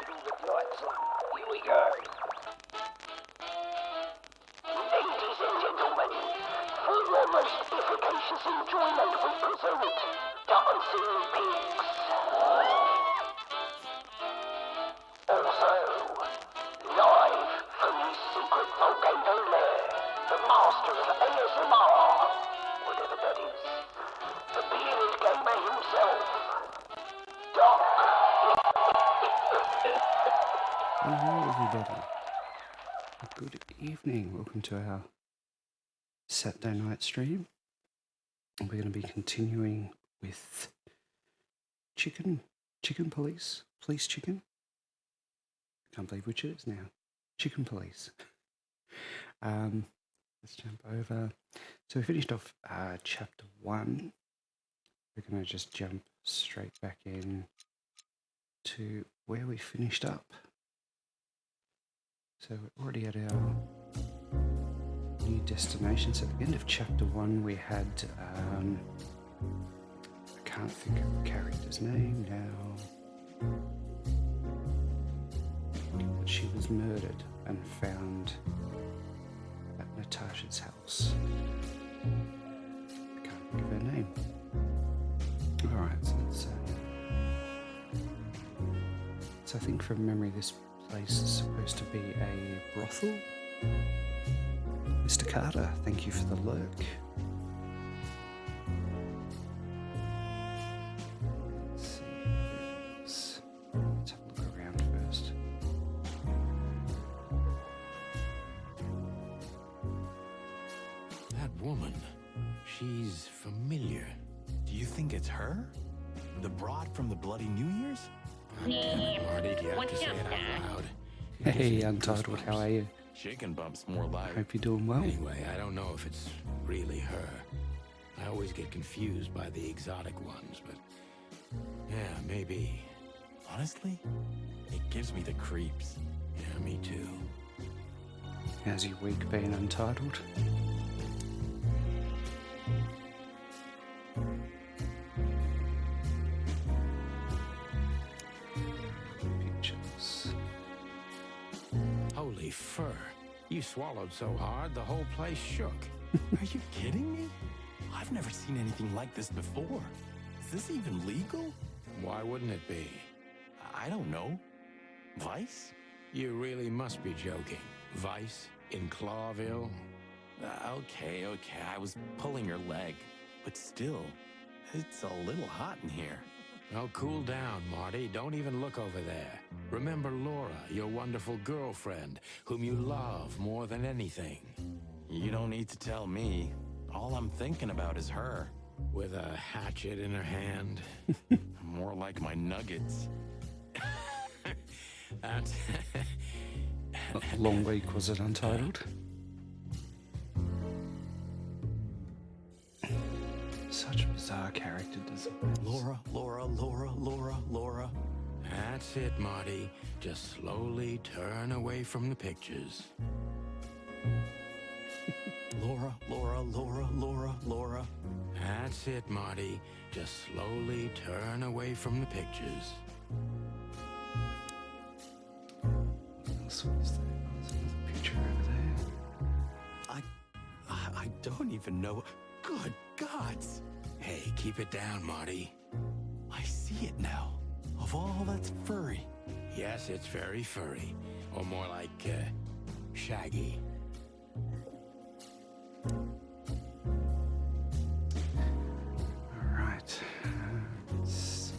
hospital with lights on. Here we go. Ladies and gentlemen, for your most efficacious enjoyment we present Dancing Pigs. Also, live from his secret volcano lair, the master of ASMR, whatever that is, the bearded gamer himself, Doc. Hello everybody, good evening, welcome to our Saturday night stream. We're going to be continuing with Chicken Police, Police Chicken. Can't believe which it is now. Chicken Police. Let's jump over. So we finished off chapter 1. We're going to just jump straight back in to where we finished up. So we're already at our new destination. So at the end of chapter 1 we had, I can't think of the character's name now, but she was murdered and found at Natasha's house. I can't think of her name. Alright, so I think from memory this place is supposed to be a brothel. Mr. Carter, thank you for the lurk. Let's see where it is. Let's have a look around first. That woman, she's familiar. Do you think it's her? The broad from the Bloody New Year's? Marty, do you have to say it out loud? Hey, Untitled, how are you? Chicken bump's more like... Hope you're doing well. Anyway, I don't know if it's really her. I always get confused by the exotic ones, but... yeah, maybe. Honestly, it gives me the creeps. Yeah, me too. How's your week been, Untitled? Pictures. Holy fur. You swallowed so hard, the whole place shook. Are you kidding me? I've never seen anything like this before. Is this even legal? Why wouldn't it be? I don't know. Vice? You really must be joking. Vice in Clawville? Okay, I was pulling your leg. But still, it's a little hot in here. Oh, cool down, Marty. Don't even look over there. Remember Laura, your wonderful girlfriend, whom you love more than anything. You don't need to tell me. All I'm thinking about is her. With a hatchet in her hand. More like my nuggets. That's... A long week, was it, Untitled? Such a bizarre character, doesn't it? Laura. That's it, Marty. Just slowly turn away from the pictures. Laura. That's it, Marty. Just slowly turn away from the pictures. What was there? There's another picture over there. I don't even know. Good gods. Hey, keep it down, Marty. I see it now. Of all that's furry. Yes, it's very furry. Or more like, shaggy. Alright. Let's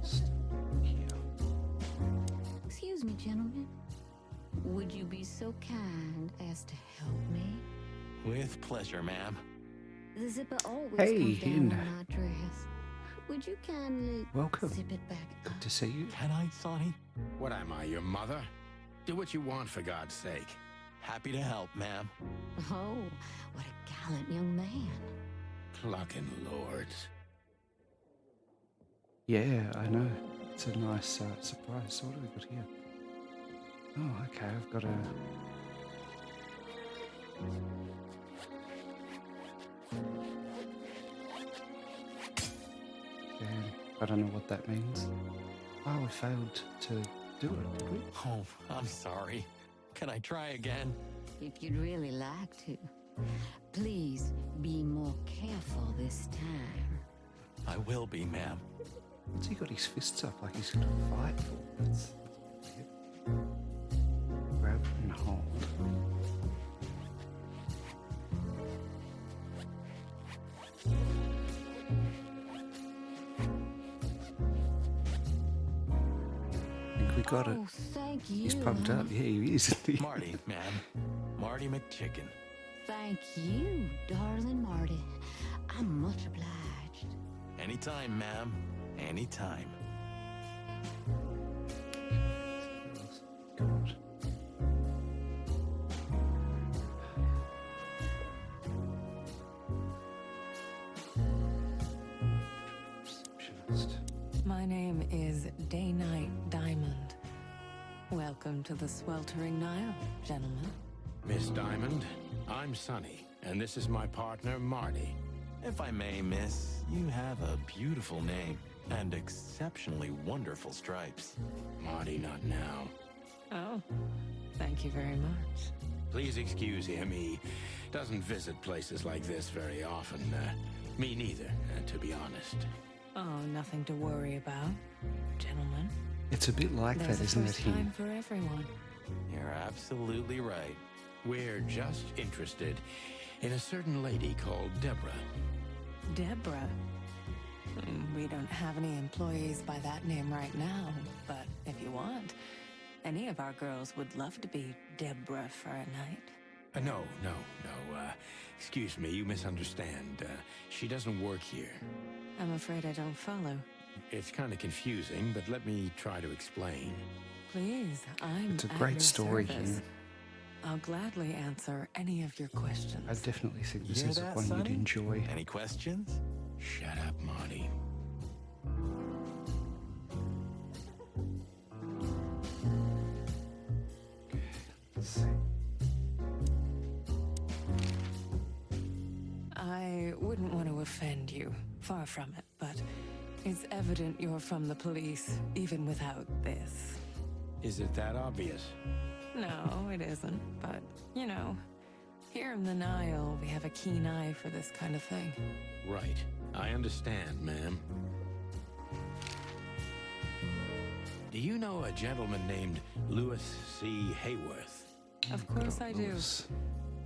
start here. Excuse me, gentlemen. Would you be so kind as to help me? With pleasure, ma'am. The zipper always Hey, comes down Hin. on my dress. Would you kindly Welcome. zip it back up? Good to see you. Can I, Sonny? What am I, your mother? Do what you want, for God's sake. Happy to help, ma'am. Oh, what a gallant young man. Clucking lords. Yeah, I know. It's a nice surprise. So what have we got here? Oh, okay. I've got a... plan. I don't know what that means. Oh, we failed to do it, did we? Oh, I'm sorry. Can I try again? If you'd really like to, please be more careful this time. I will be, ma'am. What's he got his fists up like he's gonna fight for? That's weird. Grab and hold. I think we got it. Oh, thank you. He's pumped up. Yeah, he is. Isn't he? Marty, ma'am. Marty McChicken. Thank you, darling Marty. I'm much obliged. Anytime, ma'am. Anytime. God. Receptionist. My name is Day-Night Diamond. Welcome to the Sweltering Nile, gentlemen. Miss Diamond, I'm Sonny, and this is my partner, Marty. If I may, miss, you have a beautiful name and exceptionally wonderful stripes. Marty, not now. Oh, thank you very much. Please excuse him. He doesn't visit places like this very often. Me neither, to be honest. Oh, nothing to worry about, gentlemen. It's a bit like There's that, a isn't it? first Him. time for everyone. You're absolutely right. We're just interested in a certain lady called Deborah. Deborah. We don't have any employees by that name right now, but if you want, any of our girls would love to be Deborah for a night. No. Excuse me, you misunderstand. She doesn't work here. I'm afraid I don't follow. It's kind of confusing, but let me try to explain. Please, I'm It's a at great your story, service. Him. I'll gladly answer any of your questions. I definitely think this Hear is that, one Sonny? you'd enjoy. Any questions? Shut up, Marty. Let's see. I wouldn't want to offend you, far from it, but it's evident you're from the police, even without this. Is it that obvious? No, it isn't, but, you know, here in the Nile, we have a keen eye for this kind of thing. Right. I understand, ma'am. Do you know a gentleman named Louis C. Hayworth? Of course I do. Lewis.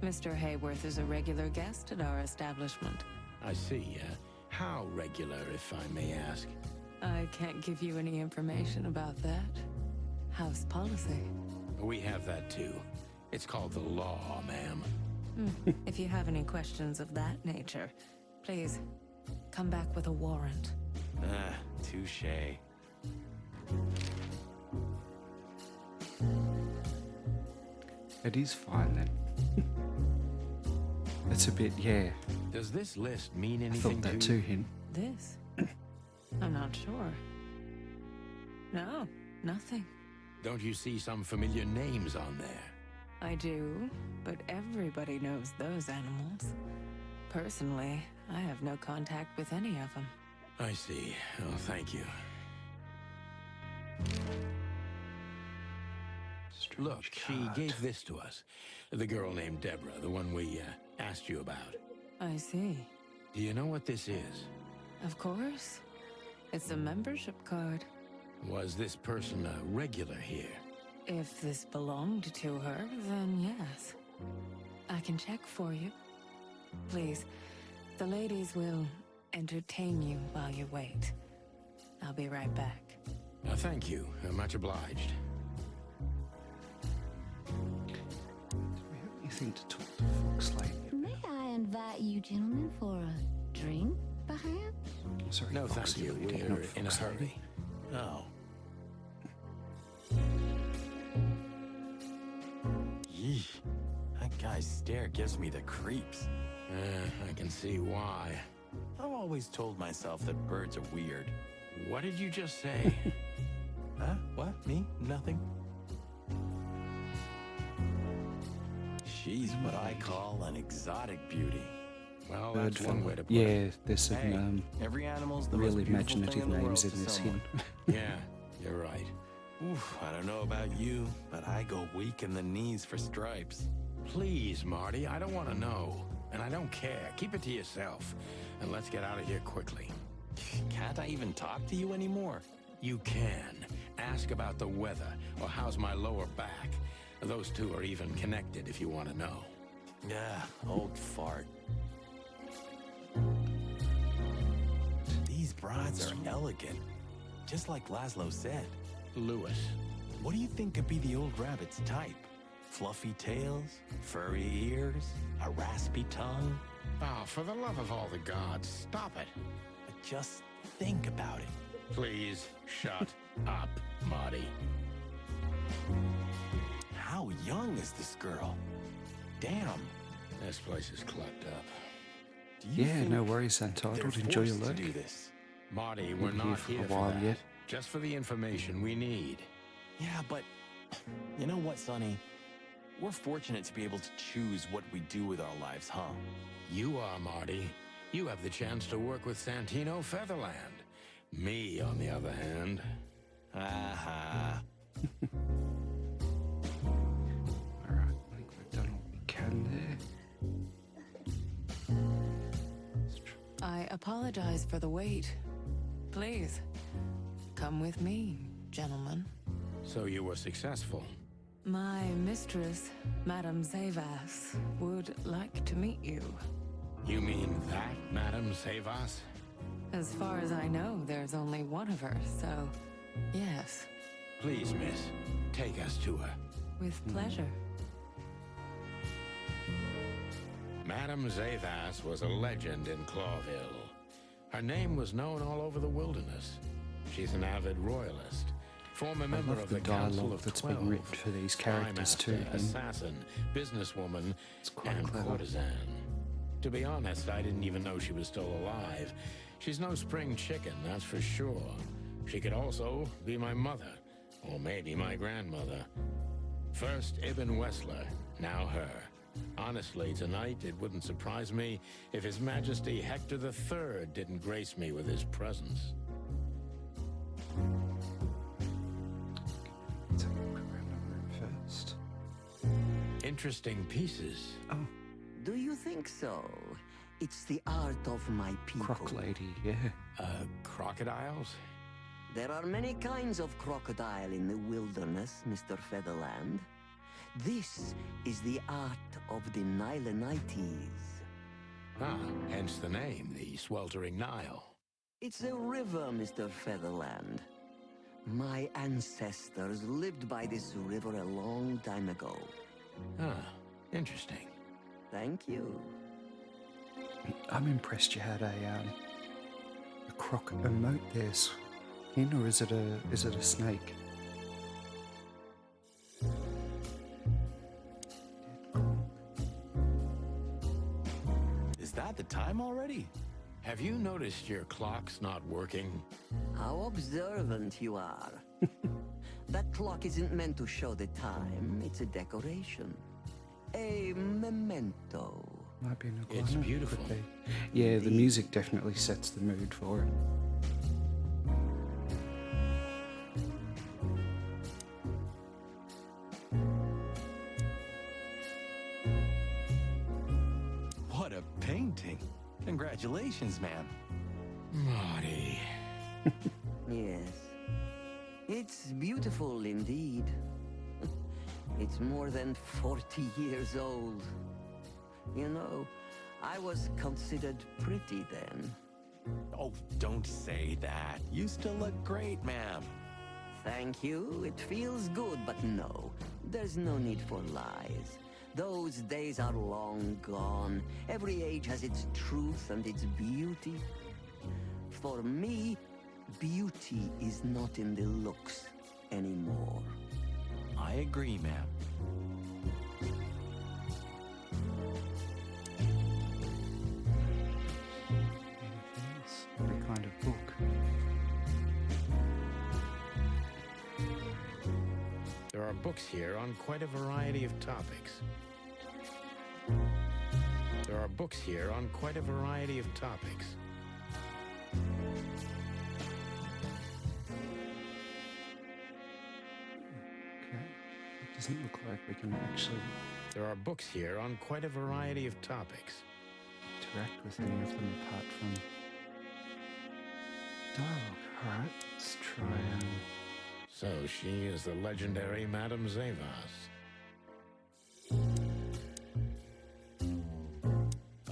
Mr. Hayworth is a regular guest at our establishment. I see. How regular, if I may ask? I can't give you any information about that. House policy. We have that too. It's called the law, ma'am. If you have any questions of that nature, please come back with a warrant. Touche. It is fine then. It's a bit, yeah. Does this list mean I anything thought that to too, you? Him. This? I'm not sure. No, nothing. Don't you see some familiar names on there? I do, but everybody knows those animals. Personally, I have no contact with any of them. I see. Oh, thank you. Strange Look, she card. gave this to us. The girl named Deborah, the one we asked you about. I see. Do you know what this is? Of course. It's a membership card. Was this person a regular here? If this belonged to her, then yes. I can check for you. Please, the ladies will entertain you while you wait. I'll be right back. Thank you. Much obliged. Do we have anything to talk to Fox Lady May about? I invite you gentlemen for a drink, perhaps? Sorry, No, thank Foxy you. Lady, We're not in a Fox hurry. Lady. Oh. Yeesh. That guy's stare gives me the creeps. I can see why. I've always told myself that birds are weird. What did you just say? Huh? What? Me? Nothing? She's what I call an exotic beauty. Well, bird that's one fella. way to put Yeah, it. there's some Hey, Every animal's the really most beautiful imaginative thing in the names world in to this someone. hymn. Yeah, you're right. Oof, I don't know about you, but I go weak in the knees for stripes. Please, Marty, I don't want to know. And I don't care. Keep it to yourself. And let's get out of here quickly. Can't I even talk to you anymore? You can. Ask about the weather, or how's my lower back. Those two are even connected if you want to know. Yeah, old fart. These brides are elegant, just like Laszlo said. Lewis. What do you think could be the old rabbit's type? Fluffy tails, furry ears, a raspy tongue? Oh, for the love of all the gods, stop it. Just think about it. Please, shut up, Marty. How young is this girl? Damn. This place is clubbed up. Do you Yeah, think no worries, they're Untitled. Enjoy your forced work. to do this? Marty, we're We'll be not here for a here for while that. yet. Just for the information we need. Yeah, but you know what, Sonny? We're fortunate to be able to choose what we do with our lives, huh? You are, Marty. You have the chance to work with Santino Featherland. Me, on the other hand. Aha. Alright, I think we've done what we can there. Let's try. I apologize for the wait. Please, come with me, gentlemen. So you were successful. My mistress, Madame Zavas, would like to meet you. You mean that, Madame Savas? As far as I know, there's only one of her, so yes, Please, miss, take us to her. with pleasure. Madame Zavas was a legend in Clawville. Her name was known all over the wilderness. She's an avid royalist, former member love of the the Council dialogue of that's been 12, written for these characters too, spymaster, and- assassin, businesswoman, It's quite and clever. courtesan. To be honest, I didn't even know she was still alive. She's no spring chicken, that's for sure. She could also be my mother, or maybe my grandmother. First Ibn Wessler, now her. Honestly, tonight it wouldn't surprise me if His Majesty Hector III didn't grace me with his presence. Let's have a look around the room first. Interesting pieces. Oh, Do you think so? It's the art of my people. Croc Lady, yeah. Crocodiles? There are many kinds of crocodile in the wilderness, Mr. Featherland. This is the art of the Nilenites. Ah, hence the name, the Sweltering Nile. It's a river, Mr. Featherland. My ancestors lived by this river a long time ago. Ah, interesting. Thank you. I'm impressed you had a croc emote there, in, or is it a snake? Is that the time already? Have you noticed your clock's not working? How observant you are. That clock isn't meant to show the time. It's a decoration. A memento. Might be an iguana. It's could beautiful. be. Yeah, the music definitely sets the mood for it. What a painting. Congratulations, ma'am. Marty. Yes. It's beautiful indeed. It's more than 40 years old. You know, I was considered pretty then. Oh, don't say that. You still look great, ma'am. Thank you. It feels good, but no. There's no need for lies. Those days are long gone. Every age has its truth and its beauty. For me, beauty is not in the looks anymore. I agree, ma'am. Anything else? Any kind of book? There are books here on quite a variety of topics. There are books here on quite a variety of topics. Okay. It doesn't look like we can actually There are books here on quite a variety of topics. interact with any of them apart from dialogue. Alright, let's try So she is the legendary Madame Zavas.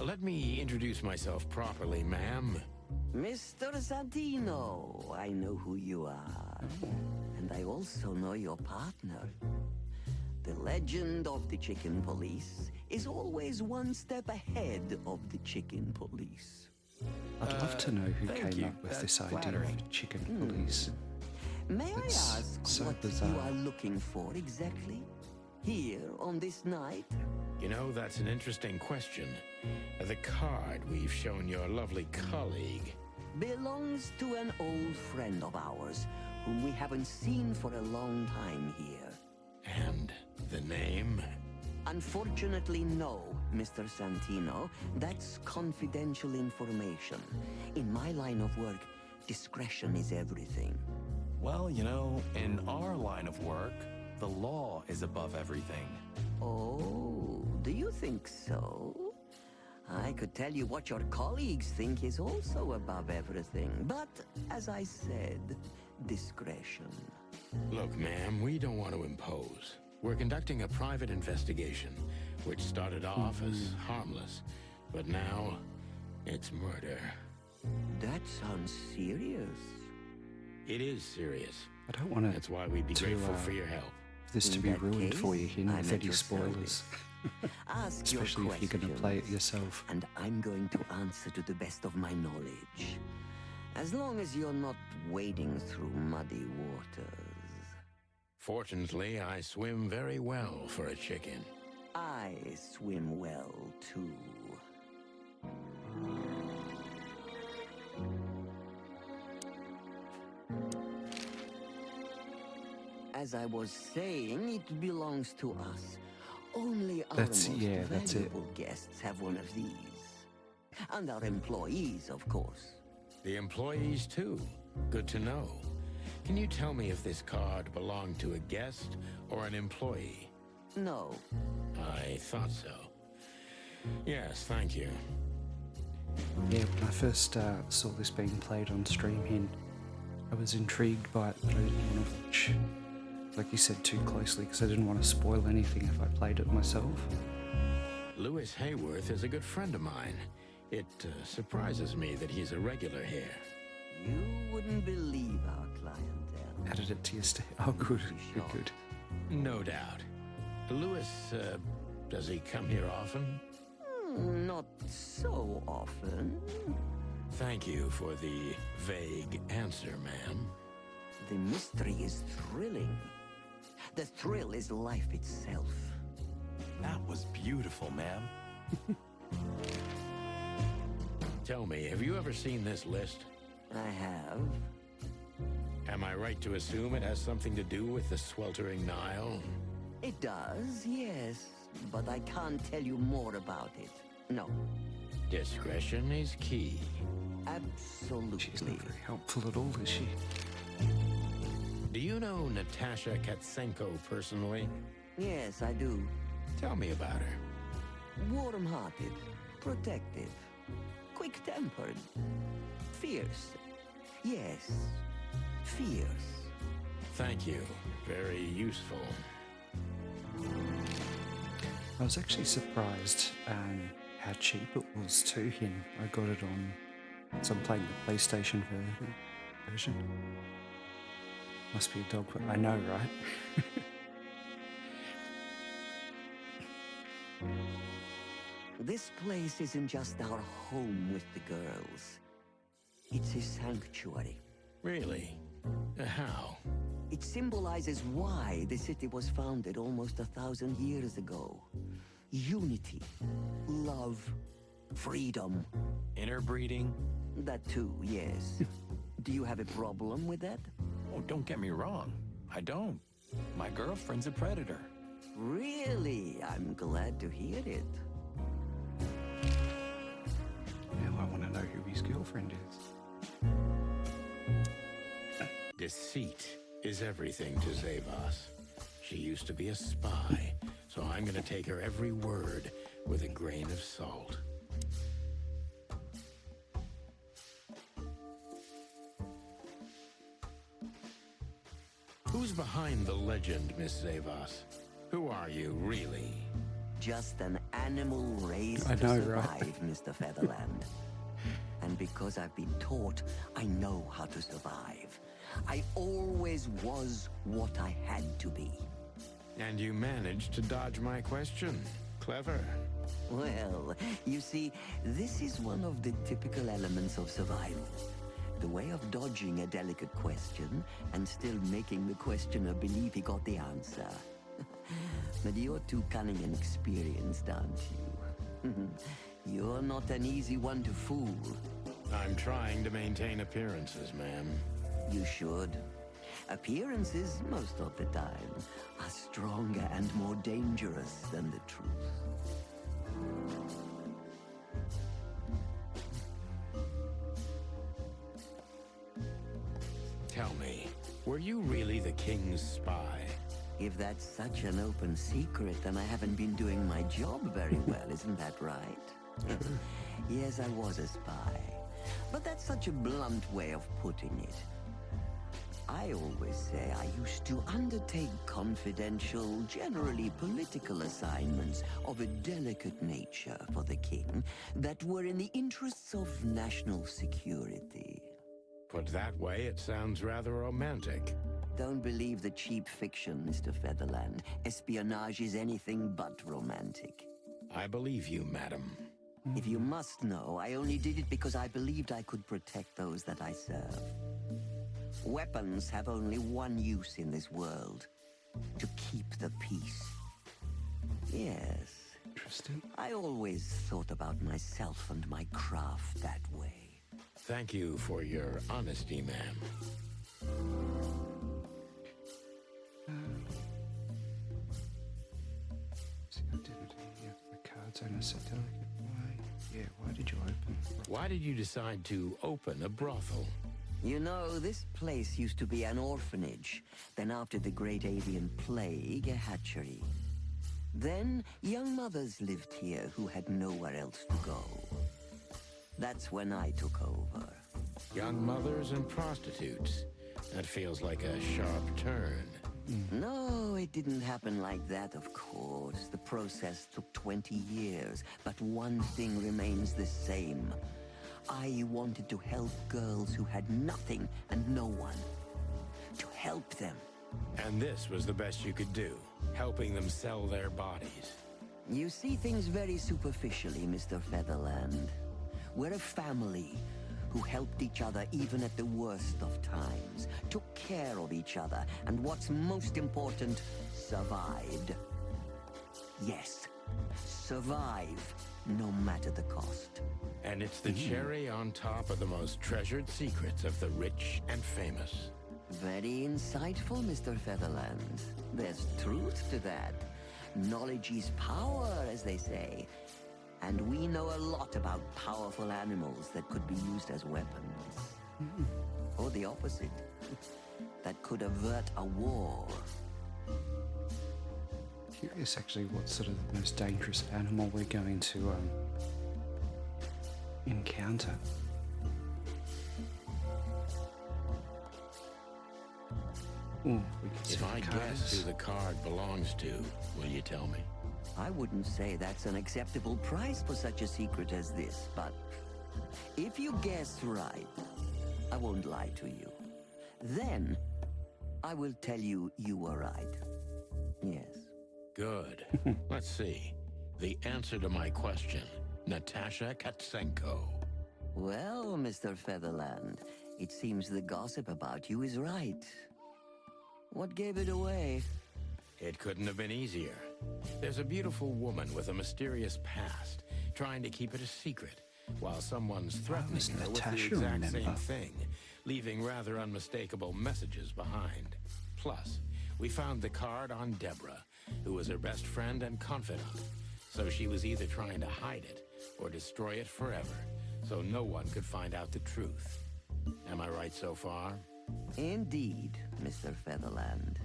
Let me introduce myself properly, ma'am. Mr. Santino, I know who you are. And I also know your partner. The legend of the Chicken Police is always one step ahead of the Chicken Police. I'd love to know who thank came you. up with That's this idea flattering. of chicken police. May It's I ask so what bizarre. you are looking for exactly? Here on this night? You know, that's an interesting question. The card we've shown your lovely colleague. Belongs to an old friend of ours, whom we haven't seen for a long time here. And the name? Unfortunately, no, Mr. Santino. That's confidential information. In my line of work, discretion is everything. Well, you know, in our line of work, the law is above everything. Oh, do you think so? I could tell you what your colleagues think is also above everything, but as I said, discretion. Look, ma'am, we don't want to impose. We're conducting a private investigation, which started off as harmless, but now it's murder. That sounds serious. It is serious. I don't want That's why we'd be grateful for your help. this to In be that ruined for you case, in I'm with at any your spoilers. service. Ask Especially your if you're going to play it questions, yourself. and I'm going to answer to the best of my knowledge. As long as you're not wading through muddy waters. Fortunately, I swim very well for a chicken. I swim well, too. As I was saying, it belongs to us. Only our That's most it. valuable guests have one of these. And our employees, of course. The employees, too. Good to know. Can you tell me if this card belonged to a guest or an employee? No, I thought so. Yes, thank you. Yeah, when I first saw this being played on stream here, I was intrigued by it, but I didn't want to watch, like you said, too closely because I didn't want to spoil anything if I played it myself. Lewis Hayworth is a good friend of mine. It surprises me that he's a regular here. you wouldn't believe our clientele. Added it to your stay. Oh, good, good, good. No doubt. Lewis, does he come here often? Not so often. Thank you for the vague answer, ma'am. The mystery is thrilling. The thrill is life itself. That was beautiful, ma'am. Tell me, have you ever seen this list? I have. Am I right to assume it has something to do with the sweltering Nile? It does, yes. But I can't tell you more about it. No, Discretion is key. absolutely. She's not very helpful at all, is she? Do you know Natasha Katsenko personally? Yes, I do. Tell me about her. Warm-hearted, protective, quick-tempered, fierce. Yes, fierce. Thank you. Very useful. I was actually surprised how cheap it was too. Him, I got it on. So I'm playing the PlayStation version. Must be a dog, but I know, right? This place isn't just our home with the girls. It's a sanctuary. Really? How? It symbolizes why the city was founded almost 1,000 years ago. Unity, love, freedom. Interbreeding? That too, yes. Do you have a problem with that? Oh, don't get me wrong. I don't. My girlfriend's a predator. Really? I'm glad to hear it. know who his girlfriend is. Deceit is everything to Zavos. She used to be a spy, so I'm gonna take her every word with a grain of salt. Who's behind the legend, Miss Zavos? Who are you, really? Just an animal raised I to know, survive, right? Mr. Featherland. And because I've been taught, I know how to survive. I always was what I had to be. And you managed to dodge my question. Clever. Well, you see, this is one of the typical elements of survival. The way of dodging a delicate question and still making the questioner believe he got the answer. But you're too cunning and experienced, aren't you? You're not an easy one to fool. I'm trying to maintain appearances, ma'am. You should. Appearances, most of the time, are stronger and more dangerous than the truth. Tell me, were you really the king's spy? If that's such an open secret, then I haven't been doing my job very well, isn't that right? Yes, I was a spy. But that's such a blunt way of putting it. I always say I used to undertake confidential, generally political assignments of a delicate nature for the king that were in the interests of national security. Put that way, it sounds rather romantic. Don't believe the cheap fiction, Mr. Featherland. Espionage is anything but romantic. I believe you, madam. If you must know, I only did it because I believed I could protect those that I serve. Weapons have only one use in this world: to keep the peace. Yes, Interesting. I always thought about myself and my craft that way. Thank you for your honesty, ma'am. See, identity of the cards owner set delicate. Why? Yeah, why did you open? Why did you decide to open a brothel? You know, this place used to be an orphanage. Then after the Great Avian Plague, a hatchery. Then young mothers lived here who had nowhere else to go. That's when I took over. Young mothers and prostitutes. That feels like a sharp turn. No, it didn't happen like that, of course. The process took 20 years, but one thing remains the same. I wanted to help girls who had nothing and no one. To help them. And this was the best you could do, helping them sell their bodies. You see things very superficially, Mr. Featherland. We're a family who helped each other even at the worst of times, took care of each other, and what's most important, survived. Yes, survive, no matter the cost. And it's the cherry on top of the most treasured secrets of the rich and famous. Very insightful, Mr. Featherland. There's truth to that. Knowledge is power, as they say. And we know a lot about powerful animals that could be used as weapons. Or the opposite. That could avert a war. Curious, actually, what sort of the most dangerous animal we're going to encounter. Ooh, we can see If what I the card guess is. who the card belongs to, will you tell me? I wouldn't say that's an acceptable price for such a secret as this, but if you guess right, I won't lie to you. Then, I will tell you you were right. Yes. Good. Let's see. The answer to my question, Natasha Katsenko. Well, Mr. Featherland, it seems the gossip about you is right. What gave it away? It couldn't have been easier. There's a beautiful woman with a mysterious past, trying to keep it a secret, while someone's threatening was her with the Natasha, exact same remember? thing, leaving rather unmistakable messages behind. Plus, we found the card on Deborah, who was her best friend and confidant, so she was either trying to hide it or destroy it forever, so no one could find out the truth. Am I right so far? Indeed, Mr. Featherland.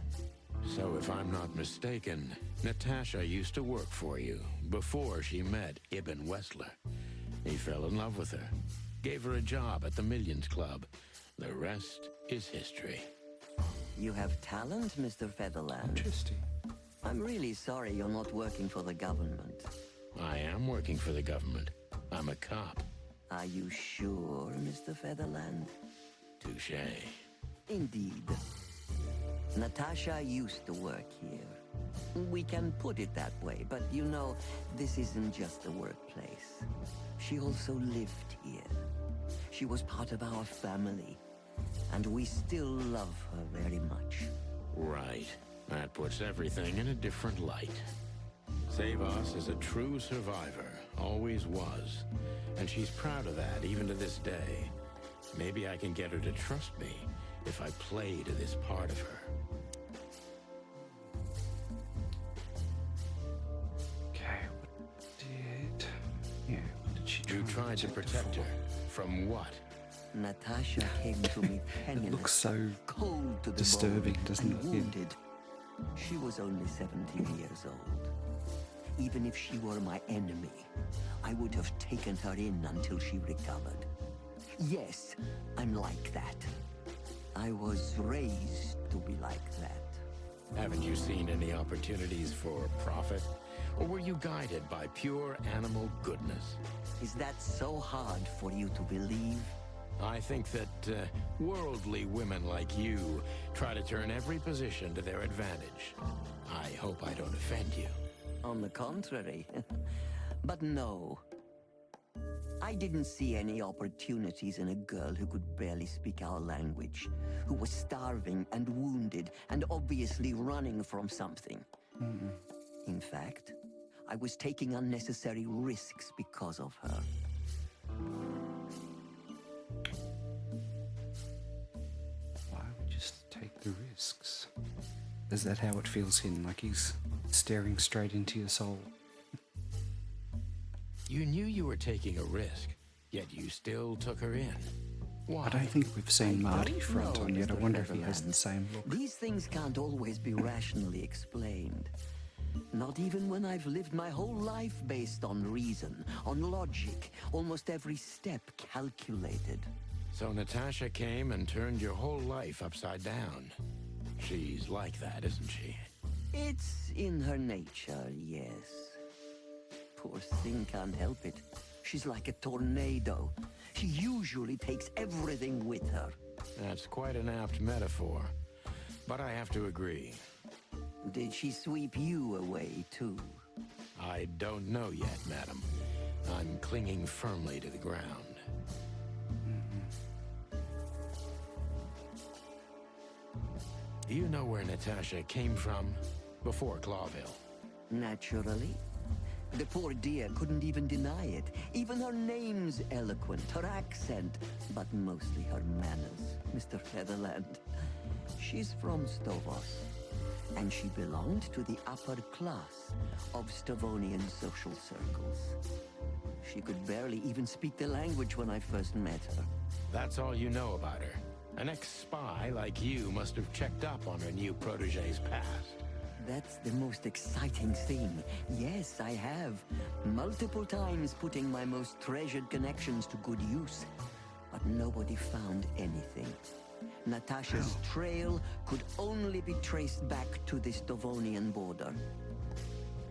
So if I'm not mistaken, Natasha used to work for you before she met Ibn Wessler. He fell in love with her, gave her a job at the Millions Club. The rest is history. You have talent, Mr. Featherland. Interesting. I'm really sorry you're not working for the government. I am working for the government. I'm a cop. Are you sure, Mr. Featherland? Touché. Indeed. Natasha used to work here. We can put it that way, but you know, this isn't just a workplace. She also lived here. She was part of our family, and we still love her very much. Right. That puts everything in a different light. Savas is a true survivor, always was. And she's proud of that, even to this day. Maybe I can get her to trust me if I play to this part of her. Okay, what did she try You and tried to protect her. From what? Natasha came to me penniless, It looks so cold to the disturbing, bone, doesn't and it? Yeah. wounded. She was only 17 years old. Even if she were my enemy, I would have taken her in until she recovered. Yes, I'm like that. I was raised to be like that. Haven't you seen any opportunities for profit? Or were you guided by pure animal goodness? Is that so hard for you to believe? I think that worldly women like you try to turn every position to their advantage. I hope I don't offend you. On the contrary. But no. I didn't see any opportunities in a girl who could barely speak our language, who was starving and wounded and obviously running from something. In fact, I was taking unnecessary risks because of her. Why would you just take the risks? Is that how it feels in? Like he's staring straight into your soul? You knew you were taking a risk, yet you still took her in. Why? I don't think we've seen Marty don't front know, on yet. I Mr. wonder if he has Featherland. the same look. These things can't always be rationally explained. Not even when I've lived my whole life based on reason, on logic, almost every step calculated. So Natasha came and turned your whole life upside down. She's like that, isn't she? It's in her nature, yes. Poor thing can't help it. She's like a tornado. She usually takes everything with her. That's quite an apt metaphor. But I have to agree. Did she sweep you away, too? I don't know yet, madam. I'm clinging firmly to the ground. Do you know where Natasha came from before Clawville? Naturally. The poor dear couldn't even deny it. Even her name's eloquent, her accent, but mostly her manners, Mr. Featherland. She's from Stovos, and she belonged to the upper class of Stavonian social circles. She could barely even speak the language when I first met her. That's all you know about her. An ex-spy like you must have checked up on her new protege's past. That's the most exciting thing. Yes, I have. Multiple times putting my most treasured connections to good use. But nobody found anything. Natasha's trail could only be traced back to the Stavonian border.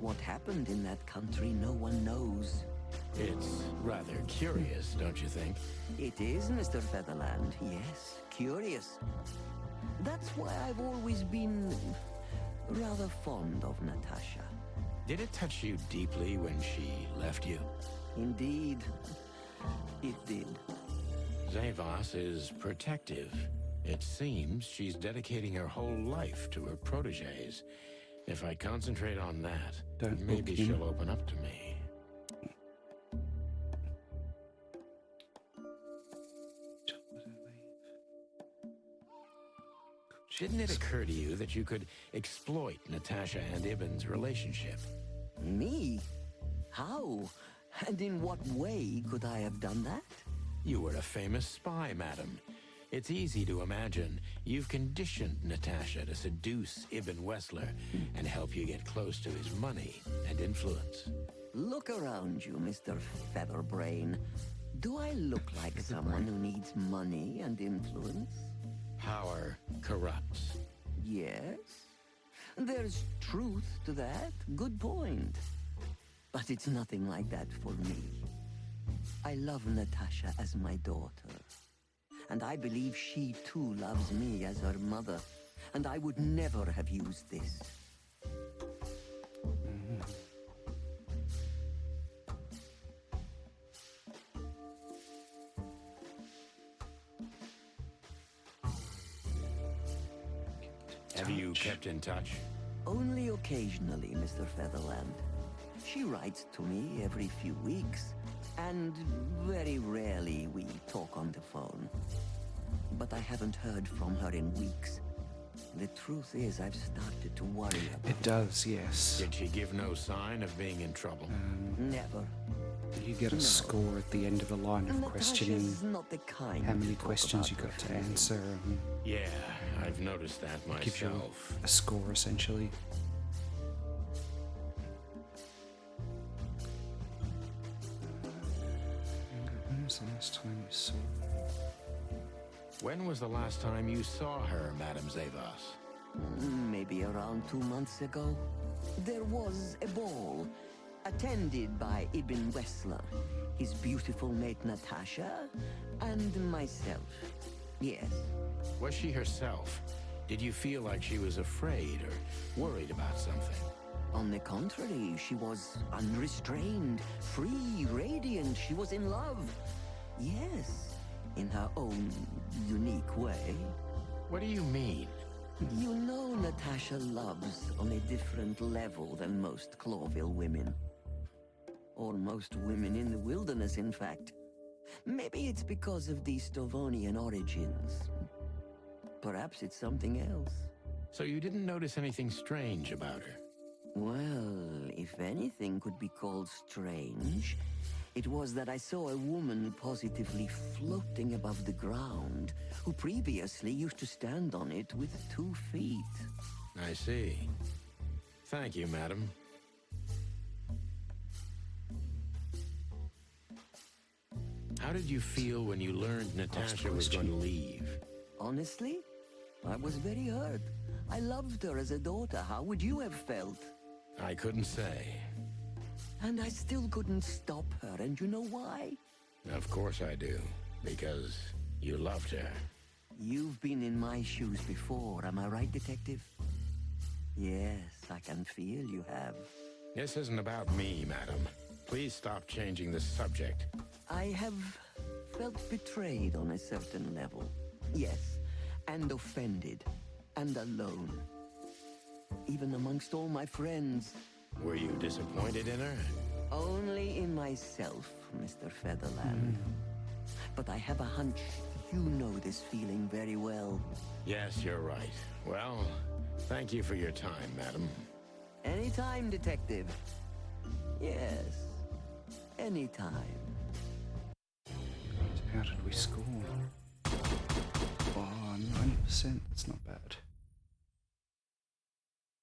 What happened in that country, no one knows. It's rather curious, don't you think? It is, Mr. Featherland, yes. Curious. That's why I've always been rather fond of Natasha. Did it touch you deeply when she left you? Indeed, it did. Zavas is protective. It seems she's dedicating her whole life to her proteges. If I concentrate on that, Don't maybe look in. she'll open up to me. Didn't it occur to you that you could exploit Natasha and Ibn's relationship? Me? How? And in what way could I have done that? You were a famous spy, madam. It's easy to imagine you've conditioned Natasha to seduce Ibn Wessler and help you get close to his money and influence. Look around you, Mr. Featherbrain. Do I look like someone who needs money and influence? Power corrupts. Yes. There's truth to that. Good point. But it's nothing like that for me. I love Natasha as my daughter. And I believe she too loves me as her mother. And I would never have used this. Have you kept in touch? Only occasionally, Mr. Featherland. She writes to me every few weeks, and very rarely we talk on the phone. But I haven't heard from her in weeks. The truth is, I've started to worry about It does, yes. Did she give no sign of being in trouble? Never. You get a score at the end of the line of questioning Natasha's not the kind how many to talk questions you about got her to feelings. answer. Yeah, I've noticed that It gives you myself. a score, essentially. When was the last time you saw her? When was the last time you saw her, Madame Zavas? Maybe around 2 months ago. There was a ball, attended by Ibn Wessler, his beautiful mate Natasha, and myself. Yes. Was she herself? Did you feel like she was afraid or worried about something? On the contrary, she was unrestrained, free, radiant. She was in love. Yes, in her own unique way. What do you mean? You know Natasha loves on a different level than most Clawville women. Or most women in the wilderness, in fact. Maybe it's because of the Stovonian origins. Perhaps it's something else. So you didn't notice anything strange about her? Well, if anything could be called strange, it was that I saw a woman positively floating above the ground, who previously used to stand on it with 2 feet. I see. Thank you, madam. How did you feel when you learned Natasha was going to leave? Honestly, I was very hurt. I loved her as a daughter. How would you have felt? I couldn't say. And I still couldn't stop her, and you know why? Of course I do. Because you loved her. You've been in my shoes before, am I right, Detective? Yes, I can feel you have. This isn't about me, madam. Please stop changing the subject. I have felt betrayed on a certain level. Yes, and offended, and alone. Even amongst all my friends. Were you disappointed in her? Only in myself, Mr. Featherland. But I have a hunch you know this feeling very well. Yes, you're right. Well, thank you for your time, madam. Anytime, Detective. Yes, anytime. How did we score? Oh, 90%. That's not bad.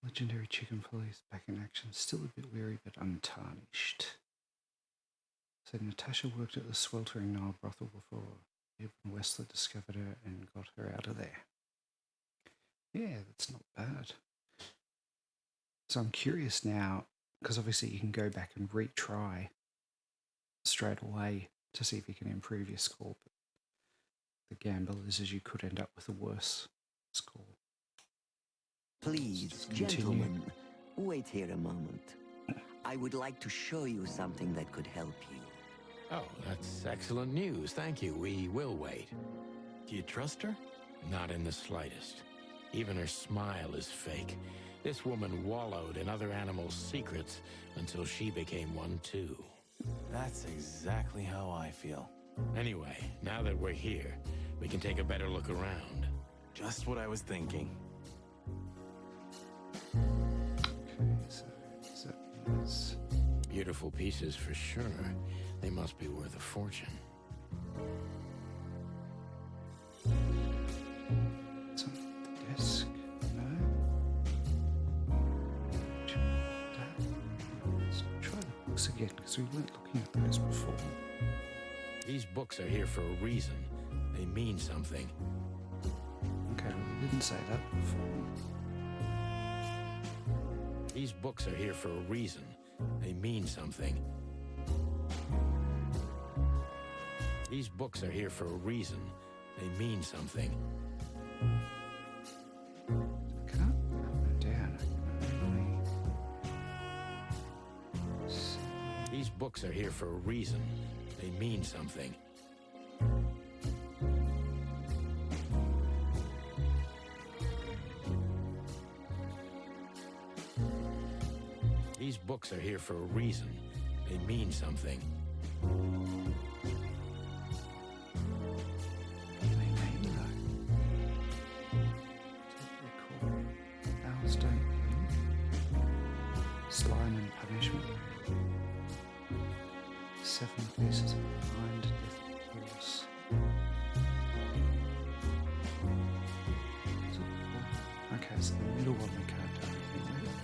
Legendary Chicken Police back in action. Still a bit weary, but untarnished. So Natasha worked at the sweltering Nile brothel before Ibn Wessler discovered her and got her out of there. Yeah, that's not bad. So I'm curious now, because obviously you can go back and retry straight away to see if you can improve your score. But the gamble is you could end up with a worse score. Please, Let's continue. gentlemen, wait here a moment. I would like to show you something that could help you. Oh, that's excellent news. Thank you. We will wait. Do you trust her? Not in the slightest. Even her smile is fake. This woman wallowed in other animals' secrets until she became one too. That's exactly how I feel. Anyway, now that we're here, we can take a better look around. Just what I was thinking. Okay, so that is Beautiful pieces for sure. They must be worth a fortune. It's on the desk. No. Let's try the books again, because we weren't looking at those before. These books are here for a reason. They mean something. Okay, well, we didn't say that before. These books are here for a reason. They mean something. These books are here for a reason. They mean something. I can't up and down. I can only... These books are here for a reason. They mean something. These books are here for a reason. They mean something. They mean though. Recall. Owls don't blink. Slime and punishment. 7 pieces of mind, death, force. Okay, so the middle one we can't do anything with.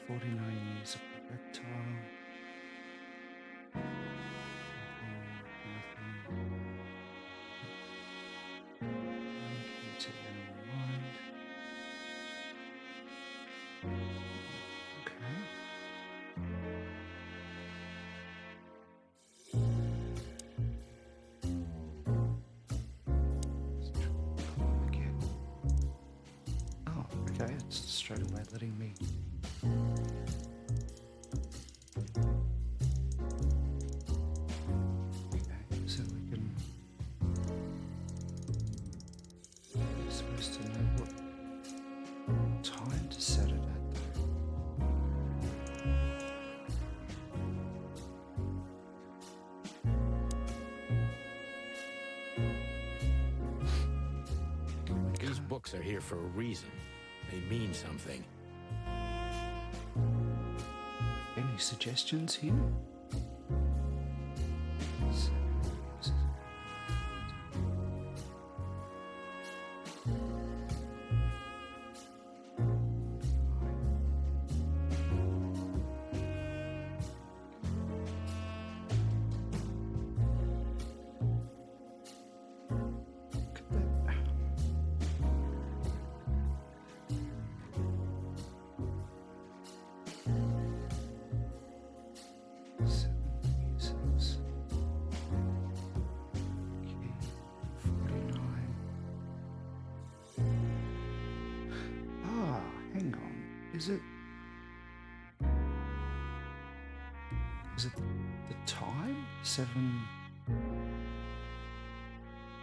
49 years of reptile. To animal mind. Okay. Let's try again. Oh, okay, it's straight away letting me. Okay, so we can. We're supposed to know what time to set it at, though. These books are here for a reason. They mean something. Any suggestions here? Is it the time? 7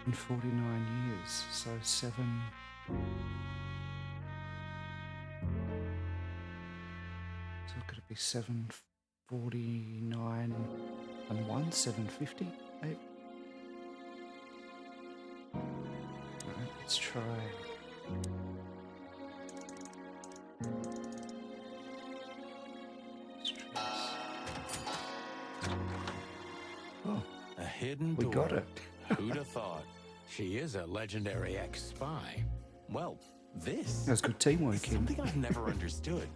and 49 years. So 7. So could it be 7:49 and 1? 7:50? 8? Alright, let's try. Oh, A hidden we door. got it. Who'd have thought? She is a legendary ex-spy. Well, this That was good teamwork, is Kim. something I've never understood.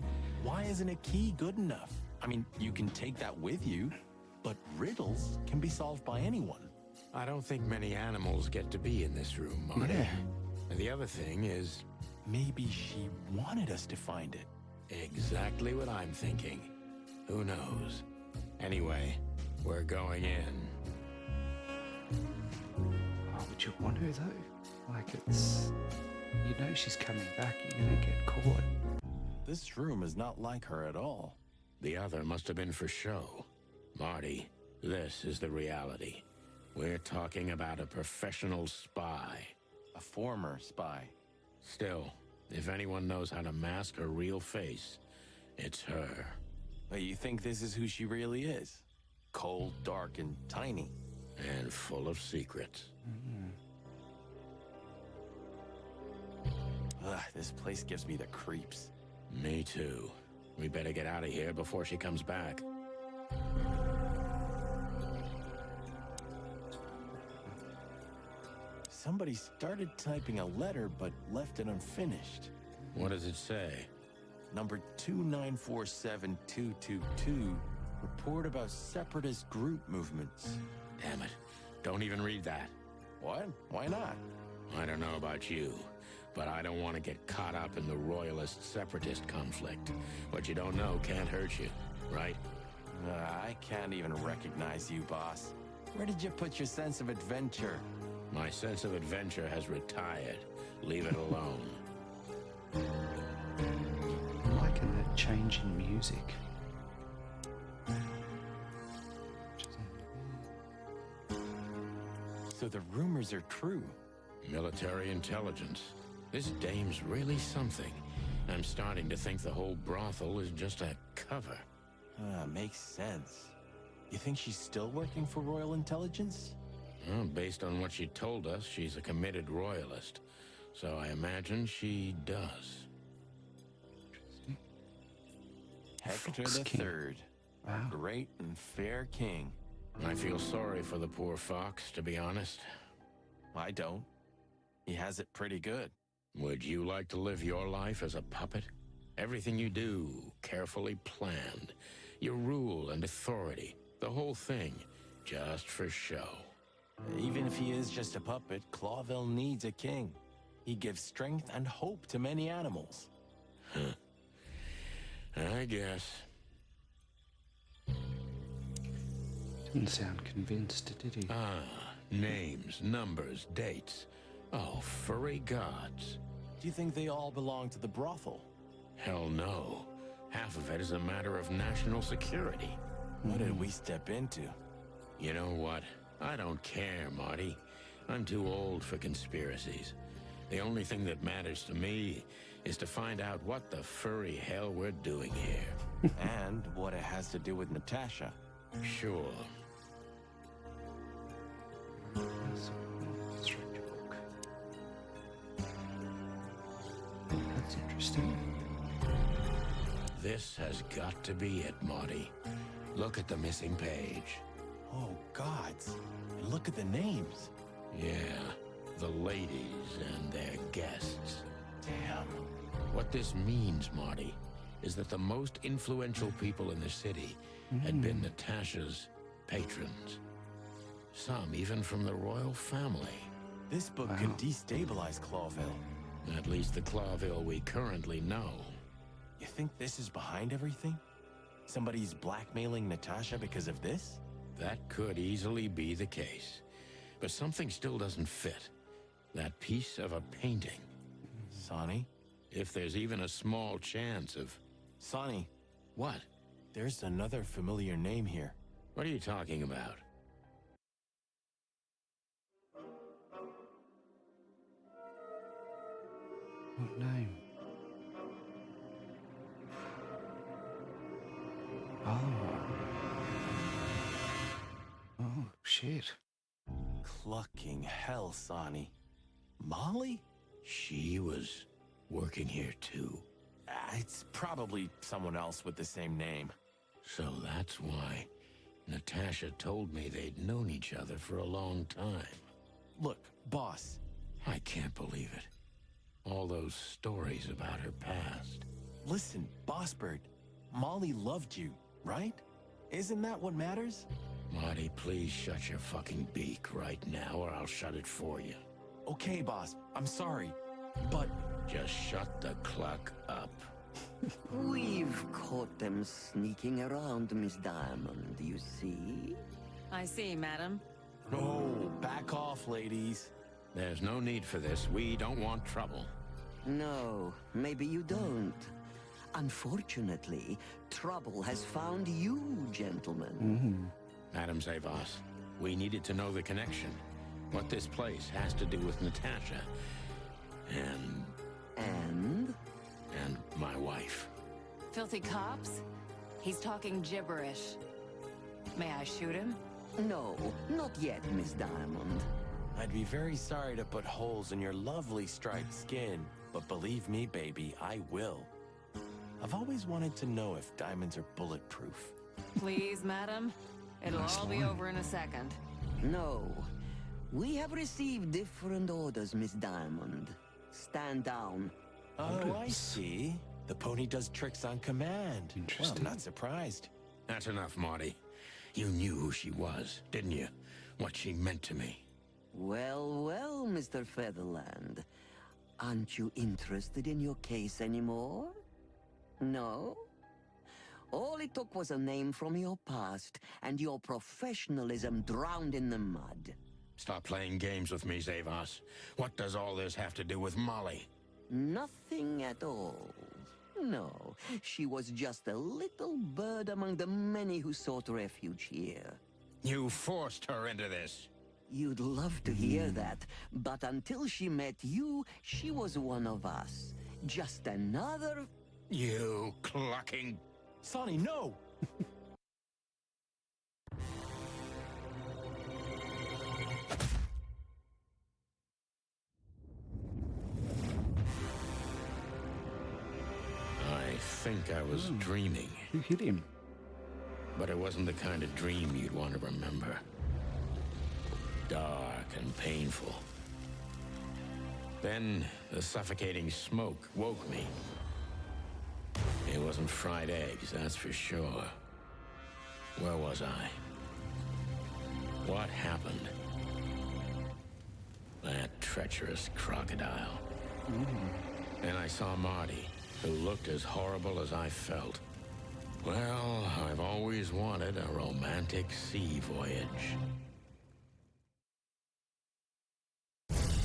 Why isn't a key good enough? I mean, you can take that with you, but riddles can be solved by anyone. I don't think many animals get to be in this room, Marty. Yeah. And the other thing is Maybe she wanted us to find it. exactly what I'm thinking. Who knows? Anyway, we're going in. Oh, would you want her though? Like it's, you know, she's coming back. You're gonna get caught. This room is not like her at all. The other must have been for show. Marty, this is the reality. We're talking about a professional spy. A former spy. Still, if anyone knows how to mask her real face, it's her. But you think this is who she really is? Cold, dark, and tiny. And full of secrets. Ugh, this place gives me the creeps. Me too. We better get out of here before she comes back. Somebody started typing a letter but left it unfinished. What does it say? Number 2947222. Report about separatist group movements. Damn it. Don't even read that. What? Why not? I don't know about you, but I don't want to get caught up in the royalist-separatist conflict. What you don't know can't hurt you, right? I can't even recognize you, boss. Where did you put your sense of adventure? My sense of adventure has retired. Leave it alone. I'm liking that change in music. So the rumors are true. Military intelligence. This dame's really something. I'm starting to think the whole brothel is just a cover. Makes sense. You think she's still working for Royal Intelligence? Well, based on what she told us, she's a committed royalist. So I imagine she does. Hector Fox the King. Third. Wow. Great and fair king. I feel sorry for the poor fox, to be honest. I don't. He has it pretty good. Would you like to live your life as a puppet? Everything you do, carefully planned. Your rule and authority, the whole thing, just for show. Even if he is just a puppet, Clawville needs a king. He gives strength and hope to many animals. I guess. Didn't sound convinced, did he? Names, numbers, dates. Oh, furry gods. Do you think they all belong to the brothel? Hell no. Half of it is a matter of national security. What did we step into? You know what? I don't care, Marty. I'm too old for conspiracies. The only thing that matters to me is to find out what the furry hell we're doing here. And what it has to do with Natasha. Sure. Stranger book. That's interesting. This has got to be it, Marty. Look at the missing page. Oh, gods. And look at the names. Yeah, the ladies and their guests. Damn. What this means, Marty, is that the most influential people in the city had been Natasha's patrons. Some even from the royal family. This book Wow. could destabilize Clawville. At least the Clawville we currently know. You think this is behind everything? Somebody's blackmailing Natasha because of this? That could easily be the case. But something still doesn't fit. That piece of a painting. Sonny? If there's even a small chance of... Sonny, What? there's another familiar name here. What are you talking about? What name? Oh. Oh, shit. Clucking hell, Sonny. Molly? She was working here too. It's probably someone else with the same name. So that's why Natasha told me they'd known each other for a long time. Look, boss. I can't believe it. All those stories about her past. Listen, Boss Bird. Molly loved you, right? Isn't that what matters? Marty, please shut your fucking beak right now or I'll shut it for you. Okay, boss. I'm sorry. But Just shut the cluck up. We've caught them sneaking around, Miss Diamond, you see? I see, madam. no, back off, ladies. There's no need for this. We don't want trouble. No, maybe you don't. Unfortunately, trouble has found you, gentlemen. Madam Zavos, we needed to know the connection. What this place has to do with Natasha. And And my wife. Filthy cops? He's talking gibberish. May I shoot him? no, not yet, Miss Diamond. I'd be very sorry to put holes in your lovely striped skin, but believe me, baby, I will. I've always wanted to know if diamonds are bulletproof. Please, madam. It'll Nice all be line. over in a second. No. We have received different orders, Miss Diamond. Stand down. Oh, I see. The pony does tricks on command. Interesting. Well, I'm not surprised. That's enough, Marty. You knew who she was, didn't you? What she meant to me. Well, well, Mr. Featherland. Aren't you interested in your case anymore? No? All it took was a name from your past, and your professionalism drowned in the mud. Stop playing games with me, Zavas. What does all this have to do with Molly? Nothing at all. No, she was just a little bird among the many who sought refuge here. You forced her into this. You'd love to hear that, but until she met you, she was one of us. Just another... You clucking... Sonny, no! I think I was dreaming, Who hit him? but it wasn't the kind of dream you'd want to remember. Dark and painful. Then the suffocating smoke woke me. It wasn't fried eggs, that's for sure. Where was I? What happened? That treacherous crocodile. Then I saw Marty, who looked as horrible as I felt. Well, I've always wanted a romantic sea voyage.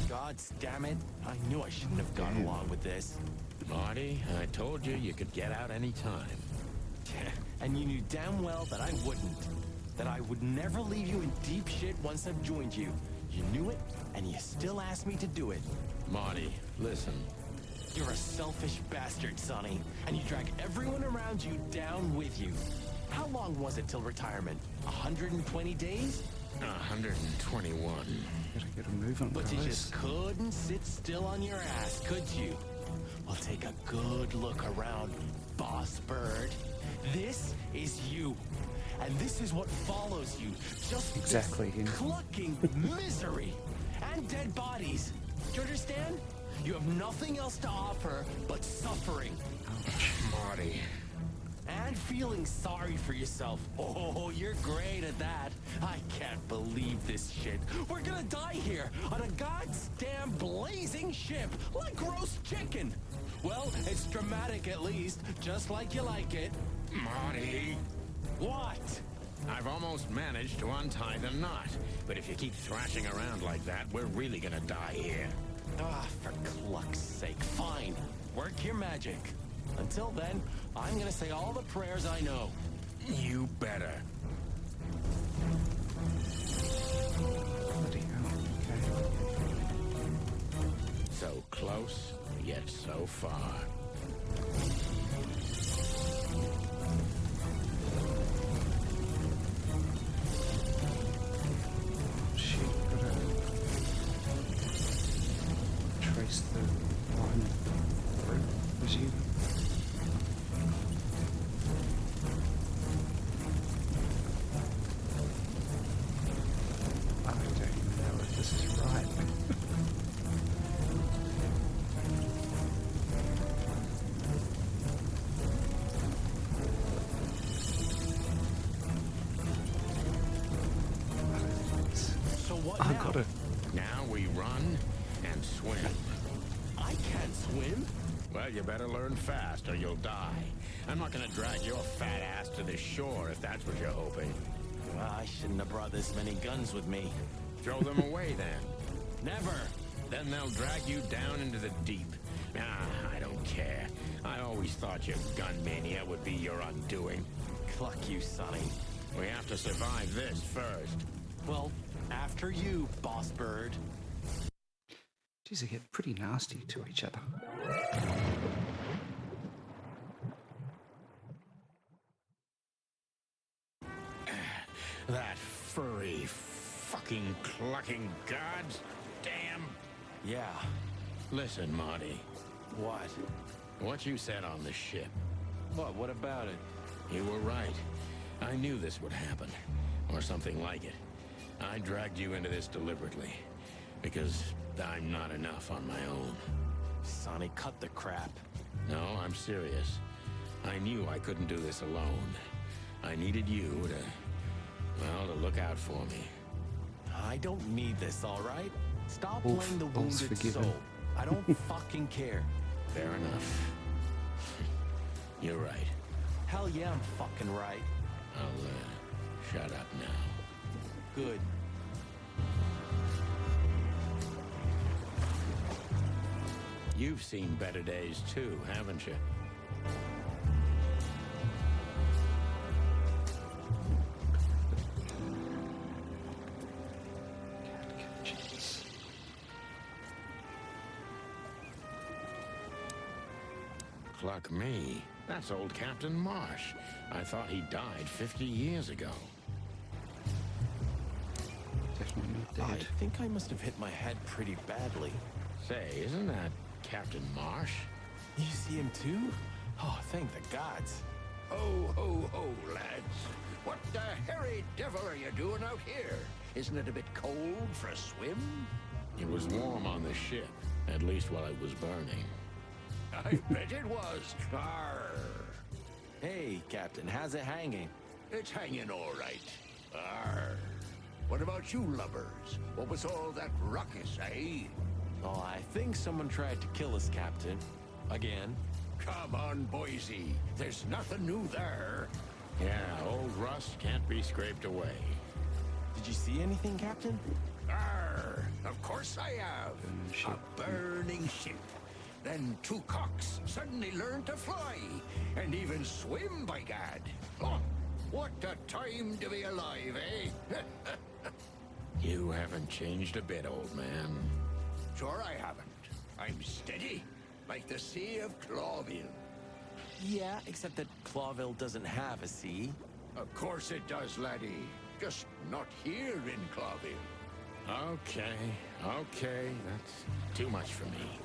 God damn it. I knew I shouldn't have gone along with this. Marty, I told you you could get out any time. And you knew damn well that I wouldn't. That I would never leave you in deep shit once I've joined you. You knew it, and you still asked me to do it. Marty, listen. You're a selfish bastard, Sonny, and you drag everyone around you down with you. How long was it till retirement? 120 days? 121. Gotta get a move on, But you guys. just couldn't sit still on your ass, could you? Well, take a good look around, boss bird. This is you. And this is what follows you. Just Exactly this him. clucking misery and dead bodies. Do you understand? You have nothing else to offer but suffering Marty. and feeling sorry for yourself. Oh, you're great at that. I can't believe this shit. We're gonna die here on a goddamn blazing ship like roast chicken. Well, it's dramatic at least, just like you like it. Marty. What? I've almost managed to untie the knot. But if you keep thrashing around like that, we're really gonna die here. Ah, for cluck's sake, fine. Work your magic. Until then, I'm gonna say all the prayers I know. You better. Bloody hell. Okay. So close, yet so far. Shit, gotta trace the line through. Resume. I don't even know if this is right. So what I now? gotta. Now we run and swim. I can't swim. Well, you better learn fast or you'll die. I'm not gonna drag your fat ass to the shore if that's what you're hoping. Well, I shouldn't have brought this many guns with me. Throw them away then. Never. Then they'll drag you down into the deep. I don't care. I always thought your gun mania would be your undoing. Cluck you, Sonny. We have to survive this first. Well, after you, boss bird. Geez, they get pretty nasty to each other. That furry, fucking clucking gods. Damn. Yeah. Listen, Marty. What? What you said on the ship. What about it? You were right. I knew this would happen. Or something like it. I dragged you into this deliberately. Because I'm not enough on my own. Sonny, cut the crap. No, I'm serious. I knew I couldn't do this alone. I needed you to look out for me. I don't need this, all right? Stop Oof, playing the all's wounded forgiven. soul. I don't fucking care. Fair enough. You're right. Hell yeah, I'm fucking right. I'll, shut up now. Good. You've seen better days too, haven't you? Jeez. Cluck me. That's old Captain Marsh. I thought he died 50 years ago. Definitely not I dead. think I must have hit my head pretty badly. Say, isn't that Captain Marsh? You see him too? Oh, thank the gods. Ho, ho, ho, lads. What the hairy devil are you doing out here? Isn't it a bit cold for a swim? It was warm on the ship, at least while it was burning. I bet it was. Arr. Hey, Captain, how's it hanging? It's hanging all right. Arr. What about you lubbers? What was all that ruckus, eh? Oh, I think someone tried to kill us, Captain. Again. Come on, Boise. There's nothing new there. Yeah, old rust can't be scraped away. Did you see anything, Captain? Arr. Of course I have. ship. A burning ship. Then two cocks suddenly learned to fly. And even swim, by gad. Oh, what a time to be alive, eh? You haven't changed a bit, old man. Sure I haven't. I'm steady, like the Sea of Clawville. Yeah, except that Clawville doesn't have a sea. Of course it does, laddie. Just not here in Clawville. Okay, that's too much for me.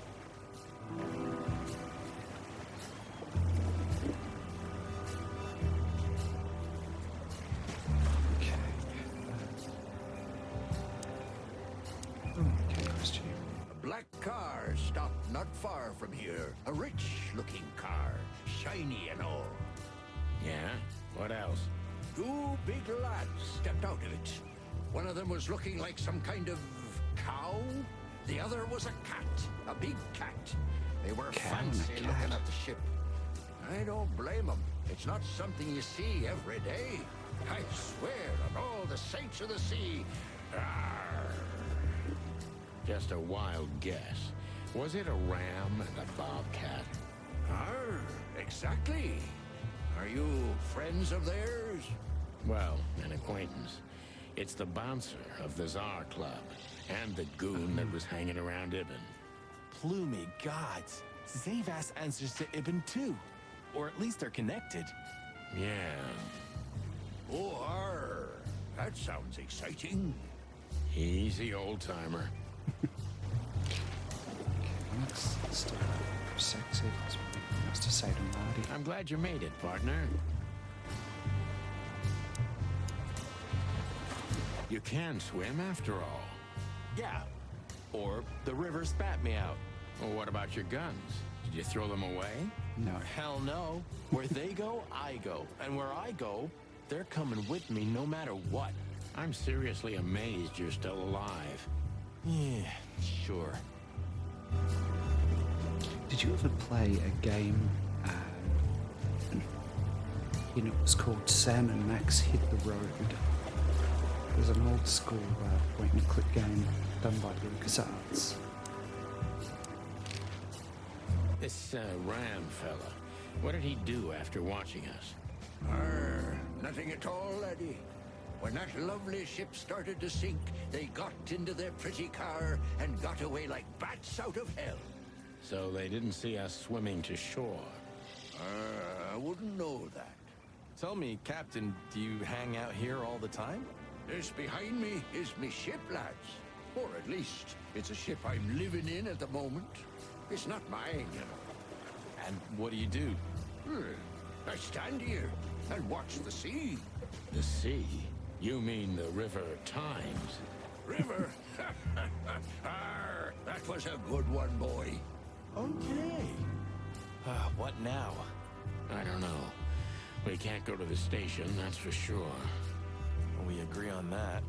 Okay. Okay, question. A black car stopped not far from here. A rich-looking car, shiny and all. Yeah? What else? Two big lads stepped out of it. One of them was looking like some kind of cow. The other was a cat, a big cat. They were Cow and a fancy cat. looking at the ship. I don't blame them. It's not something you see every day. I swear on all the saints of the sea. Arr. Just a wild guess. Was it a ram and a bobcat? Arr, exactly. Are you friends of theirs? Well, an acquaintance. It's the bouncer of the Tsar Club, and the goon that was hanging around Ibn. Plumey gods. Zavas answers to Ibn too. Or at least they're connected. Yeah. Oh, arr. That sounds exciting. Easy, old-timer. Let's start out sexy. That's what he has to say to Marty. I'm glad you made it, partner. You can swim after all. Yeah. Or the river spat me out. Well, what about your guns? Did you throw them away? No. Hell no. Where they go, I go. And where I go, they're coming with me no matter what. I'm seriously amazed you're still alive. Yeah, sure. Did you ever play a game? It was called Sam and Max Hit the Road. It was an old school point-and-click game done by LucasArts. This Ram fella, what did he do after watching us? Arr, nothing at all, laddie. When that lovely ship started to sink, they got into their pretty car and got away like bats out of hell. So they didn't see us swimming to shore. I wouldn't know that. Tell me, Captain, do you hang out here all the time? This behind me is me ship, lads. Or at least, it's a ship I'm living in at the moment. It's not mine, you know. And what do you do? I stand here and watch the sea. The sea? You mean the River Times? River? Arr, that was a good one, boy. Okay. What now? I don't know. We can't go to the station, that's for sure. We agree on that.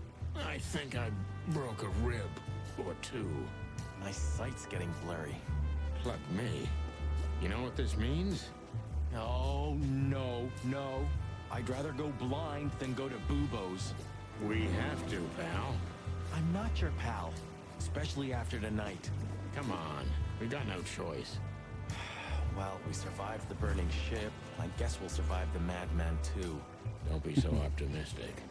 I think I broke a rib or two. My sight's getting blurry. Pluck me. You know what this means? Oh, no. I'd rather go blind than go to Bubo's. We have to, pal. I'm not your pal, especially after tonight. Come on. We got no choice. Well, we survived the burning ship. I guess we'll survive the madman, too. Don't be so optimistic.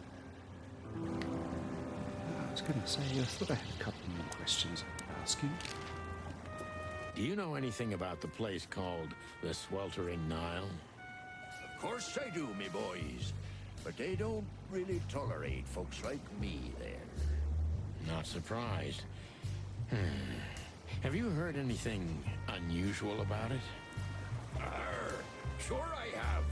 I was going to say, I thought I had a couple more questions I could ask you. Do you know anything about the place called the Sweltering Nile? Of course I do, me boys. But they don't really tolerate folks like me there. Not surprised. Have you heard anything unusual about it? Arr, sure I have.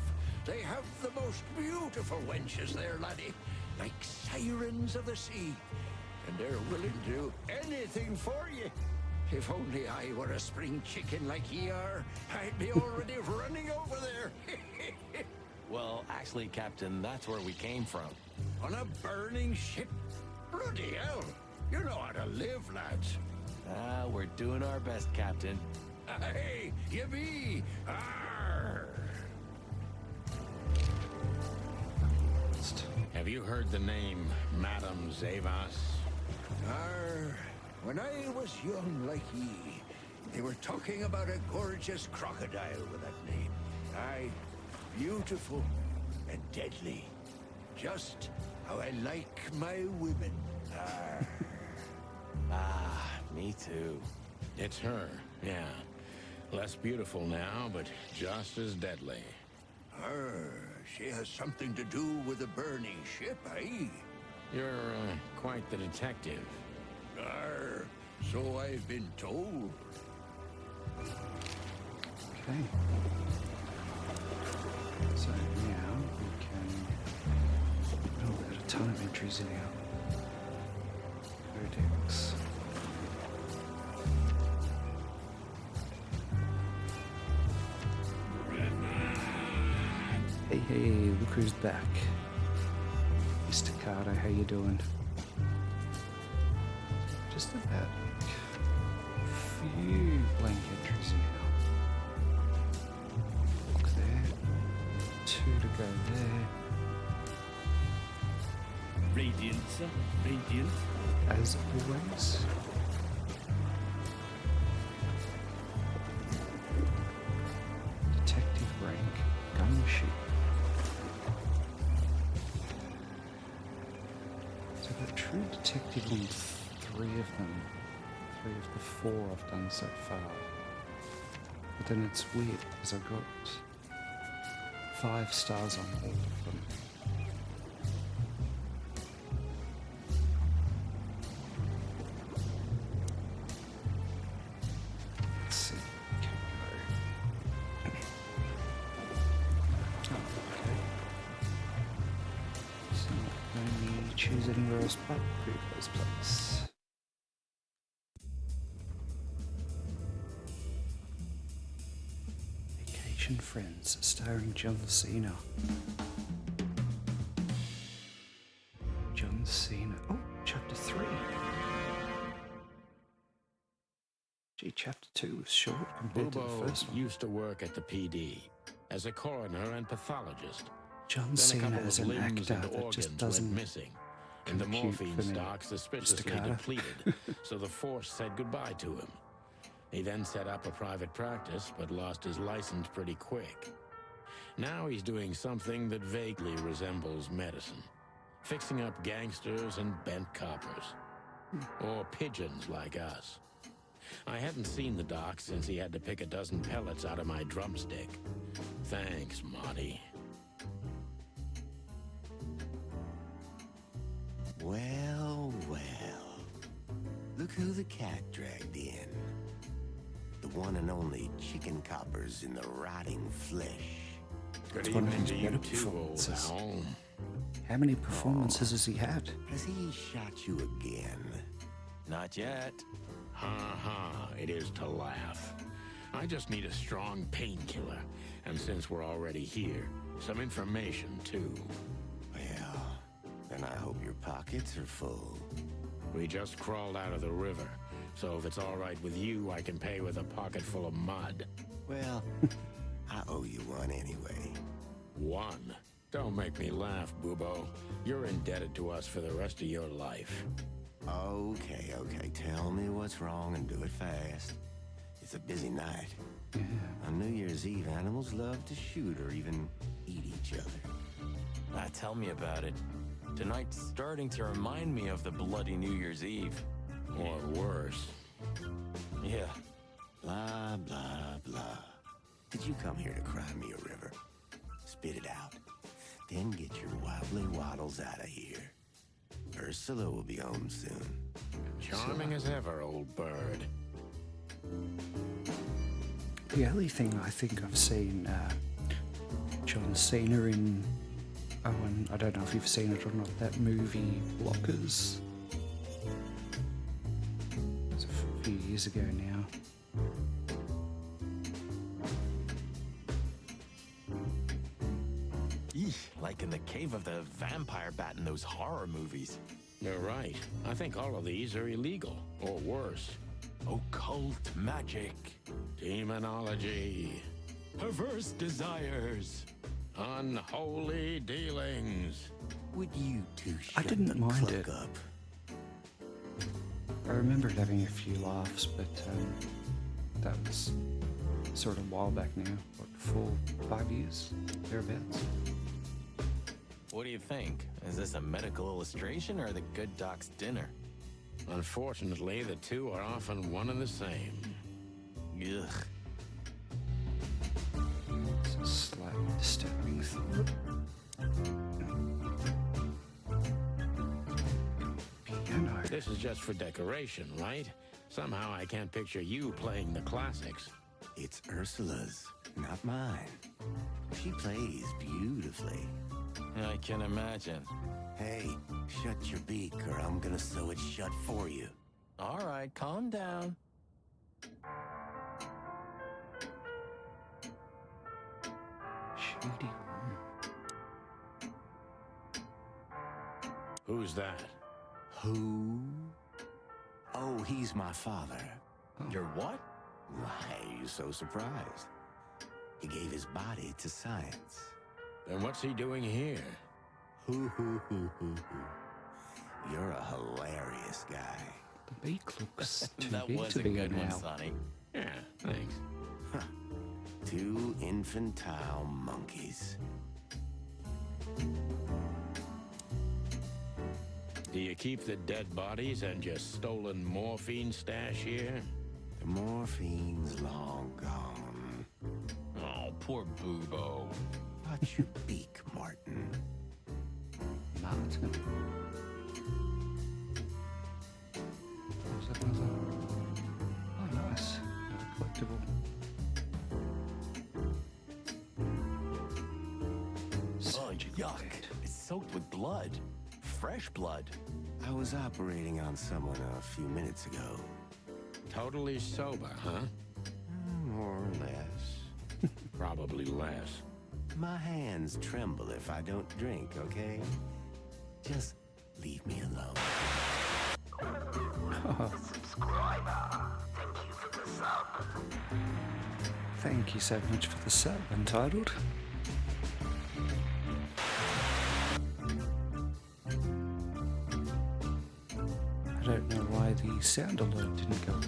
They have the most beautiful wenches there, laddie. Like sirens of the sea. And they're willing to do anything for you. If only I were a spring chicken like ye are, I'd be already running over there. Well, actually, Captain, that's where we came from. On a burning ship? Bloody hell. You know how to live, lads. We're doing our best, Captain. Hey, you be. Arr. Have you heard the name Madame Zavas? Arr. When I was young like ye, they were talking about a gorgeous crocodile with that name. Aye, beautiful and deadly. Just how I like my women. Me too. It's her, yeah. Less beautiful now, but just as deadly. She has something to do with the burning ship, eh? You're quite the detective. So I've been told. Okay. So now we can... Oh, we've got a ton of entries in our codex. Hey, look who's back. Mr. Carter, how you doing? Just about a few blank entries now. Look there. 2 to go there. Radiant, sir. Radiant. As always. Detective rank. Gun ship. So I've got True Detective on 3 of them. 3 of the 4 I've done so far. But then it's weird because I've got 5 stars on all of them. Let's see. Can we go? Oh, okay. So let me choose anywhere else but Bubo's place. Vacation Friends, starring John Cena. John Cena. Oh, chapter 3. Gee, chapter 2 was short compared to the Bubo first one. used to work at the PD as a coroner and pathologist. John Then a Cena couple as of an limbs actor and that organs just went doesn't missing, and the compute morphine for me, stock suspiciously Carter. depleted. So the force said goodbye to him. He then set up a private practice, but lost his license pretty quick. Now he's doing something that vaguely resembles medicine, fixing up gangsters and bent coppers, or pigeons like us. I hadn't seen the doc since he had to pick a dozen pellets out of my drumstick. Thanks, Monty. Well, well. Look who the cat dragged in. The one and only chicken coppers in the rotting flesh. Good It's one of evening his to you better too, old performances. Al. How many performances has he had? Has he shot you again? Not yet. Ha, it is to laugh. I just need a strong painkiller. And since we're already here, some information too. Well, then I hope your pockets are full. We just crawled out of the river. So if it's all right with you, I can pay with a pocket full of mud. Well, I owe you one anyway. One. Don't make me laugh, Bubo. You're indebted to us for the rest of your life. Okay. Tell me what's wrong and do it fast. It's a busy night. Yeah. On New Year's Eve, animals love to shoot or even eat each other. Tell me about it. Tonight's starting to remind me of the bloody New Year's Eve. Or worse. Yeah. Blah, blah, blah. Did you come here to cry me a river? Spit it out. Then get your wobbly waddles out of here. Ursula will be home soon. Charming as ever, old bird. The only thing I think I've seen John Cena in, and I don't know if you've seen it or not, that movie Blockers. It's a few years ago now. Eesh, like in the cave of the vampire bat in those horror movies. You're right. I think all of these are illegal, or worse. Occult magic. Demonology. Perverse desires. Unholy dealings. Would you two I shut didn't the mind cluck it. up? I remember having a few laughs, but that was sort of a while back now. What, 4-5 years? Thereabouts? What do you think? Is this a medical illustration or the good doc's dinner? Unfortunately, the two are often one and the same. Ugh. It's a slightly disturbing thought. Piano. This is just for decoration, right? Somehow I can't picture you playing the classics. It's Ursula's, not mine. She plays beautifully. I can imagine. Hey, shut your beak or I'm gonna sew it shut for you. All right, calm down. Shady room. Who's that? Who? Oh, he's my father. Your what? Why are you so surprised? He gave his body to science. Then what's he doing here? Hoo. You're a hilarious guy. The beak looks too That big was to a be good an one, owl. Sonny. Yeah, thanks. Two infantile monkeys. Do you keep the dead bodies and your stolen morphine stash here? The morphine's long gone. Oh, poor Bubo. Watch your beak, Martin. Martin. What's that another? Oh, nice. Collectible. Oh, Surgical yuck. blade. It's soaked with blood. Fresh blood. I was operating on someone a few minutes ago. Totally sober, huh? More or less. Probably less. My hands tremble if I don't drink, okay? Just leave me alone. Thank you so much for the sub, Untitled. I don't know why the sound alert didn't go off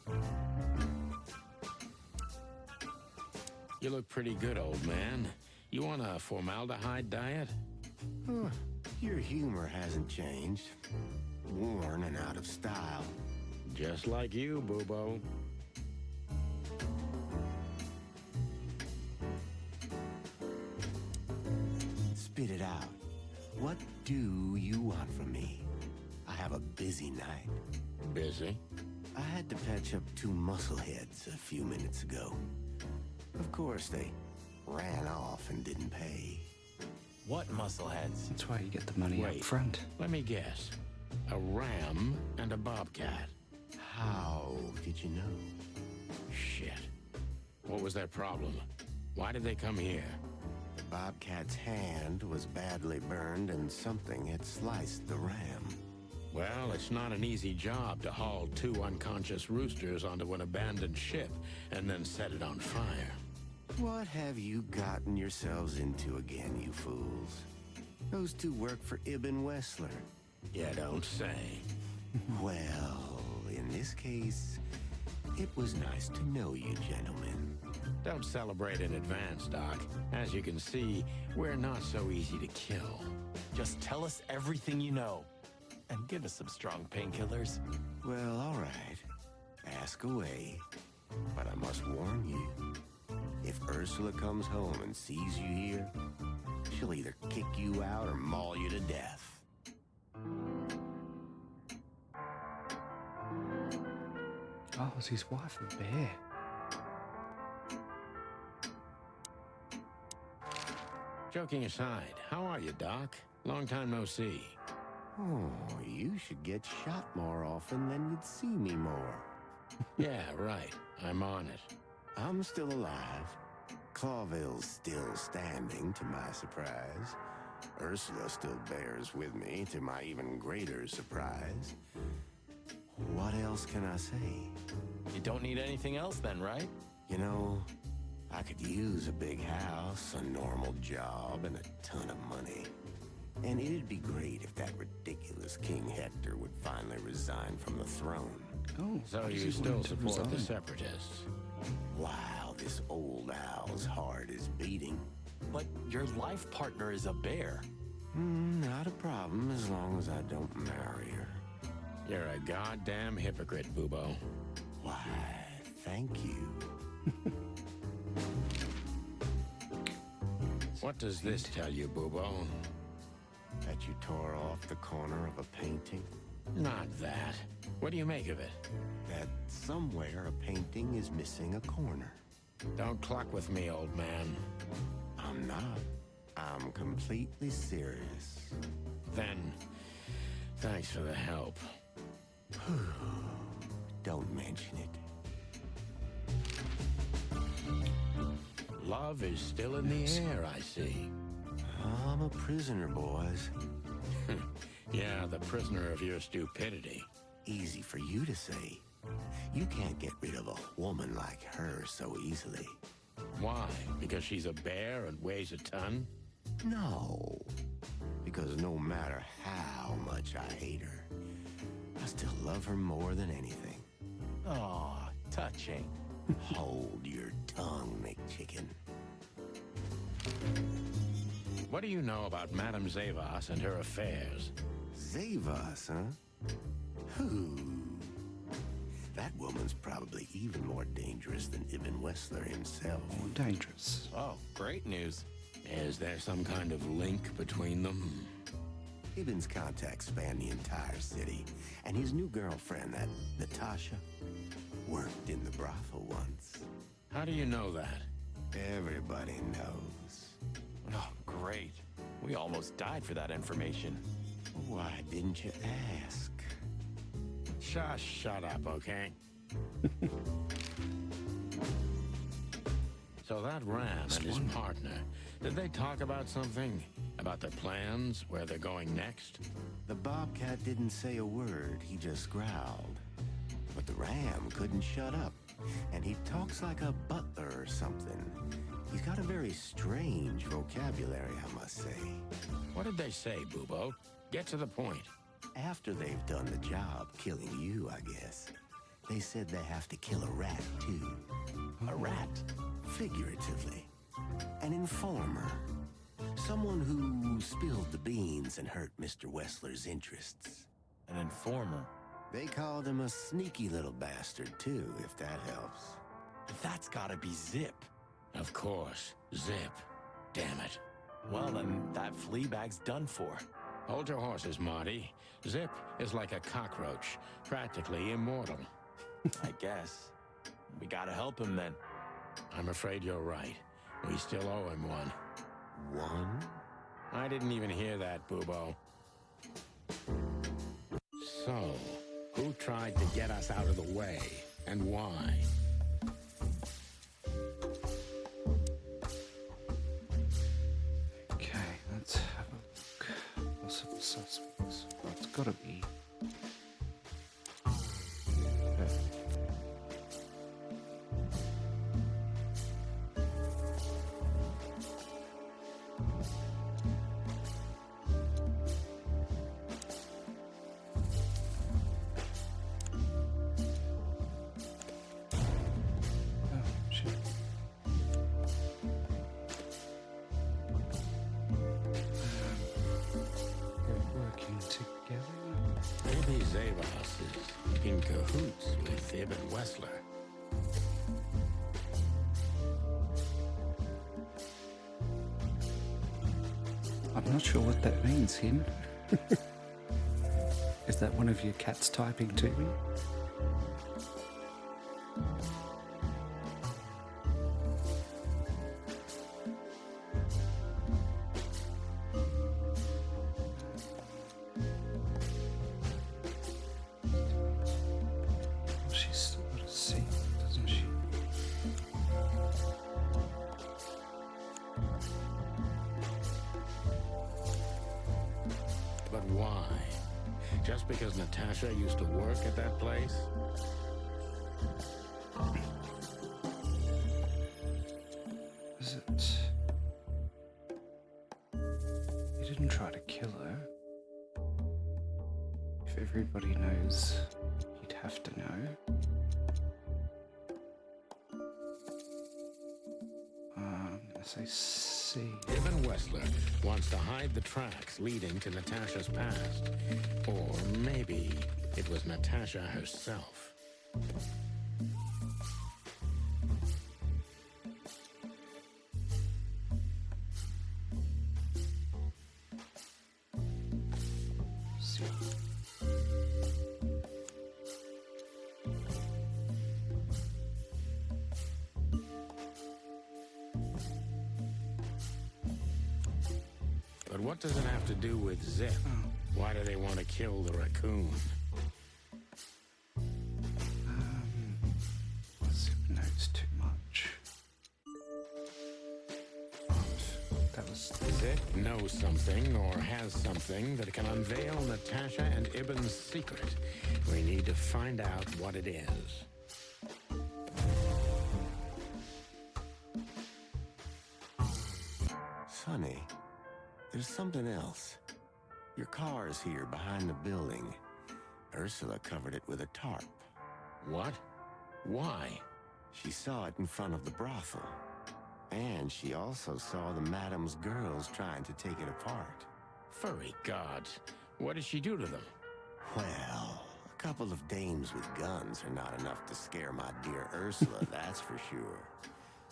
though. You look pretty good, old man. You want a formaldehyde diet? Your humor hasn't changed. Worn and out of style. Just like you, Bubo. Spit it out. What do you want from me? I have a busy night. Busy? I had to patch up two muscleheads a few minutes ago. Of course, they ran off and didn't pay. What muscleheads? That's why you get the money up Wait. front. Let me guess. A ram and a bobcat. How did you know? Shit. What was their problem? Why did they come here? The bobcat's hand was badly burned and something had sliced the ram. Well, it's not an easy job to haul 2 unconscious roosters onto an abandoned ship and then set it on fire. What have you gotten yourselves into again, you fools? Those 2 work for Ibn Wessler. You don't say. Well, in this case, it was nice to know you, gentlemen. Don't celebrate in advance, Doc. As you can see, we're not so easy to kill. Just tell us everything you know. And give us some strong painkillers. Well, all right. Ask away. But I must warn you. If Ursula comes home and sees you here, she'll either kick you out or maul you to death. Oh, is his wife a bear? Joking aside, how are you, Doc? Long time no see. Oh, you should get shot more often, then you'd see me more. Yeah, right. I'm on it. I'm still alive. Clawville's still standing, to my surprise. Ursula still bears with me, to my even greater surprise. What else can I say? You don't need anything else then, right? You know, I could use a big house, a normal job, and a ton of money. And it'd be great if that ridiculous King Hector would finally resign from the throne. Oh, So why does you he still want to support the resign? Separatists? Wow, this old owl's heart is beating. But your life partner is a bear. Not a problem as long as I don't marry her. You're a goddamn hypocrite, Bubo. Why, thank you. What does this tell you, Bubo? That you tore off the corner of a painting? Not that. What do you make of it? That somewhere a painting is missing a corner. Don't cluck with me, old man. I'm not. I'm completely serious. Then, thanks for the help. Don't mention it. Love is still in the air, I see. I'm a prisoner, boys. Yeah, the prisoner of your stupidity. Easy for you to say. You can't get rid of a woman like her so easily. Why? Because she's a bear and weighs a ton? No. Because no matter how much I hate her, I still love her more than anything. Aw, touching. Hold your tongue, McChicken. What do you know about Madame Zavas and her affairs? Zavas, huh? Who? That woman's probably even more dangerous than Ibn Wessler himself. More dangerous. Oh, great news. Is there some kind of link between them? Ibn's contacts span the entire city, and his new girlfriend, that Natasha, worked in the brothel once. How do you know that? Everybody knows. Oh, great. We almost died for that information. Why didn't you ask? Just shut up, okay? So that ram and his partner, did they talk about something? About their plans, where they're going next? The bobcat didn't say a word, he just growled. But the ram couldn't shut up, and he talks like a butler or something. He's got a very strange vocabulary, I must say. What did they say, Bubo? Get to the point. After they've done the job killing you, I guess, they said they have to kill a rat, too. A rat, figuratively. An informer. Someone who spilled the beans and hurt Mr. Wessler's interests. An informer. They called him a sneaky little bastard, too, if that helps. That's gotta be Zip. Of course, Zip. Damn it. Well, then that flea bag's done for. Hold your horses, Marty. Zip is like a cockroach, practically immortal. I guess. We gotta help him then. I'm afraid you're right. We still owe him one. One? I didn't even hear that, Bubo. So, who tried to get us out of the way, and why? Okay, let's have a look. Possible suspects. Well, it's gotta be. Maybe Zavos is in cahoots with Ibn Wessler. I'm not sure what that means, him. Is that one of your cats typing to me? She's still got a seat, doesn't she? But why? Just because Natasha used to work at that place? Is it... He didn't try to kill her. If everybody knows, he'd have to know. As I see... Ibn Wessler wants to hide the tracks leading to Natasha's past. Or maybe it was Natasha herself. See. But what does it have to do with Zip? Why do they want to kill the raccoon? Zip knows too much. That was... Zip knows something or has something that can unveil Natasha and Ibn's secret. We need to find out what it is. Sonny, there's something else. Your car is here behind the building. Ursula covered it with a tarp. What? Why? She saw it in front of the brothel. And she also saw the madam's girls trying to take it apart. Furry gods. What did she do to them? Well, a couple of dames with guns are not enough to scare my dear Ursula, that's for sure.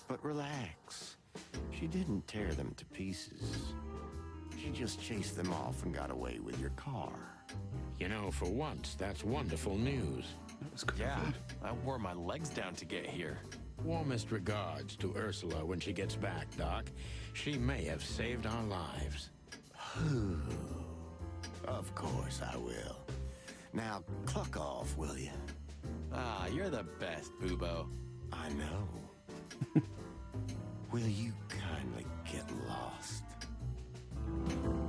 But relax. She didn't tear them to pieces. She just chased them off and got away with your car. You know, for once, that's wonderful news. That was good. Yeah, I wore my legs down to get here. Warmest regards to Ursula when she gets back, Doc. She may have saved our lives. Of course I will. Now, cluck off, will you? Ah, you're the best, Bubo. I know. Will you kindly get lost?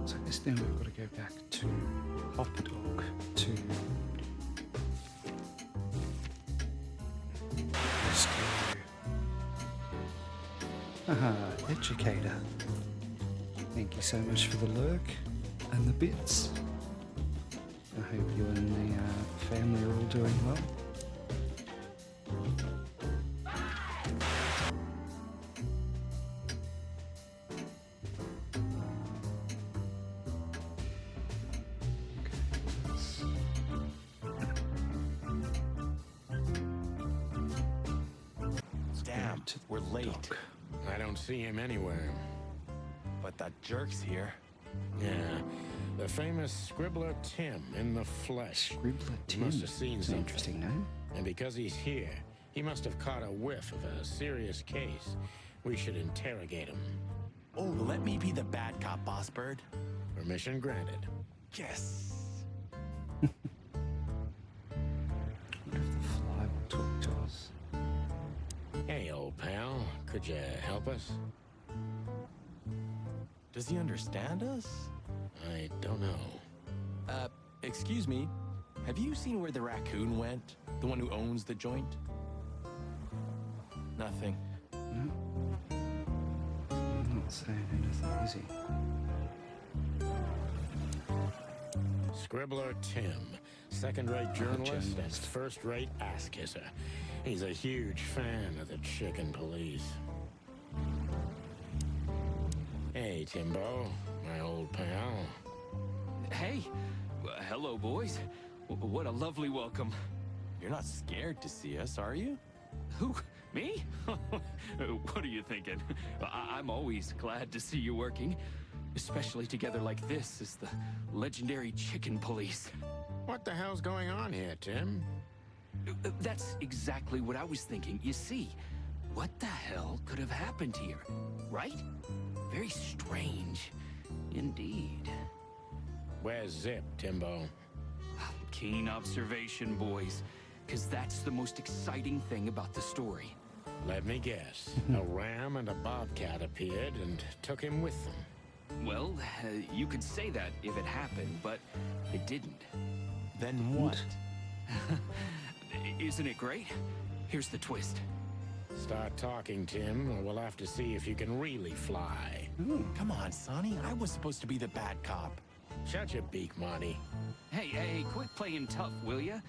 So I guess now we've got to go back to Hopperdog to rescue. Educator. Thank you so much for the lurk and the bits. I hope you and the family are all doing well. Damn, we're late. I don't see him anywhere. But that jerk's here. Yeah, the famous Scribbler Tim in the flesh. Scribbler Tim. Must have seen It's an something. interesting name. And because he's here, He must have caught a whiff of a serious case. We should interrogate him. Oh, let me be the bad cop, Boss Bird. Permission granted. Yes. What if the fly will talk to us? Hey, old pal, could you help us? Does he understand us? I don't know. Excuse me. Have you seen where the raccoon went? The one who owns the joint? Nothing. No. I'm not saying anything, is he? Scribbler Tim, second-rate journalist and journalist. first-rate ass-kisser. He's a huge fan of the chicken police. Hey, Timbo, my old pal. Hey, hello, boys. What a lovely welcome. You're not scared to see us, are you? Who? Me? What are you thinking? I'm always glad to see you working, especially together like this as the legendary chicken police. What the hell's going on here, Tim? That's exactly what I was thinking. You see, what the hell could have happened here, right? Very strange, indeed. Where's Zip, Timbo? Keen observation, boys, because that's the most exciting thing about the story. Let me guess. A ram and a bobcat appeared and took him with them. Well, you could say that if it happened, but it didn't. Then what? Isn't it great? Here's the twist. Start talking, Tim, or we'll have to see if you can really fly. Come on, Sonny. I was supposed to be the bad cop. Shut your beak, Monty. Hey, quit playing tough, will ya?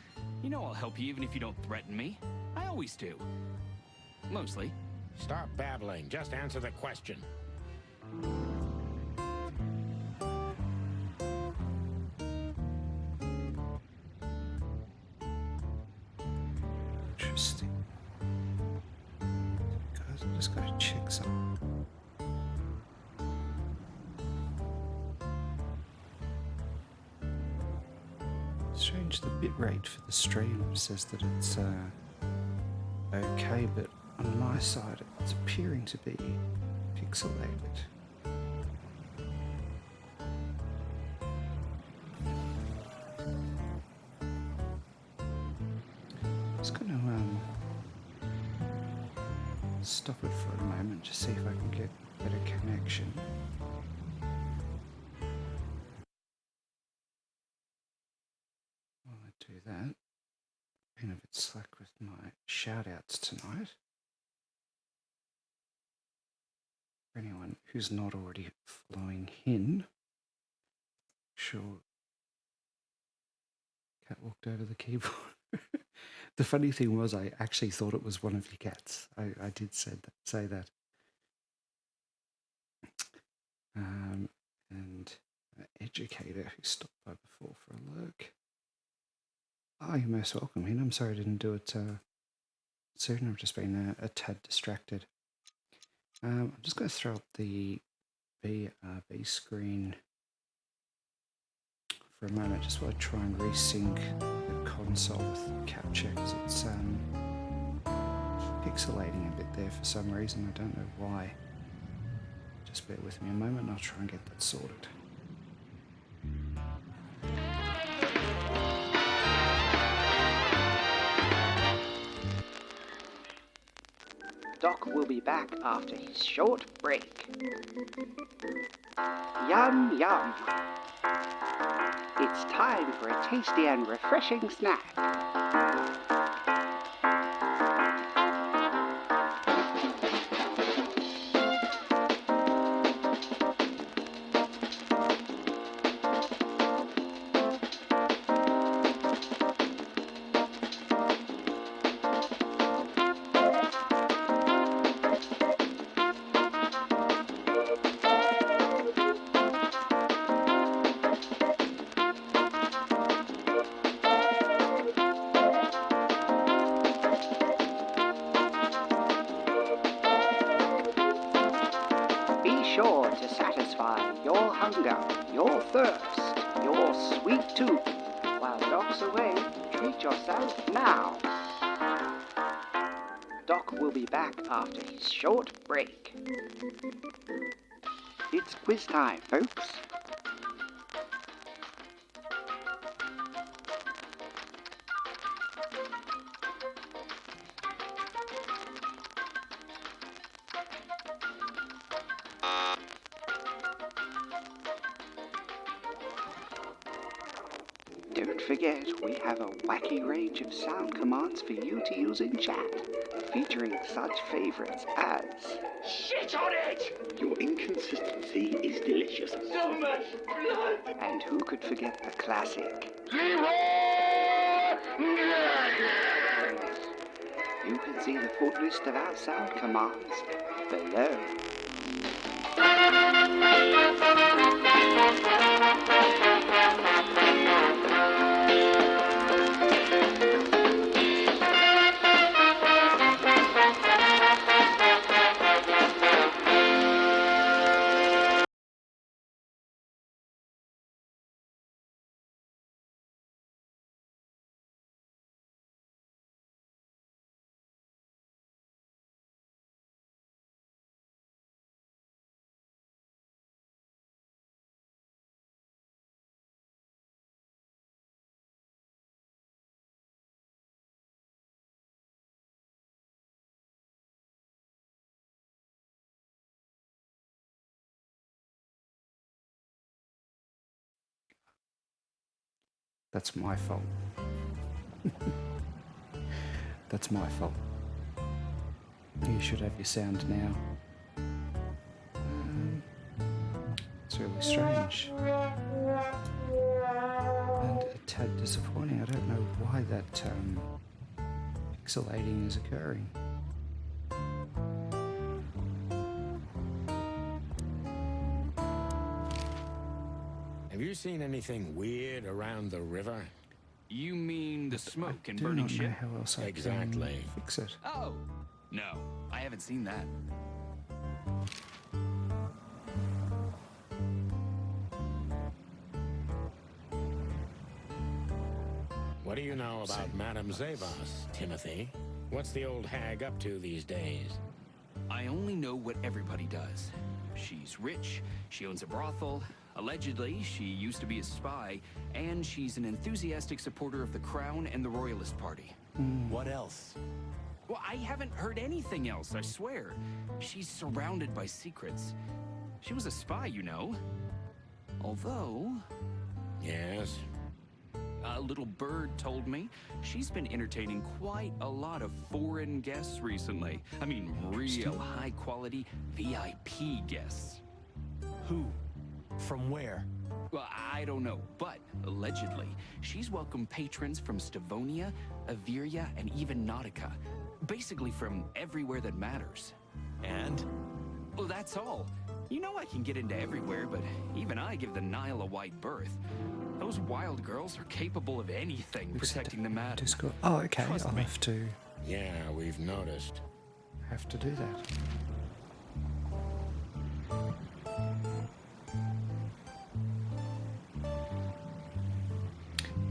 You know I'll help you even if you don't threaten me. I always do. Mostly. Stop babbling. Just answer the question. Interesting. Guys, I just gotta check something. Strange, the bitrate for the stream says that it's okay, but on my side it's appearing to be pixelated. Just gonna stop it for a moment to see if I can get a better connection. While I do that, been a bit slack with my shout outs tonight. For anyone who's not already following Hin, sure. Cat walked over the keyboard. The funny thing was, I actually thought it was one of your cats. I did say that. And an educator who stopped by before for a look. Oh, you're most welcome, Hin. I'm sorry I didn't do it soon. I've just been a tad distracted. I'm just going to throw up the BRB screen for a moment, just while I try and resync the console with capture, because it's pixelating a bit there for some reason. I don't know why. Just bear with me a moment and I'll try and get that sorted. Doc will be back after his short break. Yum, yum. It's time for a tasty and refreshing snack. Sure to satisfy your hunger, your thirst, your sweet tooth. While Doc's away, treat yourself now. Doc will be back after his short break. It's quiz time, folks. Don't forget, we have a wacky range of sound commands for you to use in chat, featuring such favorites as... Shit on it! Your inconsistency is delicious. So much blood! And who could forget the classic? Leroy You can see the full list of our sound commands below. That's my fault. That's my fault. You should have your sound now. It's really strange. And a tad disappointing. I don't know why that pixelating is occurring. Have you seen anything weird around the river? You mean the smoke and I do burning not know ship? how else I Exactly. can fix it. Oh, no, I haven't seen that. What do you know about Madame Zavas, Timothy? What's the old hag up to these days? I only know what everybody does. She's rich, she owns a brothel, allegedly she used to be a spy, and she's an enthusiastic supporter of the Crown and the Royalist Party. What else? Well, I haven't heard anything else, I swear. She's surrounded by secrets. She was a spy, you know. Although... Yes? A little bird told me she's been entertaining quite a lot of foreign guests recently. I mean, real high-quality VIP guests. Who? From where? Well, I don't know, but allegedly, she's welcomed patrons from Stavonia, Averia, and even Nautica. Basically from everywhere that matters. And? Well, that's all. You know I can get into everywhere, but even I give the Nile a wide berth. Those wild girls are capable of anything protecting the madam. Discord. Oh, okay. Trust I'll me. have to Yeah, we've noticed. do that.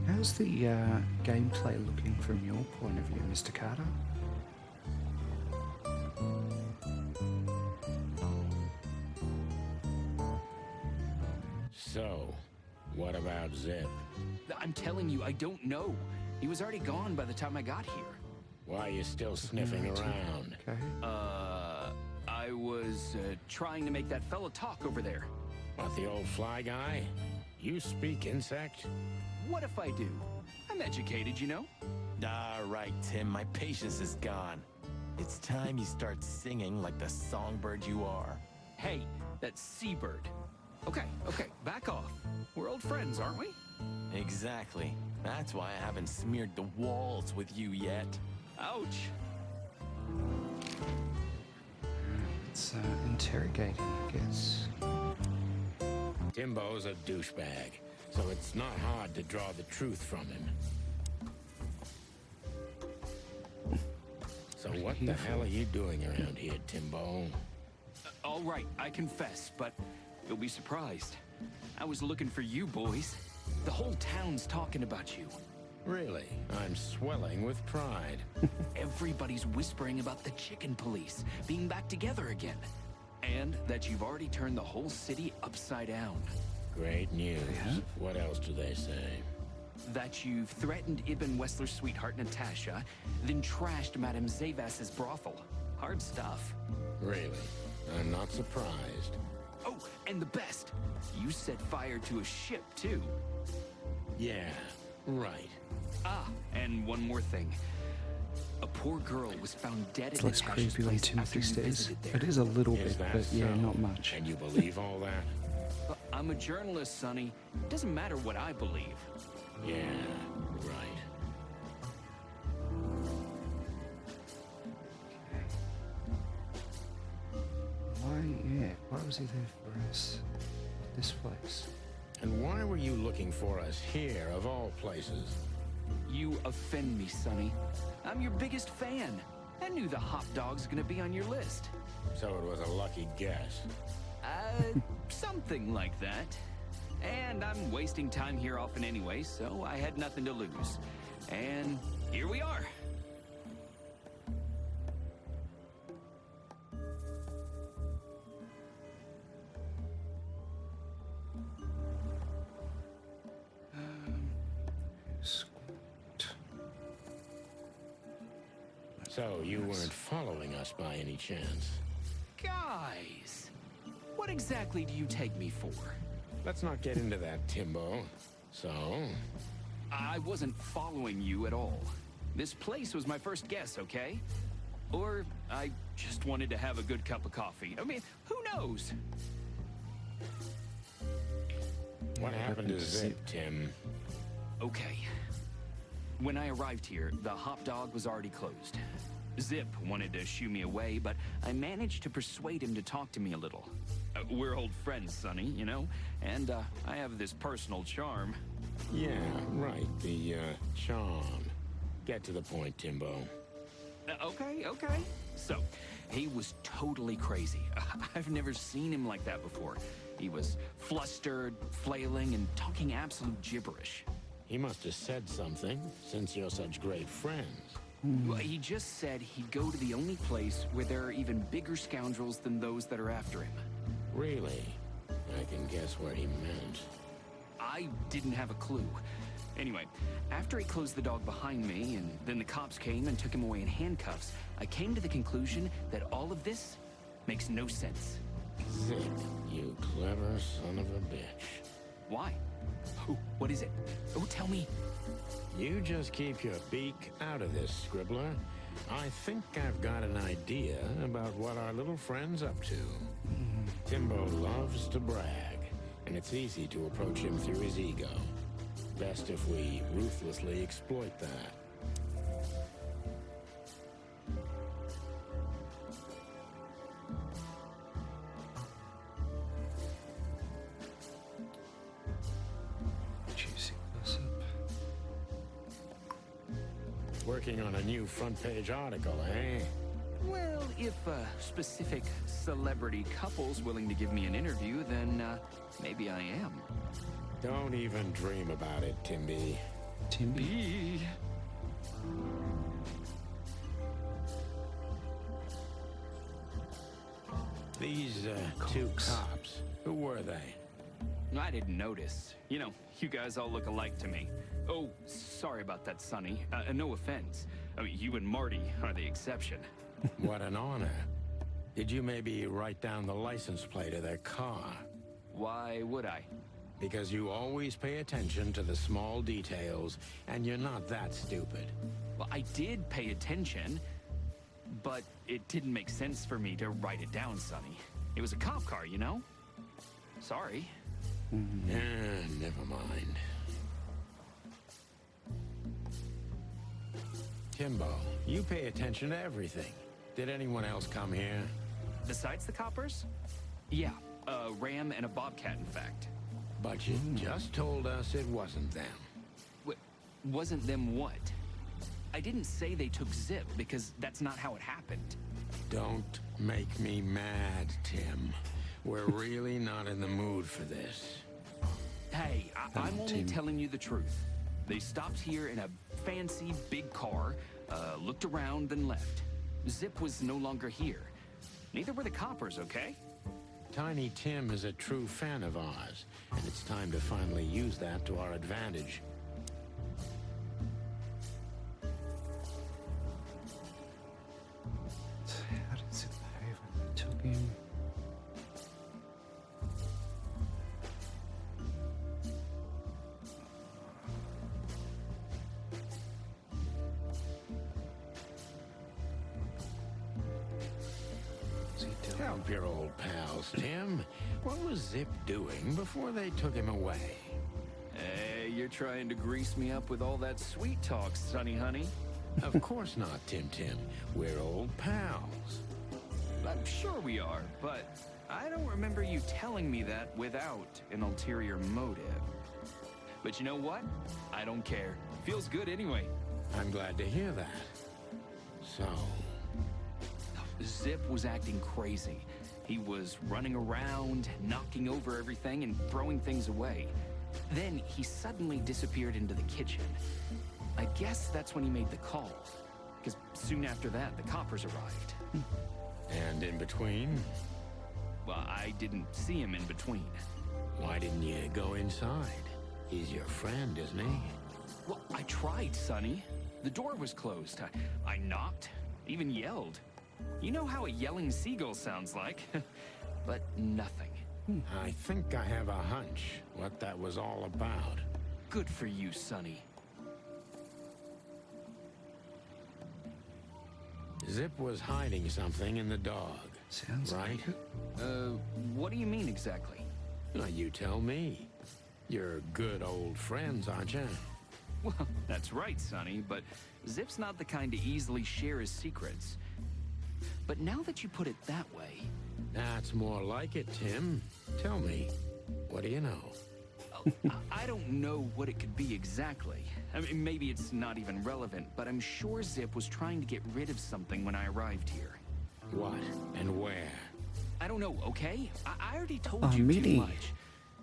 How's the gameplay looking from your point of view, Mr. Carter? So, what about Zip? I'm telling you, I don't know. He was already gone by the time I got here. Why are you still sniffing around? Okay. I was trying to make that fella talk over there. What, the old fly guy? You speak insect? What if I do? I'm educated, you know? All right, Tim, my patience is gone. It's time you start singing like the songbird you are. Hey, that's Seabird. Okay, back off. We're old friends, aren't we? Exactly. That's why I haven't smeared the walls with you yet. Ouch. It's interrogating, I guess. Timbo's a douchebag, so it's not hard to draw the truth from him. So what the hell are you doing around here, Timbo? All right, I confess, but you'll be surprised. I was looking for you boys. The whole town's talking about you. Really, I'm swelling with pride. Everybody's whispering about the chicken police being back together again. And that you've already turned the whole city upside down. Great news. What else do they say? That you've threatened Ibn Wessler's sweetheart Natasha, then trashed Madame Zavas's brothel. Hard stuff. Really? I'm not surprised. Oh, and the best. You set fire to a ship, too. Yeah, right. Ah, and one more thing. A poor girl was found dead It's at less Natasha's creepy when place Timothy after you stays. visited there. It is a little Is bit, that but yeah, so? not much. And you believe all that? I'm a journalist, Sonny. Doesn't matter what I believe. Yeah, right. Why was he there for us? This place. And why were you looking for us here, of all places? You offend me, Sonny. I'm your biggest fan. I knew the hop dog's gonna be on your list. So it was a lucky guess. Something like that. And I'm wasting time here often anyway, so I had nothing to lose. And here we are. So you weren't following us by any chance? Guys, what exactly do you take me for? Let's not get into that, Timbo. So? I wasn't following you at all. This place was my first guess, okay? Or I just wanted to have a good cup of coffee. I mean, who knows? What happened to Zip, Tim? Okay. When I arrived here, the hop dog was already closed. Zip wanted to shoo me away, but I managed to persuade him to talk to me a little. We're old friends, Sonny, you know? And I have this personal charm. Yeah, right, the charm. Get to the point, Timbo. Okay. So, he was totally crazy. I've never seen him like that before. He was flustered, flailing, and talking absolute gibberish. He must have said something, since you're such great friends. Well, he just said he'd go to the only place where there are even bigger scoundrels than those that are after him. Really? I can guess what he meant. I didn't have a clue. Anyway, after he closed the dog behind me, and then the cops came and took him away in handcuffs, I came to the conclusion that all of this makes no sense. Zip, you clever son of a bitch. Why? What is it? Oh, tell me. You just keep your beak out of this, Scribbler. I think I've got an idea about what our little friend's up to. Timbo loves to brag, and it's easy to approach him through his ego. Best if we ruthlessly exploit that. Working on a new front-page article, eh? Well, if a specific celebrity couple's willing to give me an interview, then maybe I am. Don't even dream about it, Timby. Timby? These two cops, who were they? I didn't notice. You know, you guys all look alike to me. Oh, sorry about that, Sonny. No offense. I mean, you and Marty are the exception. What an honor. Did you maybe write down the license plate of their car? Why would I? Because you always pay attention to the small details, and you're not that stupid. Well, I did pay attention, but it didn't make sense for me to write it down, Sonny. It was a cop car, you know? Sorry. Never mind. Timbo, you pay attention to everything. Did anyone else come here? Besides the coppers? Yeah, a ram and a bobcat, in fact. But you just told us it wasn't them. Wasn't them what? I didn't say they took Zip, because that's not how it happened. Don't make me mad, Tim. We're really not in the mood for this. Hey, I'm only telling you the truth. They stopped here in a fancy big car, looked around, then left. Zip was no longer here. Neither were the coppers, okay? Tiny Tim is a true fan of ours, and it's time to finally use that to our advantage. How did Zip behave when they took him? Help your old pals, Tim. What was Zip doing before they took him away? Hey, you're trying to grease me up with all that sweet talk, Sonny honey. Of course not, Tim Tim. We're old pals. I'm sure we are, but I don't remember you telling me that without an ulterior motive. But you know what? I don't care. Feels good anyway. I'm glad to hear that. So, Zip was acting crazy. He was running around, knocking over everything and throwing things away. Then he suddenly disappeared into the kitchen. I guess that's when he made the call. Because soon after that, the coppers arrived. and in between? Well, I didn't see him in between. Why didn't you go inside? He's your friend, isn't he? Well, I tried, Sonny. The door was closed. I knocked, even yelled. You know how a yelling seagull sounds like. But nothing. I think I have a hunch what that was all about. Good for you, Sonny. Zip was hiding something in the dog. Sounds right? like it. What do you mean exactly? Now, you tell me. You're good old friends, aren't you? Well, that's right, Sonny, but Zip's not the kind to easily share his secrets. But now that you put it that way... That's more like it, Tim. Tell me, what do you know? I don't know what it could be exactly. I mean, maybe it's not even relevant, but I'm sure Zip was trying to get rid of something when I arrived here. What and where? I don't know, okay? I already told Oh, you Minnie. too much.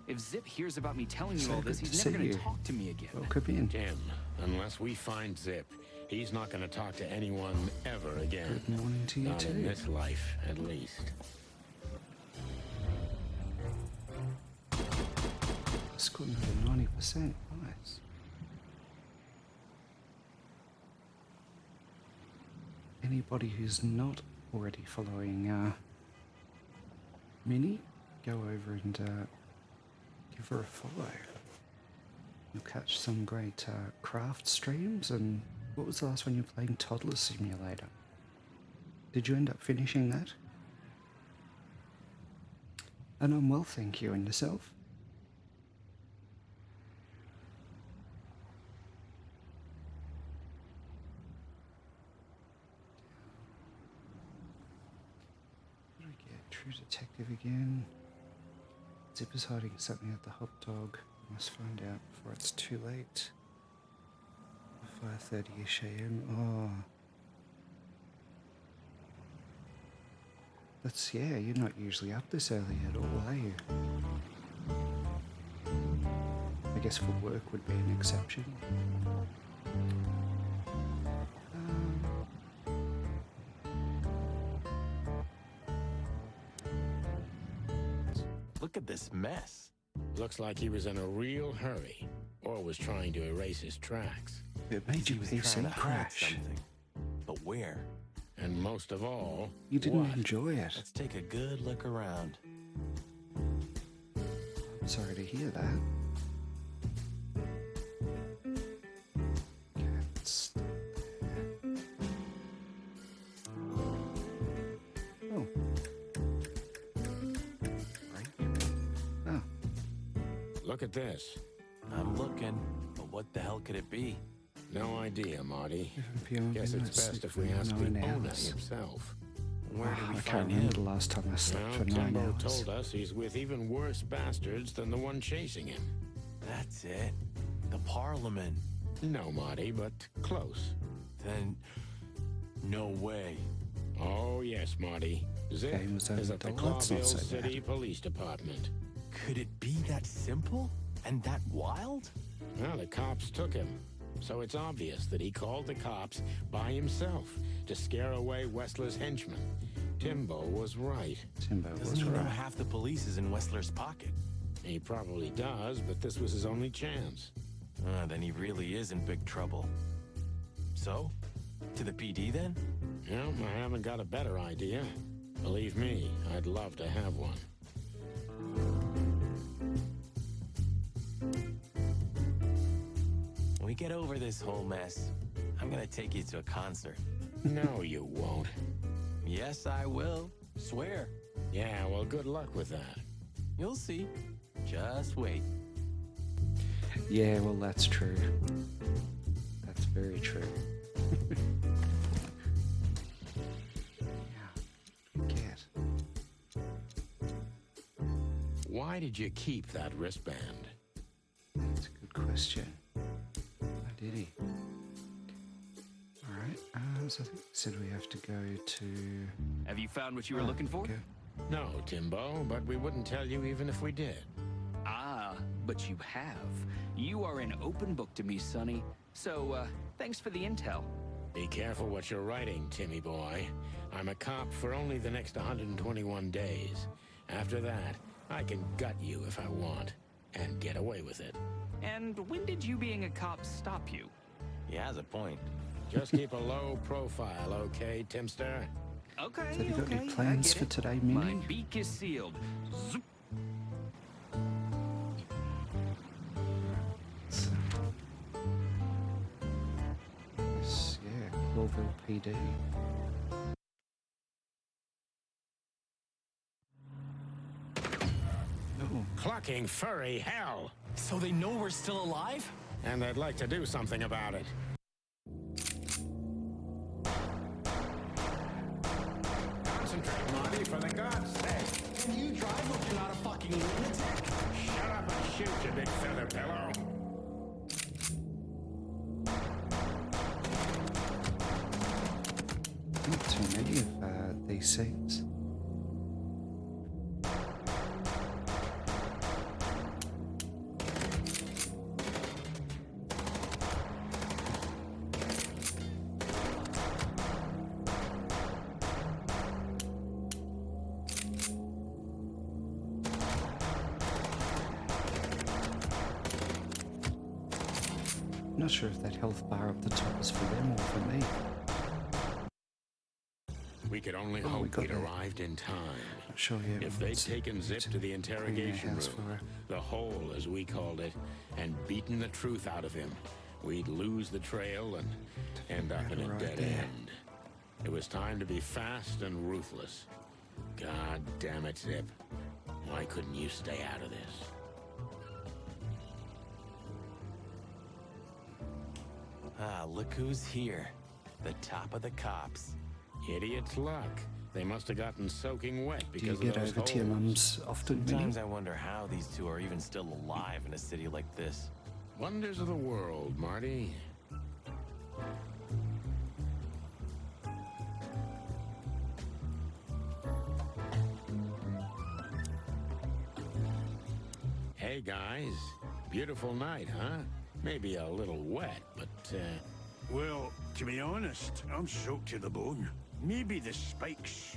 If Zip hears about me telling you So all this, good to he's never see gonna you. talk to me again. Welcome in. Tim, unless we find Zip, he's not going to talk to anyone ever again. Good morning to you Not in too. this life, at least. Scored another 90%. Nice. Anybody who's not already following Minnie, go over and give her a follow. You'll catch some great craft streams. And what was the last one you were playing? Toddler Simulator. Did you end up finishing that? And I'm well, thank you. And yourself? What do we get? True Detective again. Zip is hiding something at the hot dog. We must find out before it's too late. 5:30ish AM. Oh. That's, yeah, you're not usually up this early at all, are you? I guess for work would be an exception. Look at this mess. Looks like he was in a real hurry, or was trying to erase his tracks. It made you He was PC trying to hide crash. something. But where? And most of all, You didn't what? enjoy it. Let's take a good look around. I'm sorry to hear that. Okay, let's stop there. Oh. Right. Oh. Look at this. I'm looking, but what the hell could it be? No idea, Marty. 11 p.m. Guess it's best if we ask the 9 owner hours. himself. Where did we I can't find remember him? the last time I slept Well, for 9 Timbo hours. told us he's with even worse bastards than the one chasing him. That's it. The Parliament. No, Marty, but close. Then, no way. Oh, yes, Marty. Zip Game was is over at the dull. That's not Clawville so City bad. Police Department. Could it be that simple? And that wild? Well, the cops took him. So it's obvious that he called the cops by himself to scare away Wessler's henchmen. Timbo was right. Timbo Doesn't was he know right. half the police is in Wessler's pocket? He probably does, but this was his only chance. Then he really is in big trouble. So? To the PD then? Well, I haven't got a better idea. Believe me, I'd love to have one. When we get over this whole mess, I'm gonna take you to a concert. No, you won't. Yes, I will. Swear. Yeah, well, good luck with that. You'll see. Just wait. Yeah, well, that's true. That's very true. Yeah, forget. Why did you keep that wristband? That's a good question. Why did he? Alright, so I think it said we have to go to... Have you found what you were looking for? Okay. No, Timbo, but we wouldn't tell you even if we did. Ah, but you have. You are an open book to me, Sonny. So, thanks for the intel. Be careful what you're writing, Timmy boy. I'm a cop for only the next 121 days. After that, I can gut you if I want, and get away with it. And when did you being a cop stop you? He has a point. Just keep a low profile, okay, Timster? Okay, So have you got okay, any plans I get for it. today, My Mimi? beak is sealed. Zoop. So, yes, yeah, Clawville PD. Oh, Clucking furry hell! So they know we're still alive? And they'd like to do something about it. Concentrate, Marty, for the God's sake. Can you drive like you're not a fucking lunatic? Shut up and shoot, you big feather pillow. not too many of these scenes. Not sure if that health bar up the top is for them or for me. We could only Oh, we hope got we'd there. arrived in time. Not sure yet. If they'd taken Zip to the interrogation room, house for her. the hole as we called it, and beaten the truth out of him, we'd lose the trail and end up in a Right dead there. end. It was time to be fast and ruthless. God damn it, Zip. Why couldn't you stay out of this? Ah, look who's here. The top of the cops. Idiot's luck. They must have gotten soaking wet Do you because get of those over to your holes. mum's often, Minnie? Sometimes I wonder how these two are even still alive in a city like this. Wonders of the world, Marty. Hey, guys. Beautiful night, huh? Maybe a little wet, but, Well, to be honest, I'm soaked to the bone. Maybe the spikes.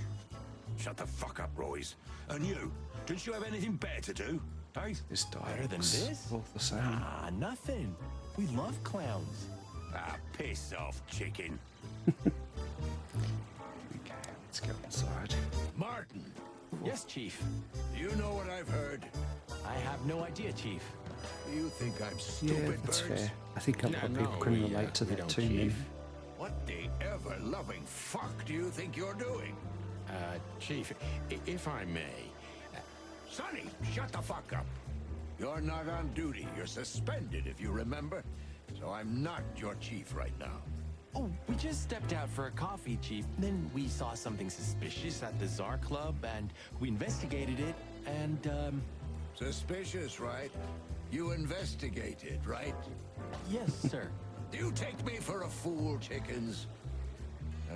Shut the fuck up, Royce. And you, don't you have anything better to do? Hey? This Better than dialog's this? all the same. Ah, nothing. We love clowns. Ah, piss off, chicken. Okay, let's go inside. Martin, Yes, Chief. you know what I've heard? I have no idea, Chief. You think I'm Yeah, stupid, that's Birds? fair. I think a lot of people can relate to we that don't, too, Minnie. Chief. What the ever-loving fuck do you think you're doing? Chief, if I may, Sonny, shut the fuck up. You're not on duty. You're suspended, if you remember. So I'm not your chief right now. Oh, we just stepped out for a coffee, Chief. Then we saw something suspicious at the Czar Club, and we investigated it, and, Suspicious, right? You investigated, right? yes, sir. Do you take me for a fool, chickens?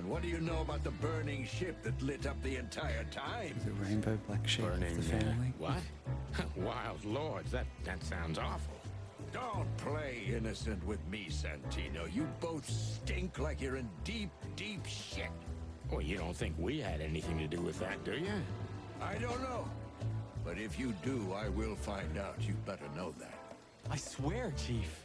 And what do you know about the burning ship that lit up the entire time? The rainbow black sheep of the family. What? Wild lords, that sounds awful. Don't play innocent with me, Santino. You both stink like you're in deep, deep shit. Well, you don't think we had anything to do with that, do you? I don't know. But if you do, I will find out. You better know that. I swear, Chief.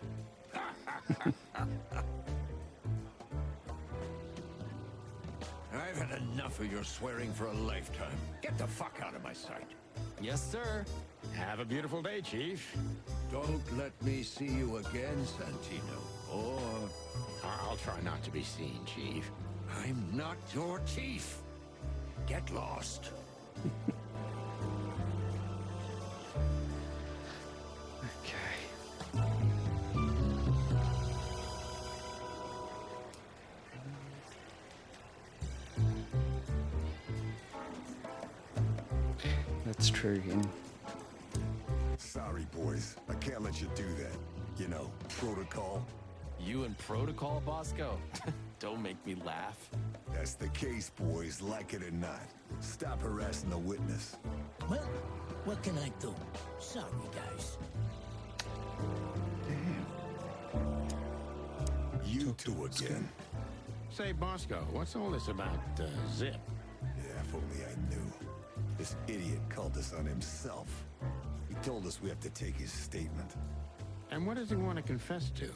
I've had enough of your swearing for a lifetime. Get the fuck out of my sight. Yes, sir. Have a beautiful day, Chief. Don't let me see you again, Santino. Or I'll try not to be seen, Chief. I'm not your chief. Get lost. Okay. That's true, Hin. Sorry, boys. I can't let you do that. You know, protocol. You and Protocol, Bosco? Don't make me laugh. That's the case, boys, like it or not. Stop harassing the witness. Well, what can I do? Sorry, guys. You two again. Say, Bosco, what's all this about, Zip? Yeah, if only I knew. This idiot called us on himself. He told us we have to take his statement. And what does he want to confess to?